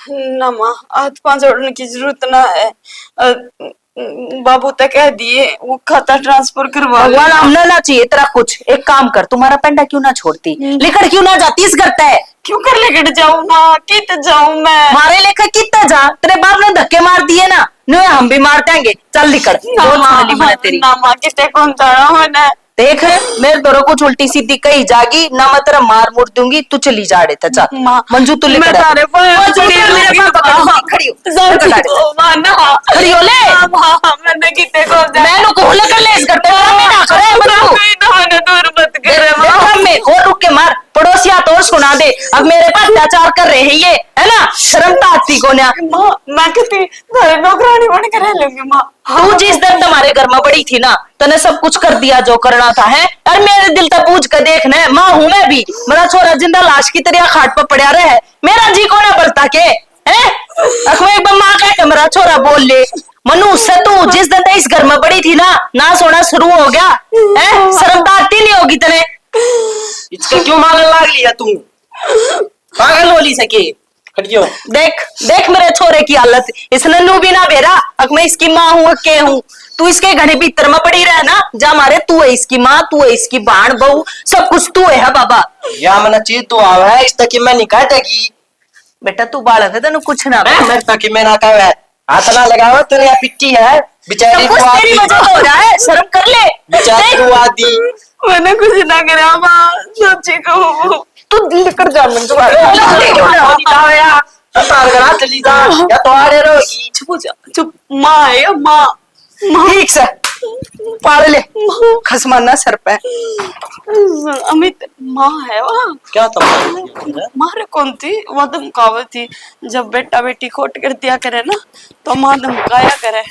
ना माँ, हाथ पांव जोड़ने की जरूरत ना है, बाबू तक कह दिए वो खाता ट्रांसफर करवा ले। भगवान हमने ना चाहिए तेरा कुछ। एक काम कर, तुम्हारा पेंडा क्यों ना छोड़ती, लेकर क्यों ना जाती इस घर तय? क्यों कर लेकर जाऊं माँ, कित जाऊं मैं? मारे लेकर कितना जा, तेरे बाप ने धक्के मार दिए ना, नो हम भी मार देंगे, चल निकल। तेरी ना माँ कितने कौन तारा होना। देख मेरे दोनों कुछ उल्टी सीधी कही जागी ना, मैं तेरा मार मुड़ दूंगी, तू चली जा रहे था। मंजू तू मैं तारे खड़ी हो ले, मैंने कितने को मैं को लेकर ले इस घर पे ना करे मंजू दूर मत करे और रुक के मार, पड़ोसिया तो सुना दे। अब मेरे पास अत्याचार कर रहे हैं ये, है ना? शर्म तो आती को ना। माँ मैं कहती थारी नौकरानी बन कर रह लूंगी माँ। तू जिस दिन तुम्हारे घर में बड़ी थी ना, तने सब कुछ कर दिया जो करना था, है? और मेरे दिल तक पूछ कर देखना, माँ हूं मैं भी, मेरा छोरा जिंदा लाश की तरह खाट पर पड़ा रहे, मेरा जी को ना बलता के, है? अखमें एक बार माँ कह के मेरा छोरा बोल ले, मनु उससे तू जिस दिन इस घर में बड़ी थी ना सोना शुरू हो गया, है? शर्म तो आती नहीं होगी तने। इसका क्यों मांगने लाग लिया तू? पागल होली सके हटियो। देख देख मेरे छोरे की हालत, इसने नू भी ना बेरा, अब मैं इसकी माँ हूँ के हूँ, तू इसके घड़े भीतर में पड़ी रहे ना, जा मारे तू है इसकी माँ, तू है इसकी बाण बहू, सब कुछ तू है बाबा। या मना चीज तो आवा है इस तक मैं निकाल देगी। बेटा तू बालक है, तेन कुछ ना मैं तक मैं ना कहवे हाथ ना लगावा तेरे यहाँ पिट्टी है बेचारी कुछ तेरी वजह से हो रहा है, शर्म कर ले। बेचारी को आदि मैंने कुछ ना करा माँ, सच्ची कहूँ तू दिल कर जा मन तो चली जा या तो आ रही चुप जा, चुप। माँ है माँ, ठीक से पाल ले, खसमाना सर पे। अमित माँ है वहाँ। क्या था मारे कौन थी? वो धमकावत थी, जब बेटा बेटी खोट कर दिया करे ना तो माँ धमकाया करे।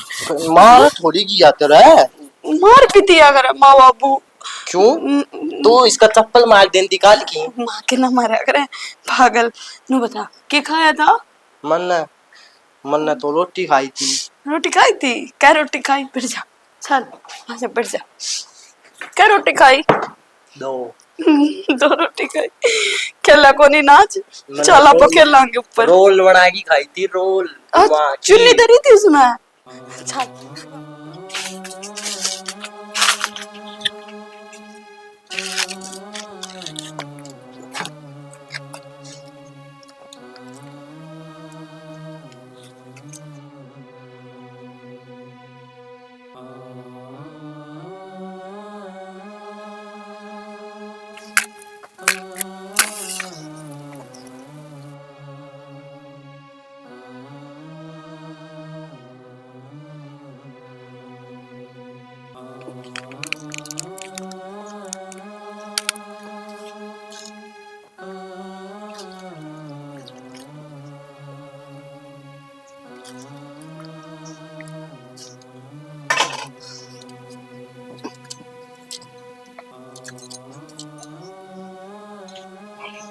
मार थोड़ी की जाते रहे, मार भी दिया करे माँ बाबू। क्यों? तो इसका चप्पल मार देन निकाल की। माँ के ना मारा करे पागल। नू बता क्या खाया था? मन तो रोटी खाई थी। रोटी खाई थी? क्या रोटी खाई? बैठ जा, चल अच्छा बैठ जा। क्या रोटी खाई? दो रोटी खाई। खेला को नहीं नाच, चल आप खेलांगे ऊपर। रोल बना की खाई थी, रोल चुन्नी धरी थी उसमें। चल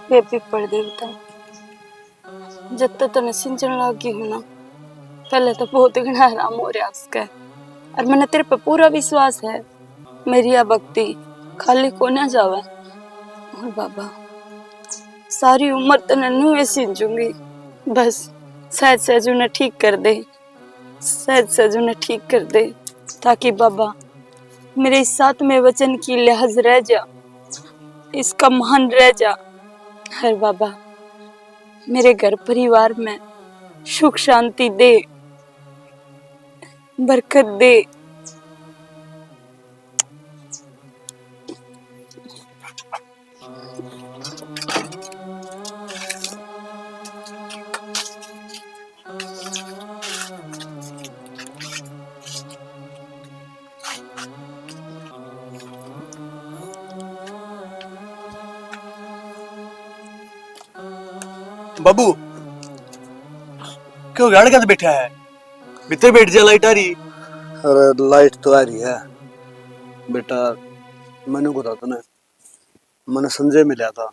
बेबी पढ़ देवता जब तक तने सिंचन लागी हूं ना, पहले तो बहुत घना आराम हो रहा उसका, और मैंने तेरे पे पूरा विश्वास है। मेरी यह भक्ति खाली को ना जावे। और बाबा सारी उम्र तने नुए सिंचूंगी, बस सहज सहज उन्हें ठीक कर दे, सहज सहज उन्हें ठीक कर दे, ताकि बाबा मेरे इस साथ में वचन की लिहाज रह जा, इसका मान रह जा। हर बाबा मेरे घर परिवार में सुख शांति दे, बरकत दे। बाबू क्यों गाड़ के बैठा है? भीतर बैठ जा, लाइट आ रही। अरे लाइट तो आ रही है बेटा, मैंने को था ना, मैंने संजय मिला था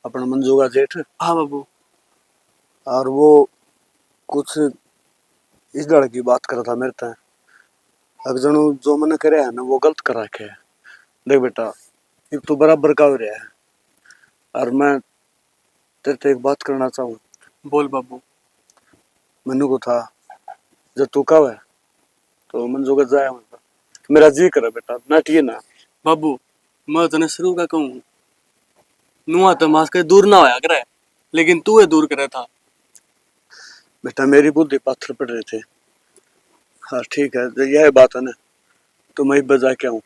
अपना मंजू का जेठ। हाँ बाबू। और वो कुछ इस लड़की की बात कर रहा था मेरे तय, अब जनू जो मैंने करे है ना वो गलत कर रखे है। देख बेटा एक तो बराबर का हो रहा है, और मैं तेरे से एक बात करना चाहूँ। बोल बाबू। मैनू को था जब तू कब है तो मंजू का जाए, मतलब मेरा जी करे बेटा नाटिए ना। बाबू मैं तने शुरू का कहूँ, नुआ तो मास के दूर ना होया करे, लेकिन तू है दूर करे था। बेटा मेरी बुद्धि पाथर पड़ रहे थे। हाँ ठीक है, यह बात है ना, तो मैं बजा के आऊँ।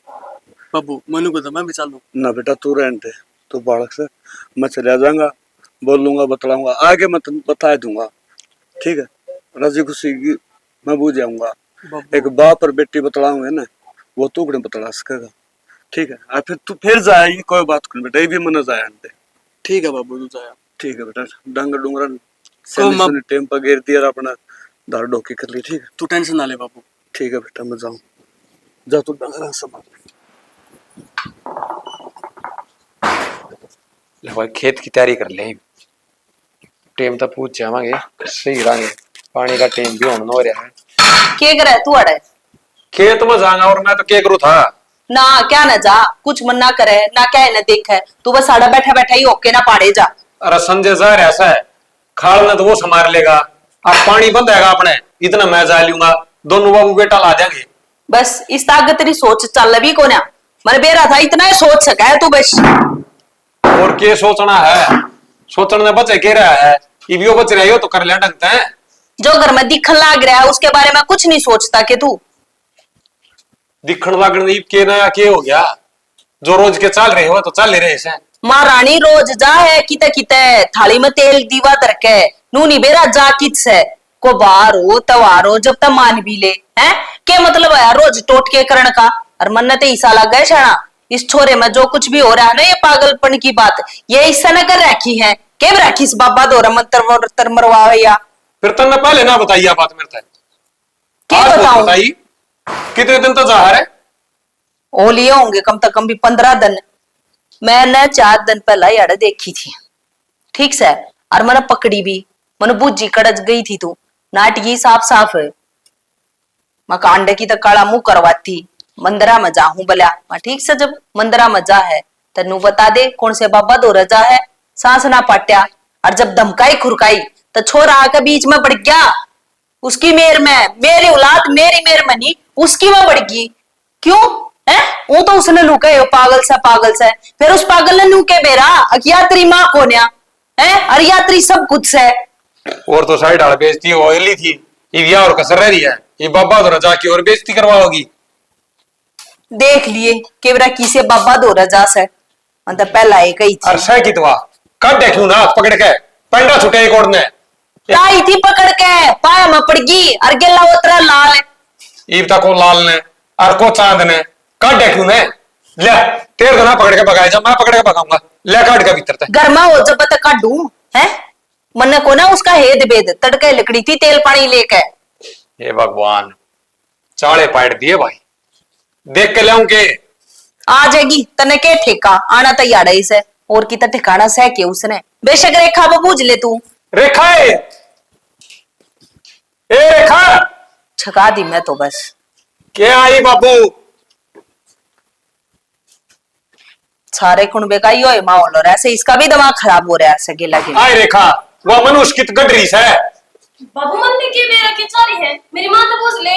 बाबू मनु को तो मैं भी चालू ना बेटा तू रहने दे, तू बालक से, मैं चला जाऊंगा, बोल लूंगा, बतलाऊंगा, आगे मैं तुम बता दूंगा, ठीक है? राजी खुशी की मैं बूझ जाऊंगा। एक बाप और बेटी बतलाऊंगे ना, वो तू कड़े बतला सकेगा, ठीक है? फिर तू फिर जाएगी, कोई बात नहीं बेटा, ये भी मन जाए। ठीक है बाबू, तू जाया। ठीक है बेटा, डंगर डूंगरा को मैं- ने टेम पर गिर दिया और अपना दार डोकी कर ली। ठीक है, तू टेंशन ना ले बाबू। ठीक है बेटा, मैं जाऊँ। जा तू डंगर संभाल। ले भाई खेत की तैयारी कर ले, टेम तक पूछ जावांगे, सही रहेंगे। पानी का टेम भी होने हो रहा है। के करे तू अड़े खेत में जाऊंगा और मैं तो क्या करूँ था ना, क्या ना जा, कुछ मन ना करे ना, क्या न देखे, तू बस साड़ा बैठा बैठा ही होके ना पाड़े जा। अरे संजय जार ऐसा है, खाल ने तो वो संभाल लेगा, अब पानी बंद है अपने, इतना मैं जा लूंगा, दोनों बाबू बेटा ला देंगे। बस इस ताकत तेरी सोच चल भी को ना, मैंने बेरा था इतना ही सोच सका है तू बस। और क्या सोचना है, सोचने में बचे के रहा है, इवियो बच रही हो तो कर ले ढंगते हैं। जो घर में दिखन लाग रहा है उसके बारे में कुछ नहीं सोचता कि तू दिखण लागण के नया के हो गया, जो रोज के चल रहे हो तो चल ले रहे हैं। महारानी रोज जा है किते किते, थाली में तेल दीवा तरके नूनी बेरा जा कित से को बार हो तवार हो जब तक मान भी ले हैं, के मतलब है रोज टोट के करण का। और मन ते ईसा लग गए शाना, इस छोरे में जो कुछ भी हो रहा है ना, ये पागलपन की बात ये इससे न कर रखी है, के रखी इस बाबा दोरा मंत्र वर्तर मरवावे या फिर तुमने पहले ना बताइए बात मेरे तक, के बताऊं। बताइए कितने दिन तो जा रहे ओ लिए होंगे कम से कम भी 15 दिन। मैंने 4 दिन पहला यार देखी थी ठीक से, और मैंने पकड़ी भी, मैंने बुझी कड़च गई थी तू नाटकी साफ साफ है। मैं कांडे की तो काला मुंह करवाती, मंदरा में जाऊं बल्या मैं ठीक से, जब मंदरा में जा है तेनू बता दे कौन से बाबा दो रजा है, सांस ना पाट्या, और जब धमकाई खुरकाई तो छोरा आके बीच में बढ़ गया, उसकी मेर में, मेरी औलाद मेरी मेर में नहीं उसकी में बढ़ गई। क्यों है वो तो उसने लुके हो पागल से, फिर उस पागल ने लुके बेरा यात्री माँ कोन्या है, और यात्री सब कुछ है। और तो साइड आड़ बेइज्जती हो ली थी, ये और कसर रह रही है, ये बाबा तो रजा की और बेइज्जती करवाओगी। देख लिए केवरा किसे बाबा दो रजा से, मतलब पहला एक ही थी अरसा की तो कब देखूं ना पकड़ के पंडा छुटे एक और ने लाई थी पकड़ के पाया में पड़ गई, और गेला उतरा लाल है। ईब तक को लाल ने और को चांद ने कब देखूं ने ले तेरे को ना पकड़ के भगाए, जब मैं पकड़ के भगाऊंगा ले काट के भीतर तक घर में हो जब तक काटू है, मन को ना उसका हेद बेद तड़के लकड़ी थी तेल पानी लेके। हे भगवान चाले पाट दिए भाई, देख के लाऊं के आ जाएगी तने के ठेका आना तैयार है इसे, और की ठिकाना सह के उसने बेशक रेखा वो पूछ ले तू। रेखा ए रेखा छका दी मैं तो बस। क्या आई बाबू, सारे कुणबे का यो माहौल हो रहा है ऐसे, इसका भी दिमाग खराब हो रहा है ऐसे गिला गिला। आए रेखा वो मनुष्य की गडरी है। बाबू मन ने के बेरा के चोरी है, मेरी मां तो पूछ ले।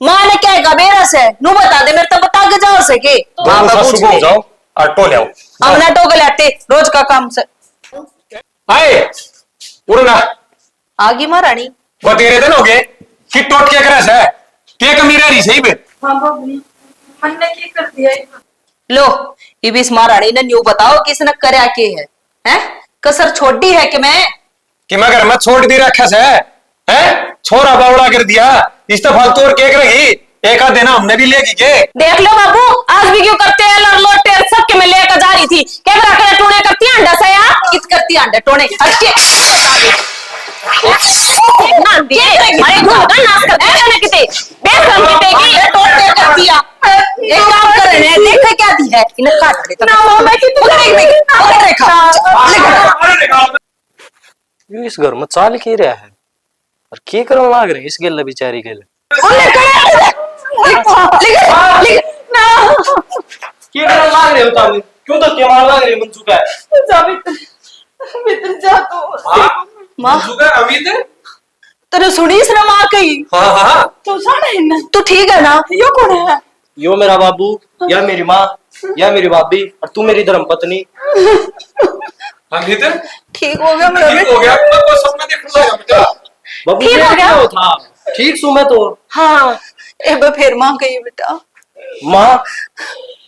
मां ने क्या कहा बेरा से नू बता दे, मेरे तो बता के जाओ सके दोनों सासू को जाओ और टोले आओ। हमने टोक लाते रोज का काम से। आए उड़ना आगी महारानी वो तेरे दिन हो गए कि टोट के करे से के कमी रह रही सही बे। हां बाबू मन ने की कर दिया। लो ये भी इस महारानी ने न्यू बताओ किसने करया के है, हैं कसर छोड़ी है कि मैं घर में छोड़ दी रखा से है, छोरा बावड़ा कर दिया इस तो फालतू और केक रही एक आध देना हमने भी लेगी के। देख लो बाबू आज भी क्यों करते हैं लड़ लोटे सब के मैं लेकर जा रही थी, कैमरा करे टोने करती है अंडा से यार कित करती है अंडा टोने अच्छे ना दे अरे घूम का नाच कर ऐसा ना किते बेशरम किते की टोटे कर दिया। एक काम कर रहे हैं देख क्या दी है इन्हें काट दे ना मैं पकड़ रेखा यो इस घर में चाल के रहा है और के करने लाग रहे इस गेला बेचारी के लिए। के करने लाग रहे हो ताऊ, क्यों तो के मार लाग रहे मन चुका है जा भीतर जा तू। मां अमित तेरे सुनी इसने मां कही। हाँ हाँ तू जाने है ना, तू ठीक है ना। यो कौन है? यो मेरा बाबू या मेरी माँ या मेरी भाभी और तू मेरी धर्मपत्नी। अमित ठीक हो गया मेरा ठीक हो गया, मैं को सपना देखने लगा बेटा। बाबू ठीक हो गया? था ठीक सु मैं तो हाँ एक बार फिर मां कही बेटा माँ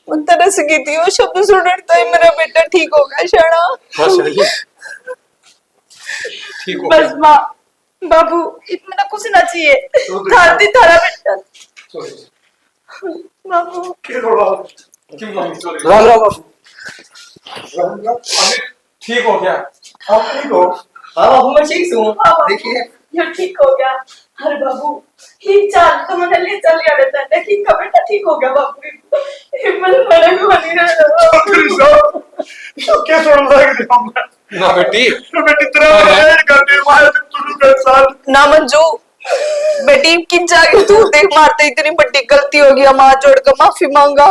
उन तरह से की थी वो शब्द सुनने तो ही मेरा बेटा ठीक हो गया शाना। बस रही ठीक हो बस माँ बाबू इतना कुछ ना चाहिए, थाती थारा बेटा बाबू। राम राम बाबू। अमित ठीक हो गया, आप ठीक हो? हाँ बाबू मैं ठीक हूँ। देखिए ये ठीक हो गया। अरे बाबू ठीक चल तो मैंने ले चल लिया रहता लेकिन का बेटा ठीक हो गया बाबू। मन बड़ा को नहीं रहा। चौधरी साहब तो क्या सुन रहा है हम? ना बेटी तो बेटी तेरा है करने मारे तू का साथ ना मंजू बेटी किन जाके तू देख मारते इतनी बड़ी गलती हो गई, हम हाथ जोड़ कर माफी मांगा।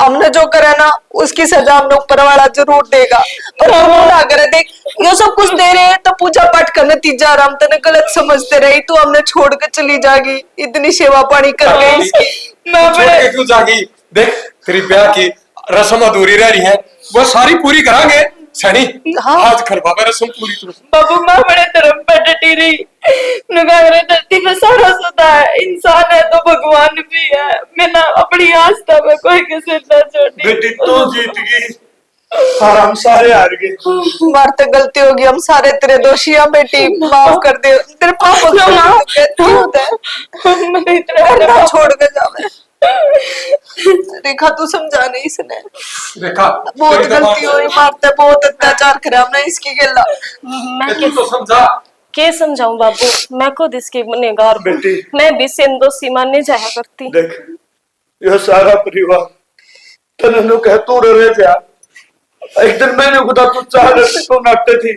हमने जो करा ना उसकी सजा हमने ऊपर वाला जरूर देगा, पर हम वो ना करे। देख ये सब कुछ दे रहे हैं तो पूजा पाठ का नतीजा आराम तने गलत समझते रही तू हमने छोड़ के चली जागी इतनी सेवा पानी कर गई। मैं छोड़ के क्यों जागी? देख तेरी ब्याह की रस्म अधूरी रह रही है, वो सारी पूरी करांगे सनी। हाँ। आज करवा रस्म पूरी तू। बाबू माँ बड़े धर्म पर डटी रही। नुगागरे धरती पे सारा सदा है, इंसान है तो भगवान भी है। मैं ना अपनी आस्था में कोई किसी ना छोड़ी। बेटी तू जीत गई और हम सारे हार गए। हमारे तो गलती होगी, हम सारे तेरे दोषी हैं बेटी, माफ कर दे। तेरे पापा को माफ कहती होता है मैं इतना छोड़ के जावे। रेखा तू समझा नहीं इसने देखा बहुत गलती हुई, मारते बहुत अत्याचार करे हमने इसकी गिल्ला। मैं तू तो समझा। क्या समझाऊं बाबू, मैं खुद इसकी गुनहगार हूं। बेटी। मैं भी दोषी मानने जाया करती। देख ये सारा परिवार तने नु कह तू रहे थे। एक दिन मैंने खुदा तू चाह रहे तो नाटते थी।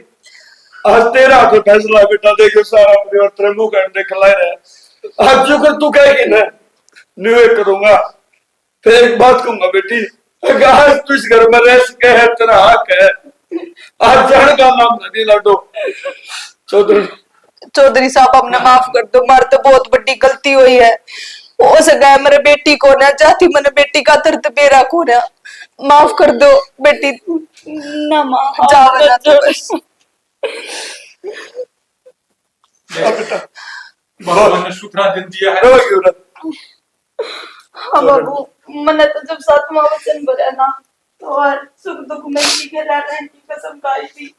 आज तेरा हाथ फैसला है बेटा। देख ये सारा परिवार तेरे मुंह कर देख लाए रहे। आज जो कर तू कहेगी ना न्यू करूंगा। फिर एक बात कहूंगा बेटी, अगर आज तू इस घर में रह सके है तेरा हक है। आज जान का नाम नहीं लाडो। चौधरी साहब हमने माफ कर दो, मार तो बहुत बड़ी गलती हुई है। हो सका मेरे बेटी को ना चाहती, मैंने बेटी का दर्द बेरा को ना माफ कर दो बेटी। ना माँ जाओ ना तो बस। बेटा भगवान ने शुक्रा दिन दिया है। रो क्यों ना? हाँ बाबू मैंने तो जब सातवां वचन भरा ना तो और सुख दुख में की के रहने की कसम खाई थी।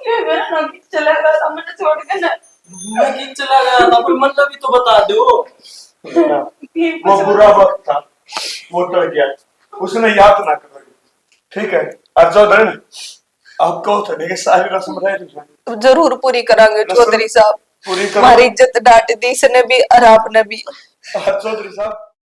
ये मेरा ना कि चला गया मैंने छोड़ के ना। मैं कि चला गया था, कोई मतलब भी तो बता दो। वो बुरा वक्त था, वो टल गया, उसने याद ना करोगे। ठीक है आज जाओ धन आपको तो देखिए सारी रस्म रह जरूर पूरी करांगे चौधरी साहब। पूरी करो। हमारी इज्जत डांट दी इसने भी और आपने भी। चौधरी साहब